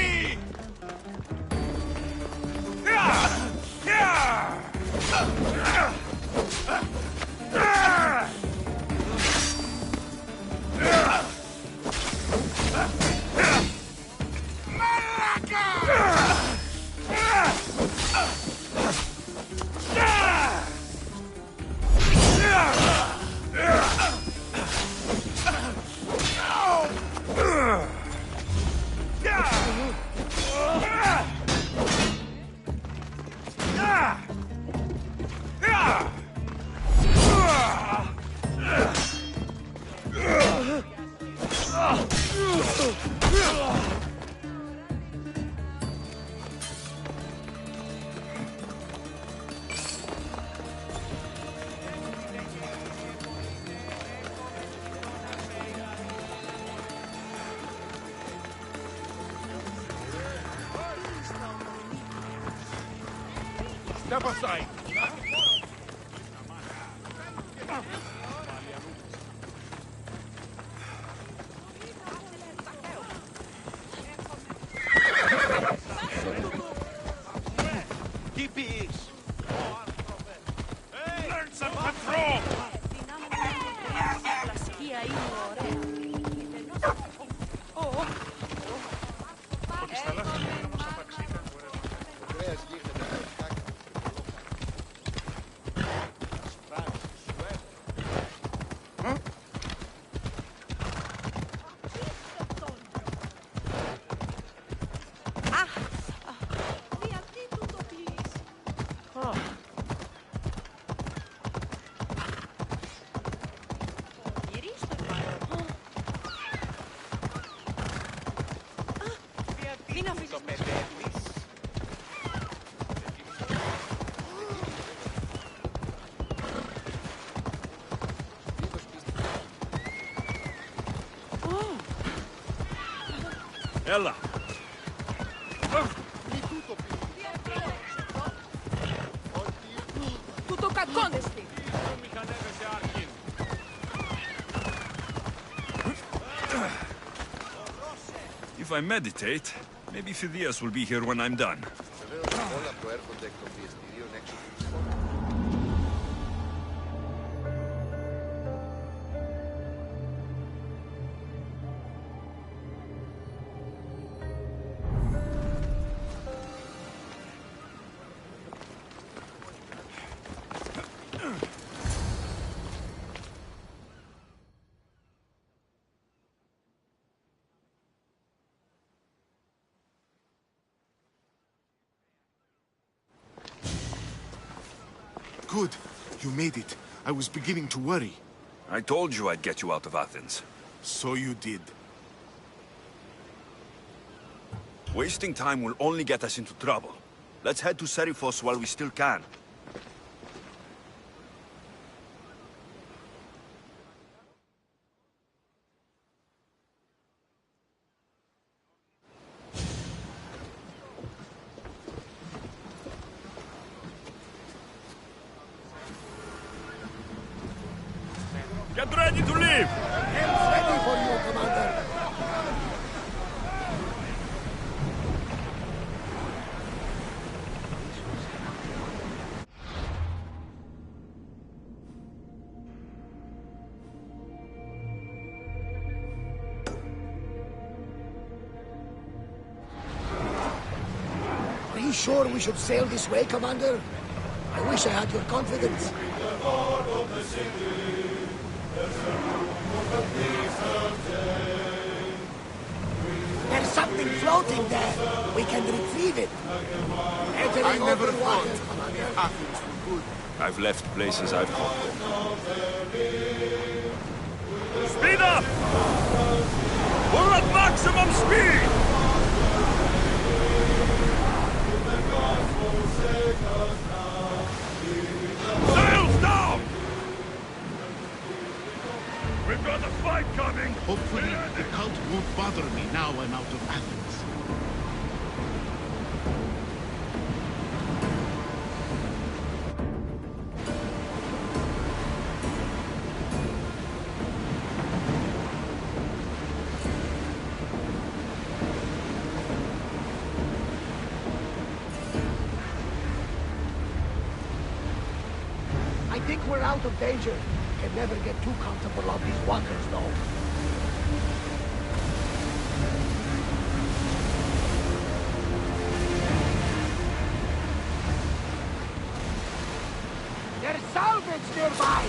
Step aside. Keep peace. Learn some control. Ella! Tutto κακόνεστη. If I meditate, maybe Phidias will be here when I'm done. Good. You made it. I was beginning to worry. I told you I'd get you out of Athens. So you did. Wasting time will only get us into trouble. Let's head to Seriphos while we still can. Get ready to leave! Help's ready for you, Commander. you sure we should sail this way, Commander? I wish I had your confidence. There's something floating there. We can retrieve it. I never thought Athens were good. I've left places I've hoped. Speed up! We're at maximum speed! Sails down! We've got a fight coming! Hopefully, the cult won't bother me now I'm out of Athens. I think we're out of danger. Can never get too comfortable on these waters, though. There's salvage nearby!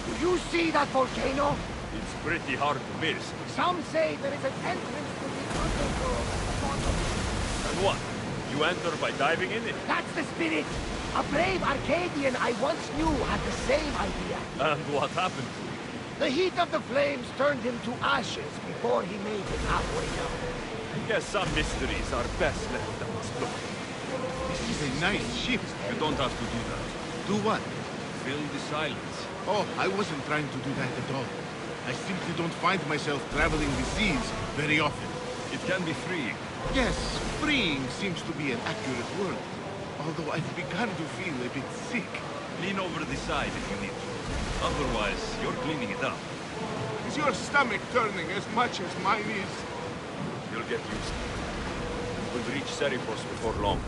Do you see that volcano? It's pretty hard to miss. Some say there is an entrance to the underworld at the bottom. And what? You enter by diving in it? That's the spirit! A brave Arcadian I once knew had the same idea. And what happened to him? The heat of the flames turned him to ashes before he made it halfway down. I guess some mysteries are best left unexplored. This is a nice ship. You don't have to do that. Do what? Fill the silence. Oh, I wasn't trying to do that at all. I simply don't find myself traveling the seas very often. It can be freeing. Yes, freeing seems to be an accurate word. Although I've begun to feel a bit sick. Lean over the side if you need to. Otherwise, you're cleaning it up. Is your stomach turning as much as mine is? You'll get used to it. We'll reach Serifos before long.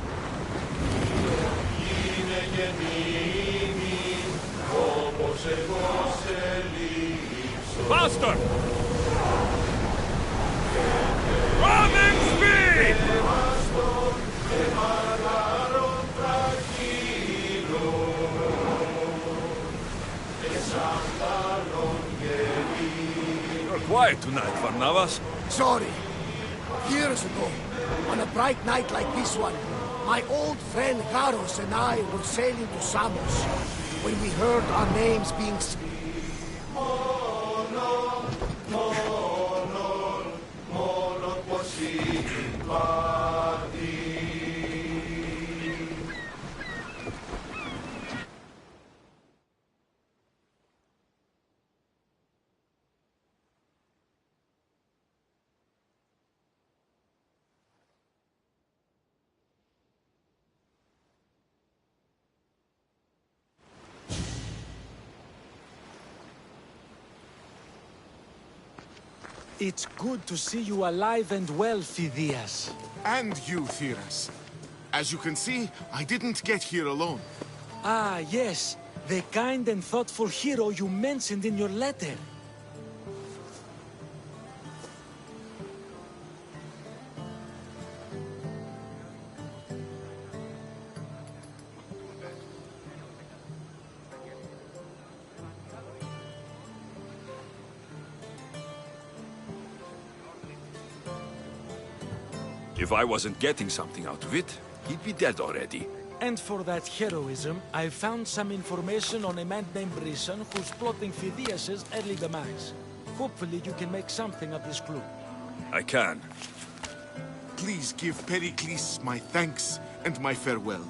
Faster! Running speed! You're quiet tonight, Varnavas. Sorry. Years ago, on a bright night like this one, my old friend Garos and I were sailing to Samos when we heard our names being... It's good to see you alive and well, Phidias. And you, Theras. As you can see, I didn't get here alone. Ah, yes. The kind and thoughtful hero you mentioned in your letter. If I wasn't getting something out of it, he'd be dead already. And for that heroism, I found some information on a man named Brisson who's plotting Phidias' early demise. Hopefully you can make something of this clue. I can. Please give Pericles my thanks and my farewell.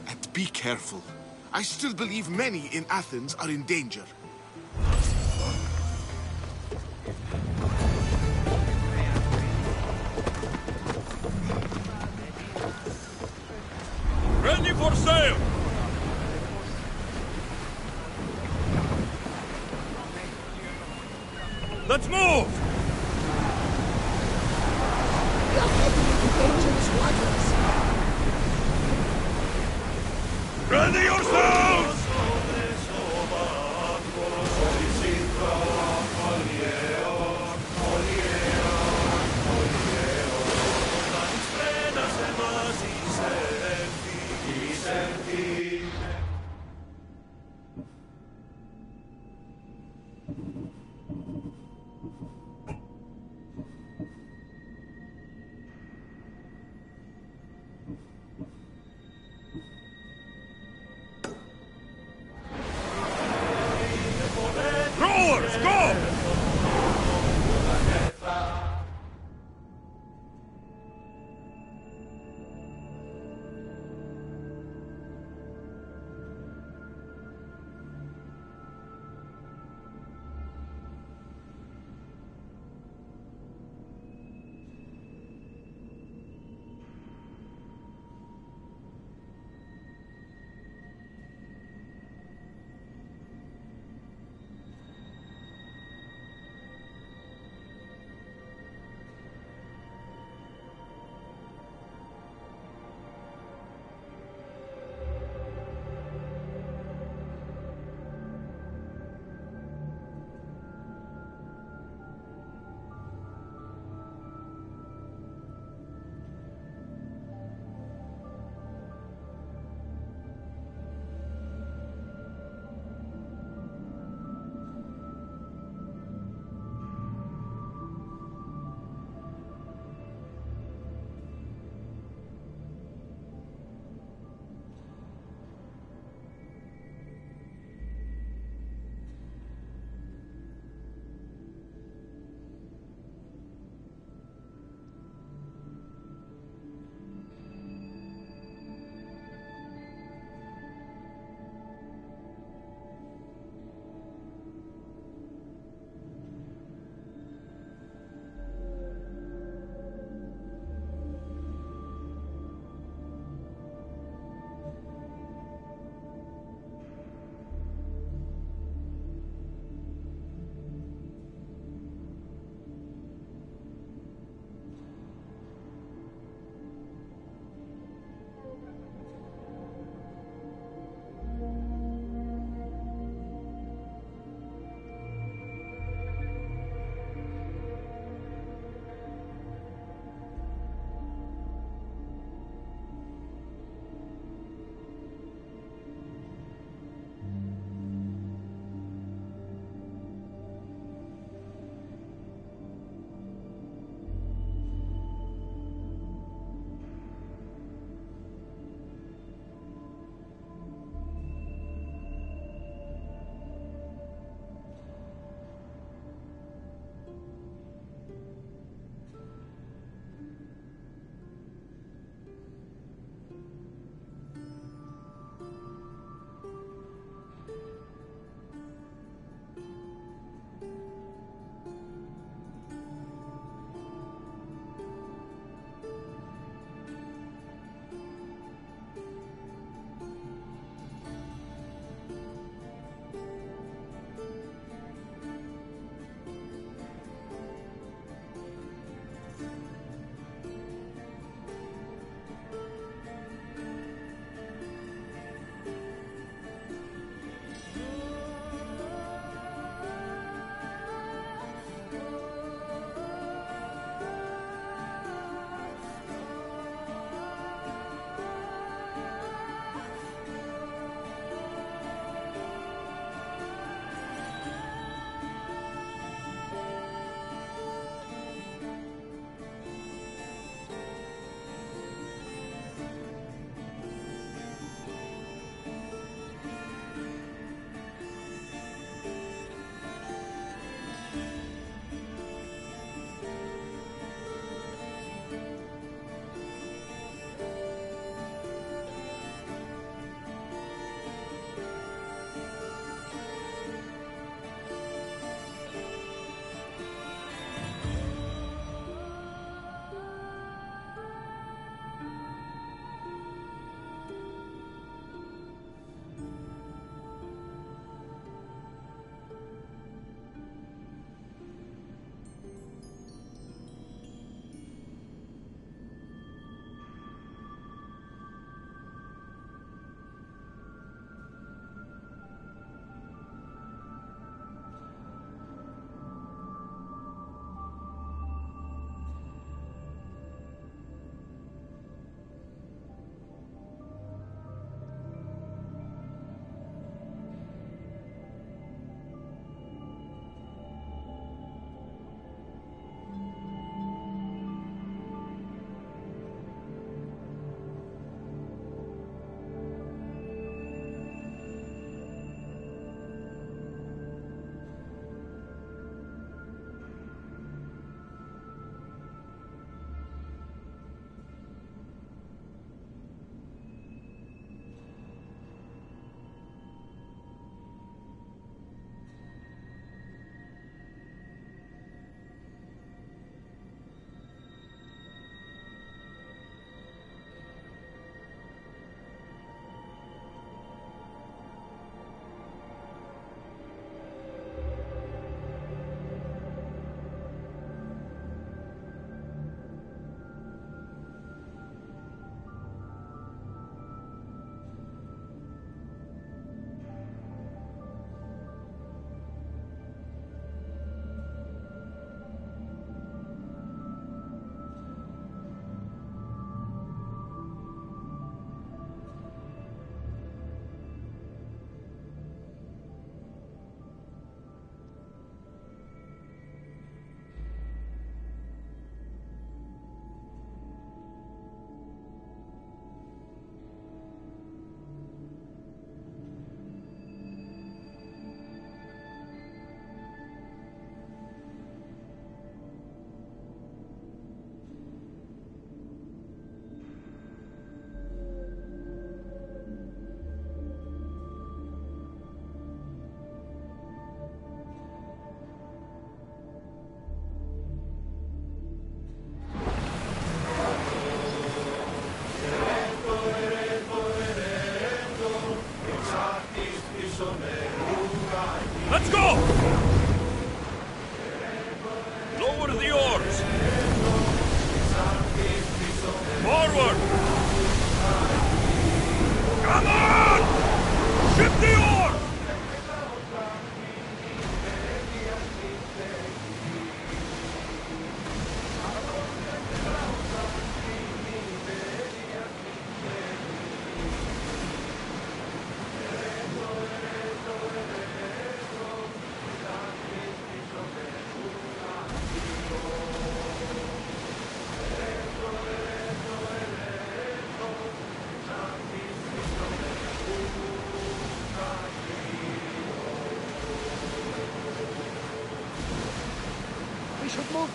And be careful. I still believe many in Athens are in danger. Ready for sail! Let's move! We are heading into dangerous waters. Ready yourselves!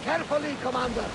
Carefully, Commander.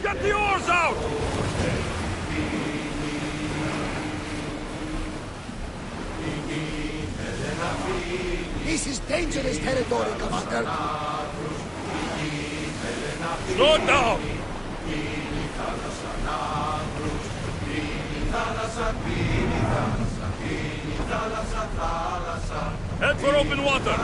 Get the oars out! This is dangerous territory, Commander. Slow it down! Head for open water!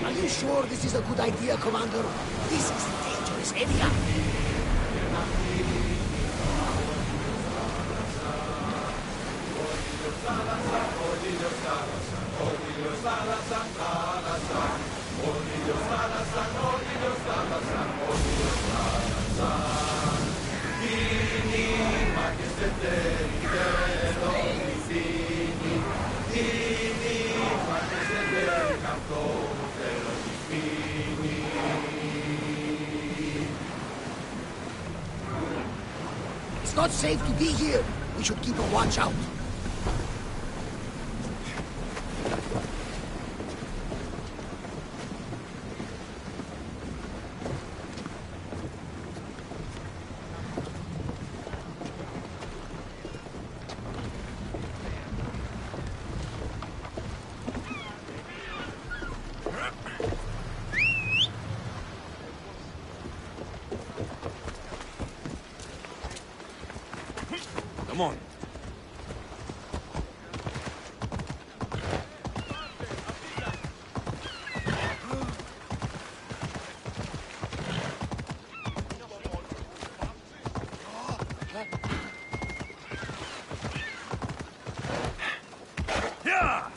Are you sure this is a good idea, Commander? This is a dangerous area. It's not safe to be here. We should keep a watch out. Come on. Yeah!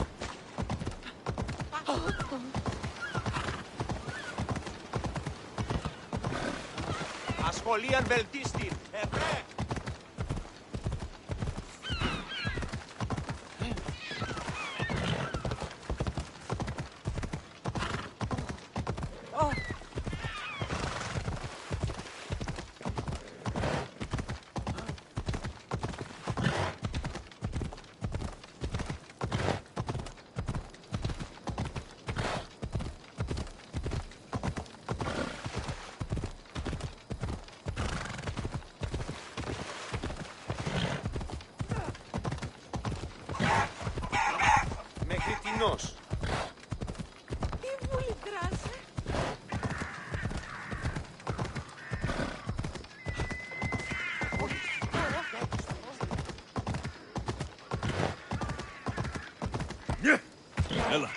Ασχολίαν βελτίστην. Ευρέ! Κριτινός. Τι βουλικράσε. Έλα.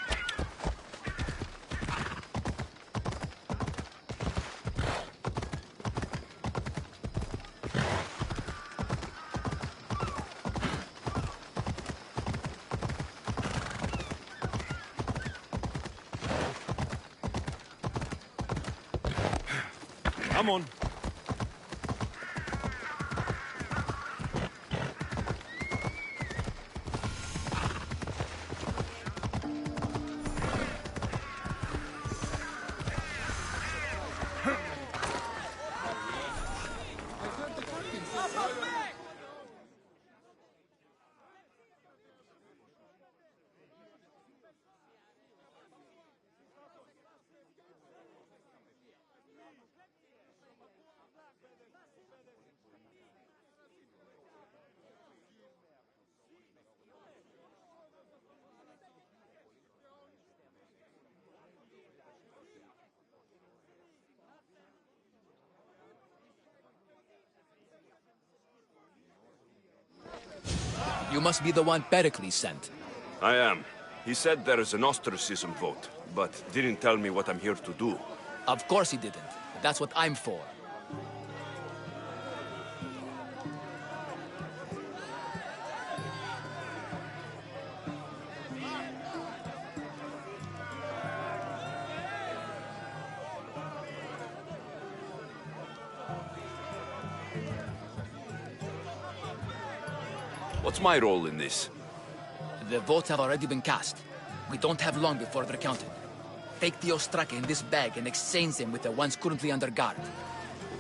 Come on. You must be the one Pericles sent. I am. He said there is an ostracism vote, but didn't tell me what I'm here to do. Of course he didn't. That's what I'm for. What's my role in this? The votes have already been cast. We don't have long before they're counted. Take the Ostraka in this bag and exchange them with the ones currently under guard.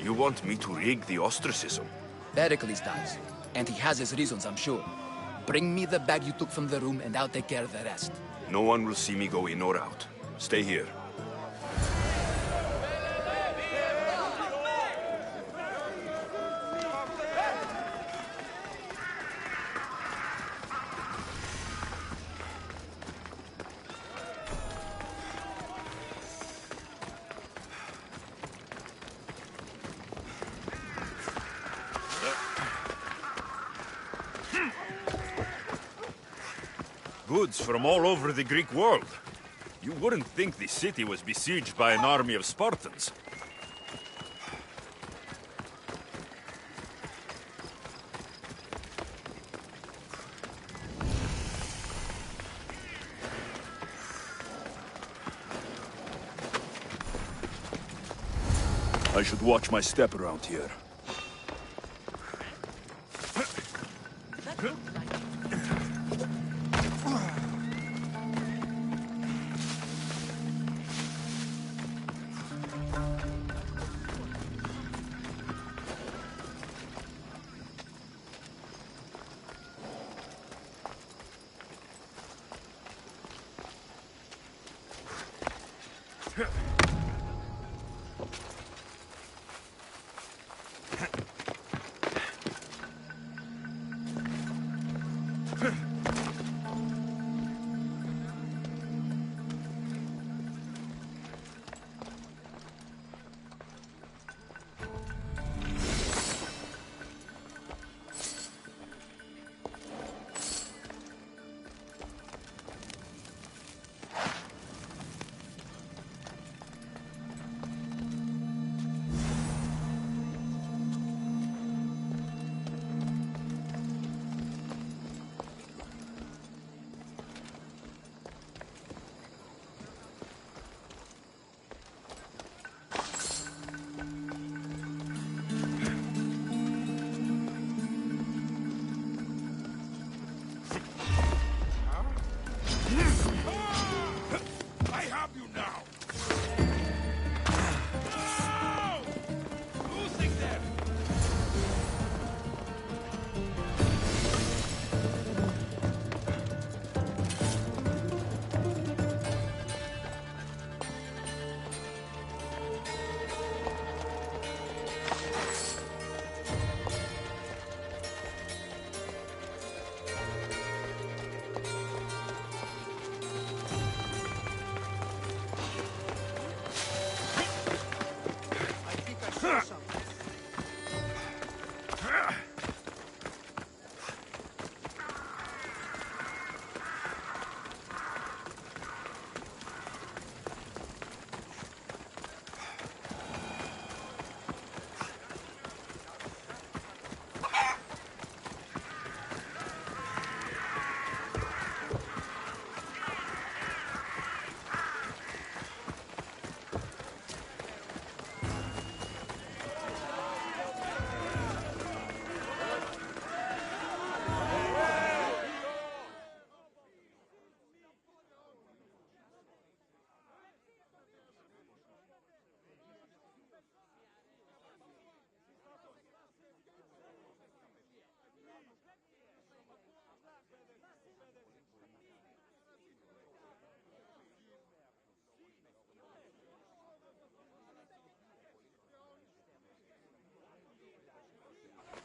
You want me to rig the ostracism? Pericles does. And he has his reasons, I'm sure. Bring me the bag you took from the room and I'll take care of the rest. No one will see me go in or out. Stay here. Goods from all over the Greek world. You wouldn't think the city was besieged by an army of Spartans. I should watch my step around here.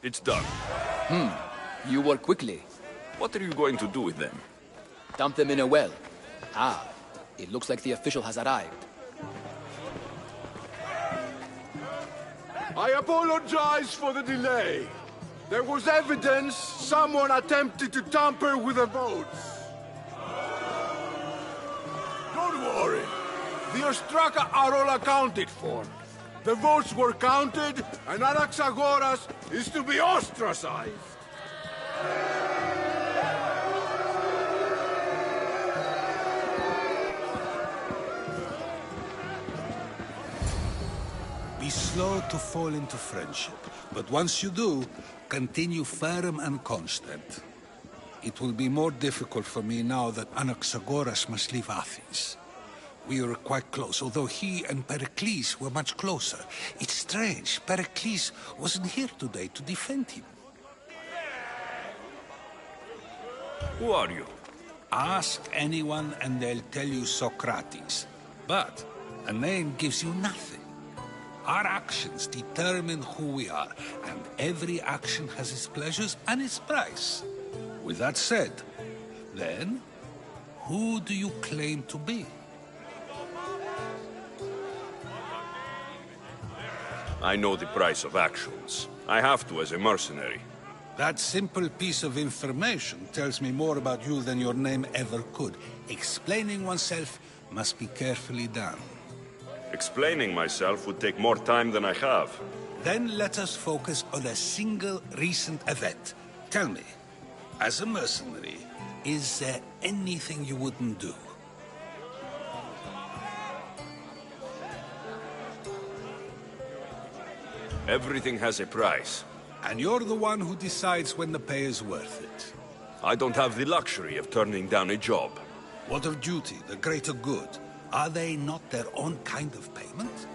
It's done. You work quickly. What are you going to do with them? Dump them in a well. Ah, it looks like the official has arrived. I apologize for the delay. There was evidence someone attempted to tamper with the votes. Don't worry. The Ostraka are all accounted for. The votes were counted, and Anaxagoras is to be ostracized. Be slow to fall into friendship, but once you do, continue firm and constant. It will be more difficult for me now that Anaxagoras must leave Athens. We were quite close, although he and Pericles were much closer. It's strange, Pericles wasn't here today to defend him. Who are you? Ask anyone and they'll tell you Socrates. But a name gives you nothing. Our actions determine who we are, and every action has its pleasures and its price. With that said, then, who do you claim to be? I know the price of actions. I have to as a mercenary. That simple piece of information tells me more about you than your name ever could. Explaining oneself must be carefully done. Explaining myself would take more time than I have. Then let us focus on a single recent event. Tell me, as a mercenary, is there anything you wouldn't do? Everything has a price. And you're the one who decides when the pay is worth it. I don't have the luxury of turning down a job. What of duty, the greater good? Are they not their own kind of payment?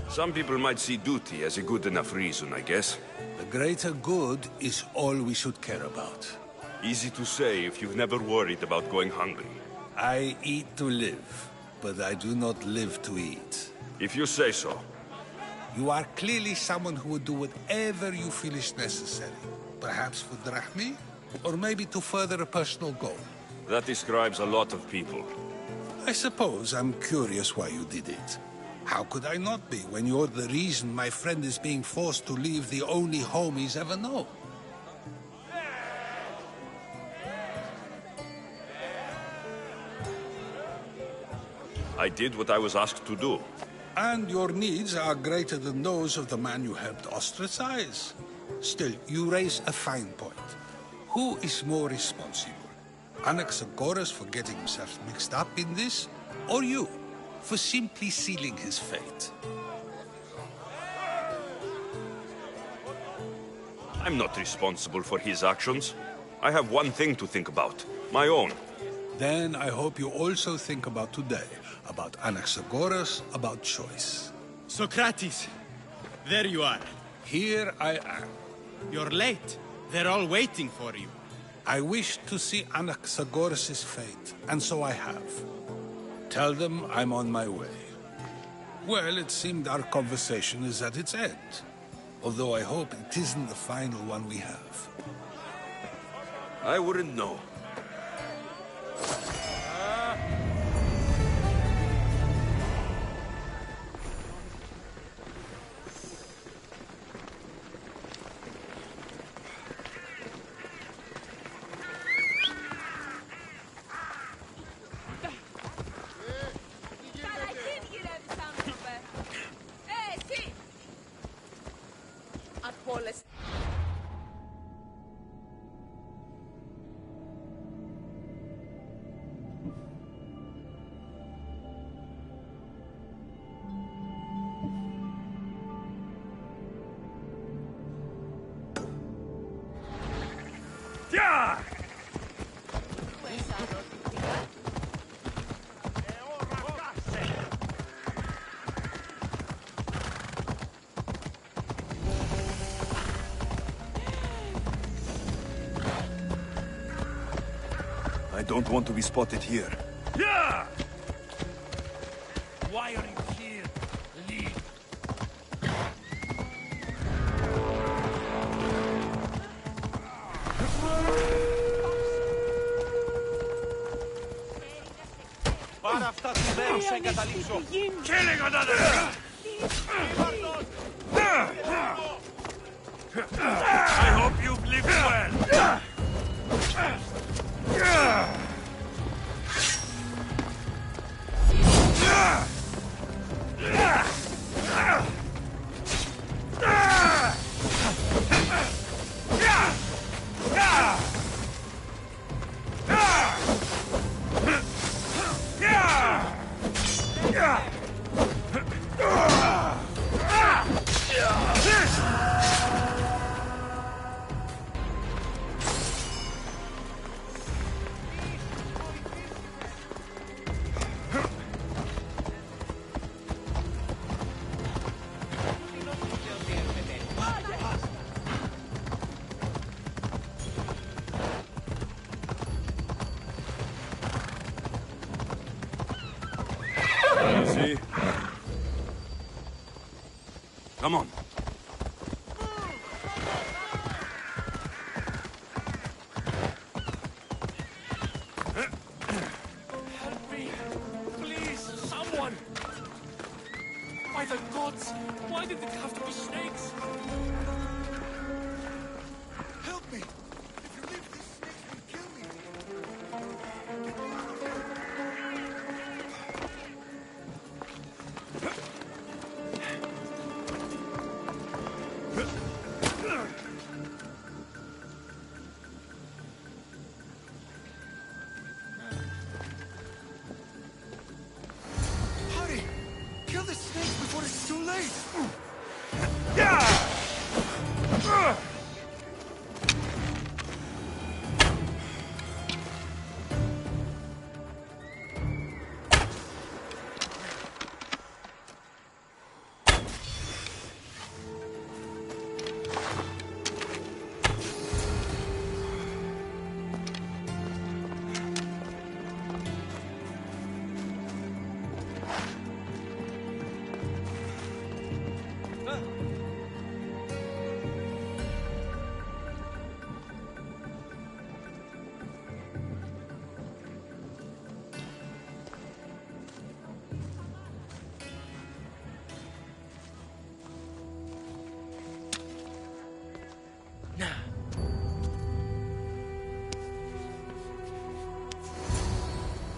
Some people might see duty as a good enough reason, I guess. The greater good is all we should care about. Easy to say if you've never worried about going hungry. I eat to live, but I do not live to eat. If you say so. You are clearly someone who would do whatever you feel is necessary. Perhaps for drachmi, or maybe to further a personal goal. That describes a lot of people. I suppose I'm curious why you did it. How could I not be when you're the reason my friend is being forced to leave the only home he's ever known? I did what I was asked to do. And your needs are greater than those of the man you helped ostracize. Still, you raise a fine point. Who is more responsible? Anaxagoras for getting himself mixed up in this, or you for simply sealing his fate? I'm not responsible for his actions. I have one thing to think about, my own. Then I hope you also think about today, about Anaxagoras, about choice. Socrates, there you are. Here I am. You're late. They're all waiting for you. I wish to see Anaxagoras' fate, and so I have. Tell them I'm on my way. Well, it seemed our conversation is at its end. Although I hope it isn't the final one we have. I wouldn't know. I don't want to be spotted here. Yeah! Why are you here? Leave. Πάρε αυτά του μέρους, σε εγκαταλείψω. Killing another! I hope you've lived well. See? Come on. Help me! Please, someone! By the gods! Why did it have to be snakes? Help me! If you leave, these snakes will kill me! Hurry! Kill the snakes before it's too late!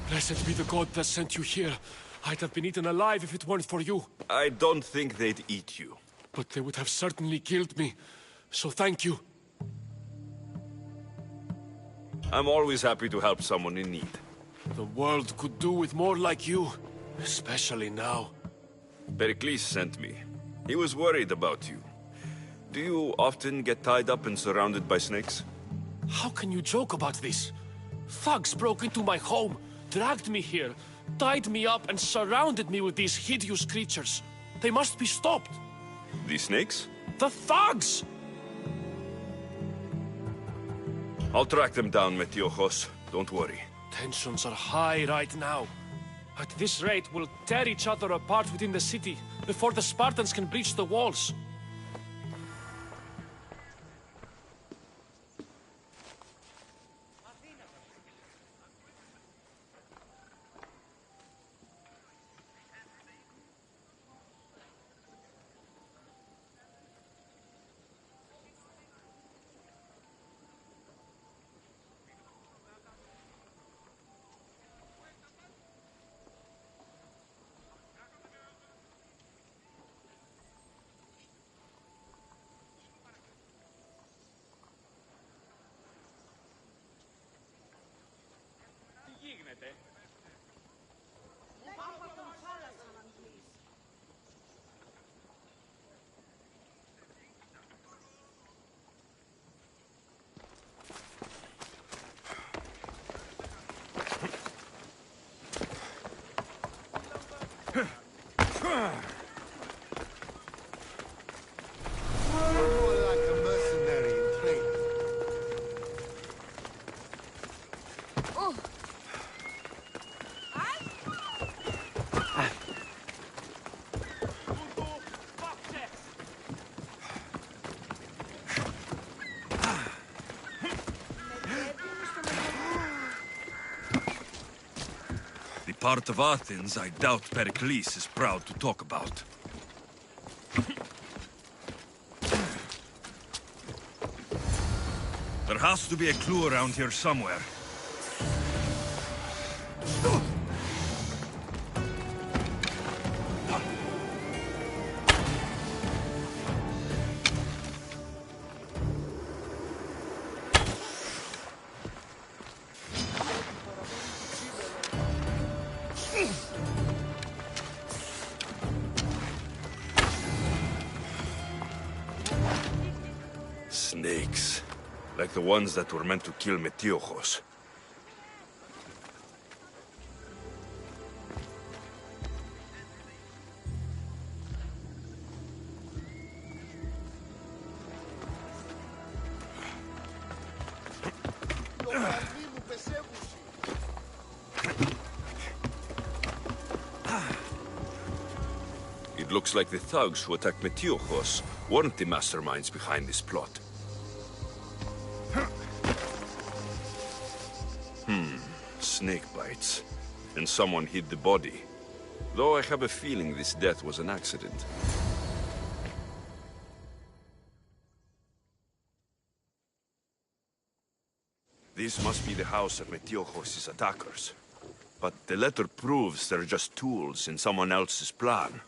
Blessed be the god that sent you here. I'd have been eaten alive if it weren't for you. I don't think they'd eat you. But they would have certainly killed me. So thank you. I'm always happy to help someone in need. The world could do with more like you. Especially now. Pericles sent me. He was worried about you. Do you often get tied up and surrounded by snakes? How can you joke about this? Thugs broke into my home, dragged me here, tied me up and surrounded me with these hideous creatures. They must be stopped. The snakes? The thugs! I'll track them down, Metiojos. Don't worry. Tensions are high right now. At this rate, we'll tear each other apart within the city before the Spartans can breach the walls. Part of Athens I doubt Pericles is proud to talk about. There has to be a clue around here somewhere. Snakes. Like the ones that were meant to kill Metiojos. It looks like the thugs who attacked Metiojos weren't the masterminds behind this plot. Snake bites. And someone hid the body. Though I have a feeling this death was an accident. This must be the house of Metiojos' attackers. But the letter proves they're just tools in someone else's plan.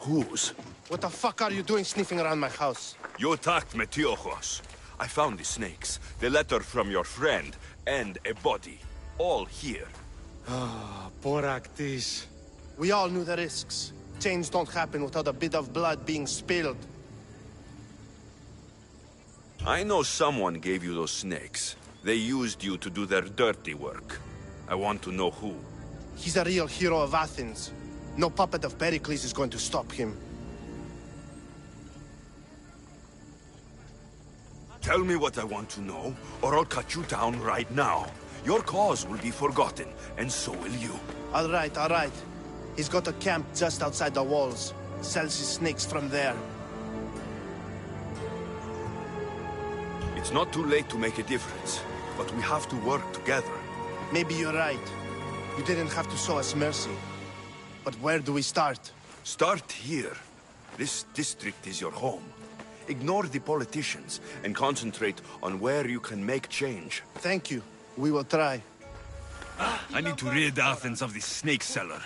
Whose? What the fuck are you doing sniffing around my house? You attacked Metiojos. I found the snakes, the letter from your friend, and a body. All here. Ah, poor Actis. We all knew the risks. Change don't happen without a bit of blood being spilled. I know someone gave you those snakes. They used you to do their dirty work. I want to know who. He's a real hero of Athens. No puppet of Pericles is going to stop him. Tell me what I want to know, or I'll cut you down right now. Your cause will be forgotten, and so will you. All right, all right. He's got a camp just outside the walls. Sells his snakes from there. It's not too late to make a difference, but we have to work together. Maybe you're right. You didn't have to show us mercy. But where do we start? Start here. This district is your home. Ignore the politicians and concentrate on where you can make change. Thank you. We will try. I need to rid Athens of this snake seller.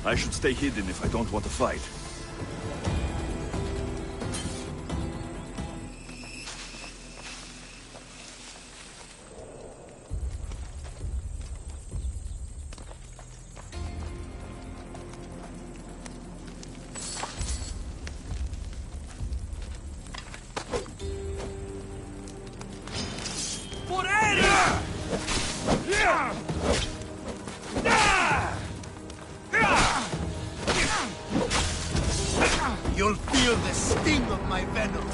I should stay hidden if I don't want to fight. You'll feel the sting of my venom.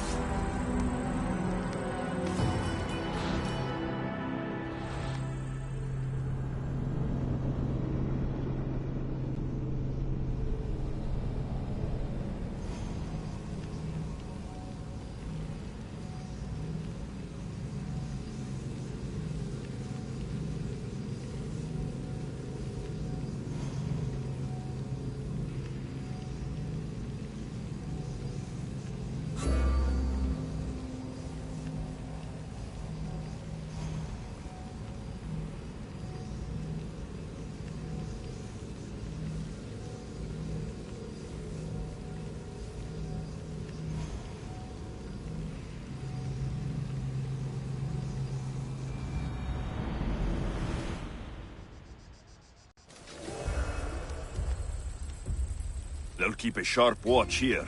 They'll keep a sharp watch here.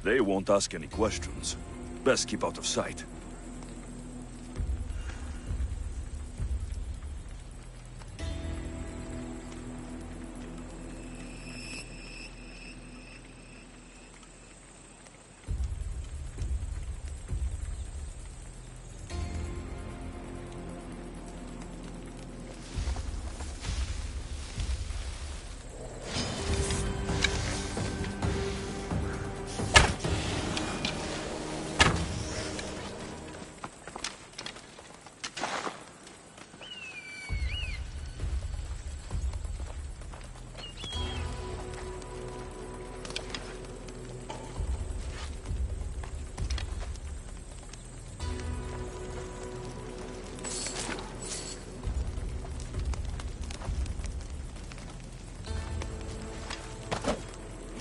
They won't ask any questions. Best keep out of sight.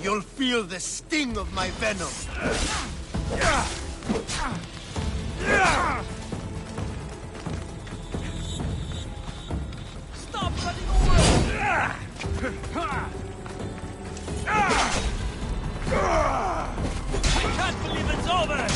You'll feel the sting of my venom. Stop running away! I can't believe it's over!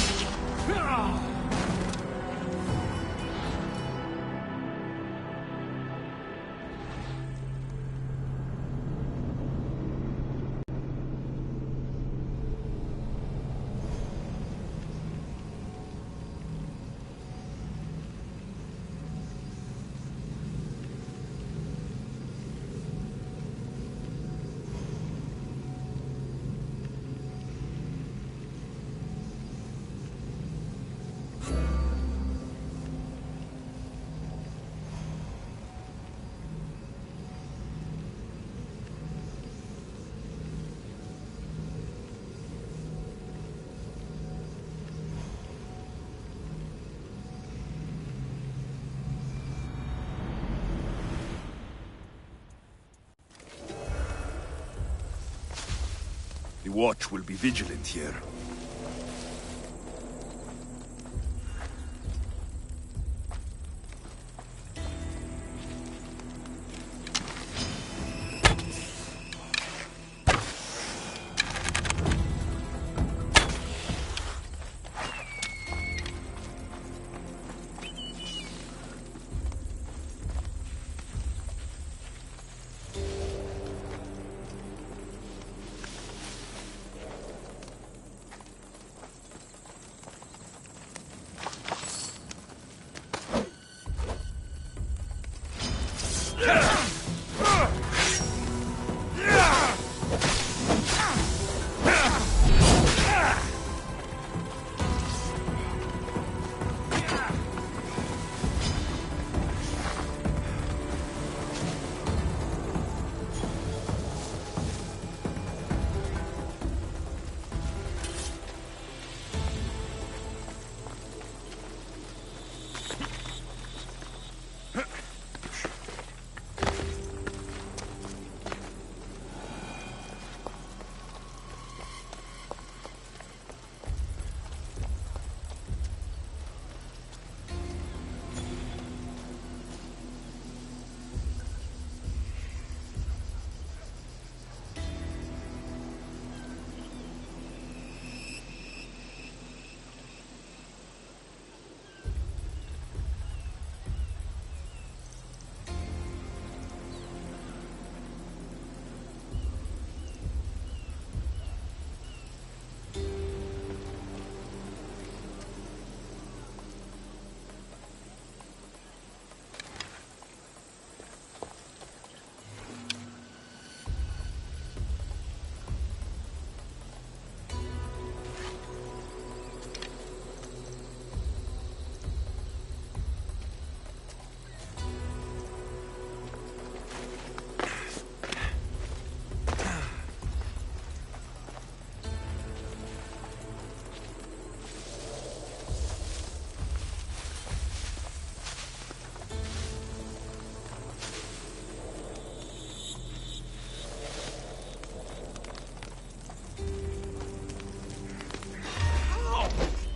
The Watch will be vigilant here.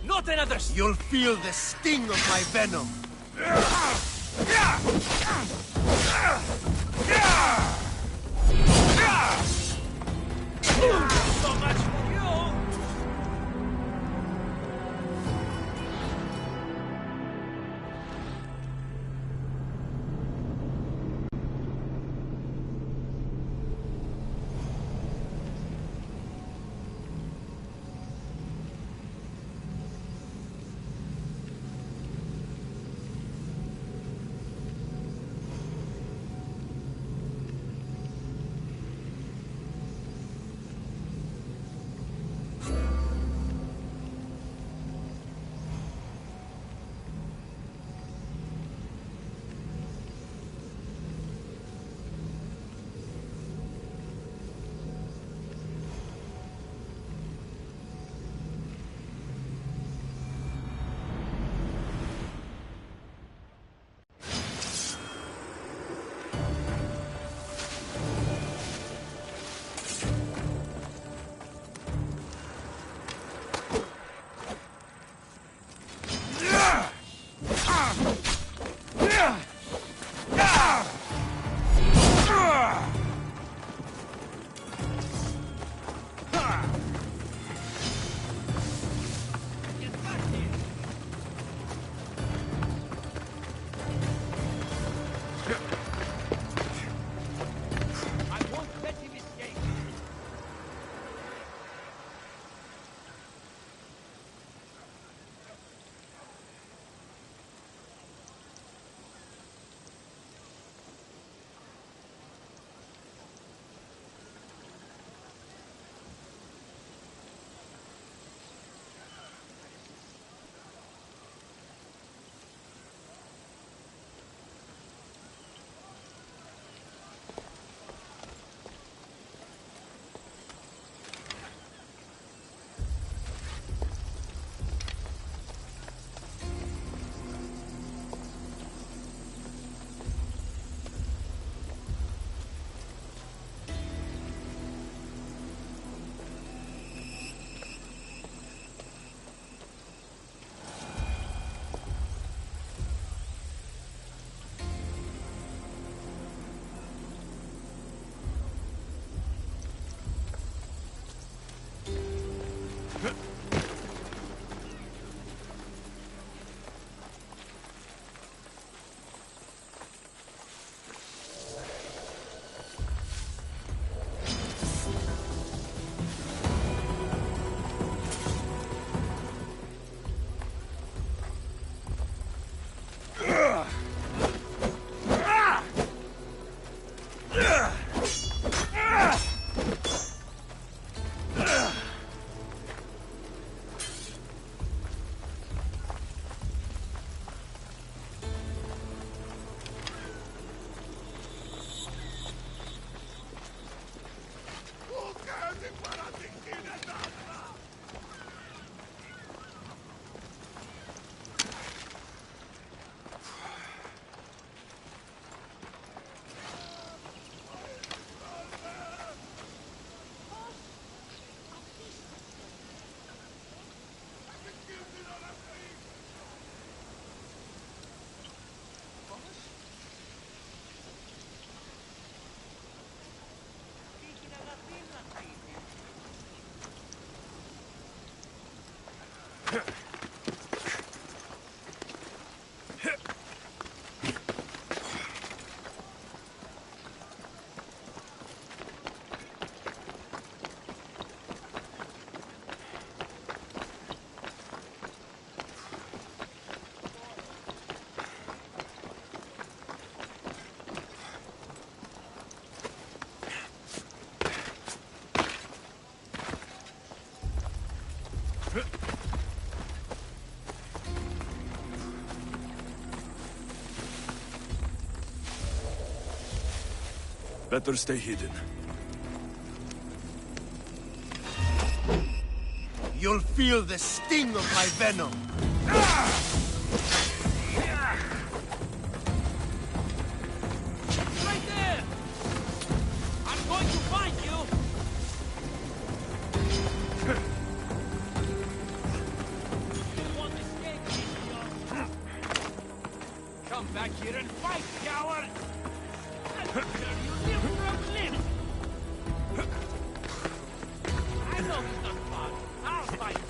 Not another... You'll feel the sting of my venom. So much for you! Better stay hidden. You'll feel the sting of my venom. Right there! I'm going to find you! You won't escape me, idiot. Come back here and fight, coward! I'll turn you limb from limb! I know he's not far. I'll fight him.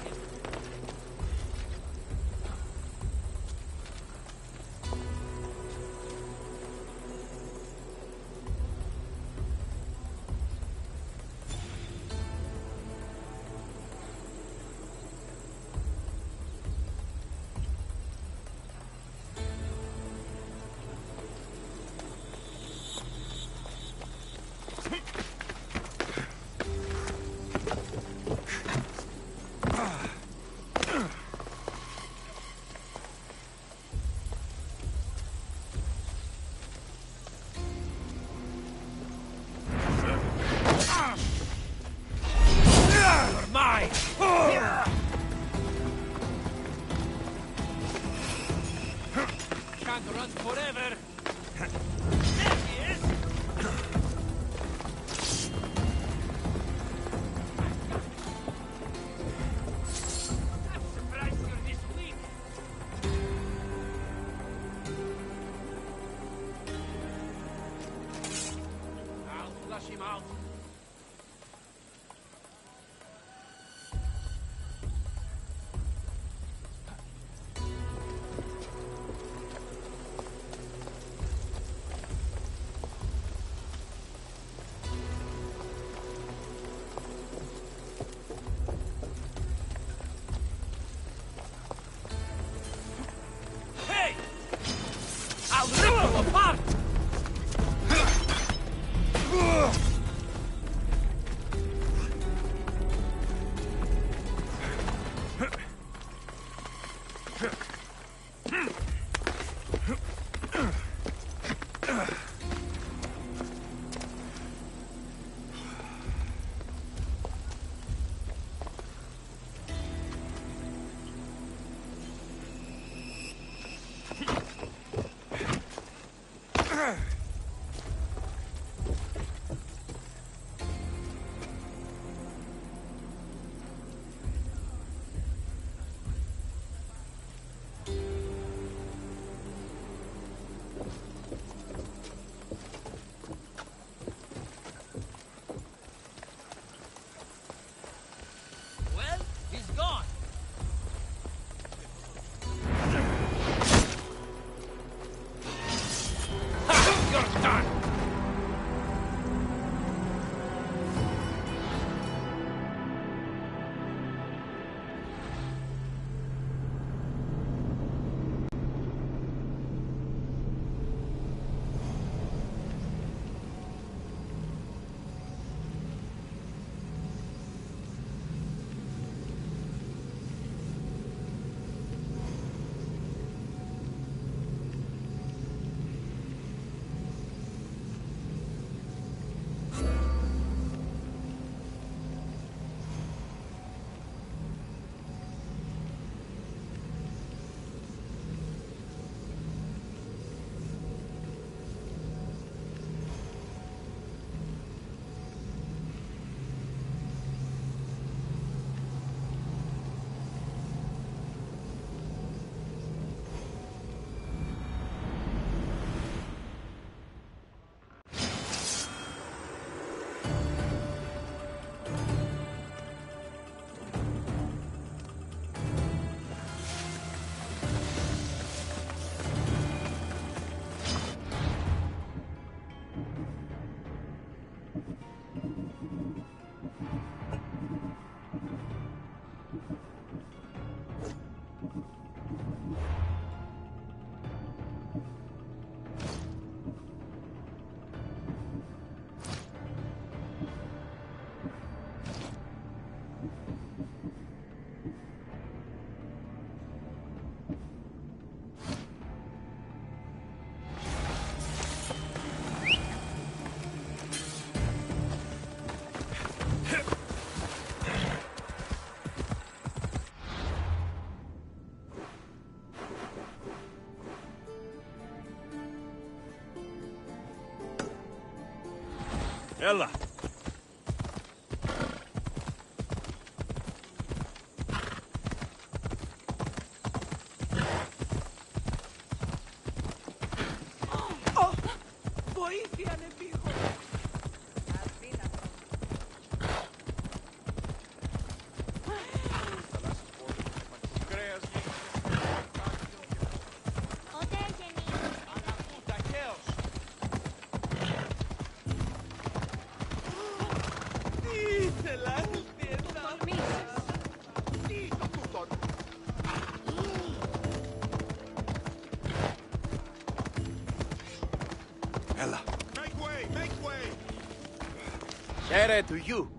You're mine! Can't run forever! There he is! I'm surprised you're this weak! I'll flush him out! Hey! I'll rip you apart! Ella! Ella! Make way! Make way! Share to you.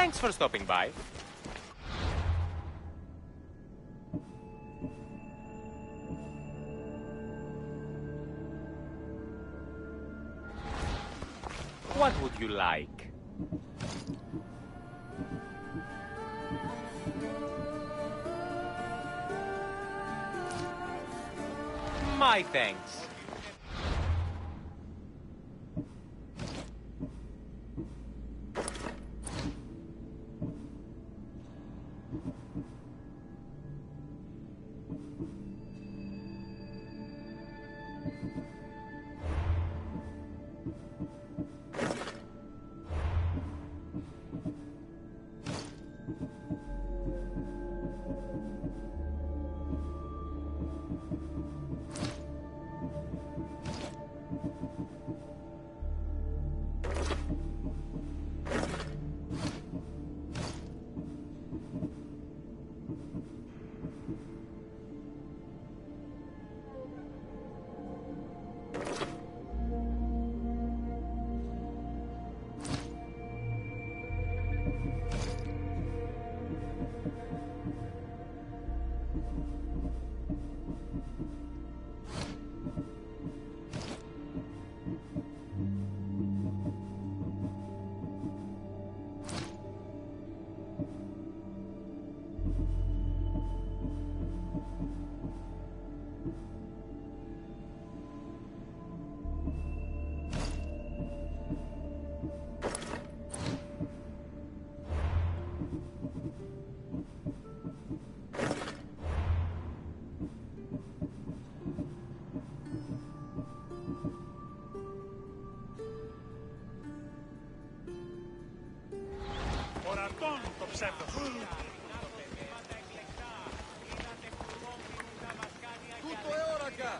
Thanks for stopping by. What would you like? My thanks. Ορατών το ψεύδος. Τούτο όρακα!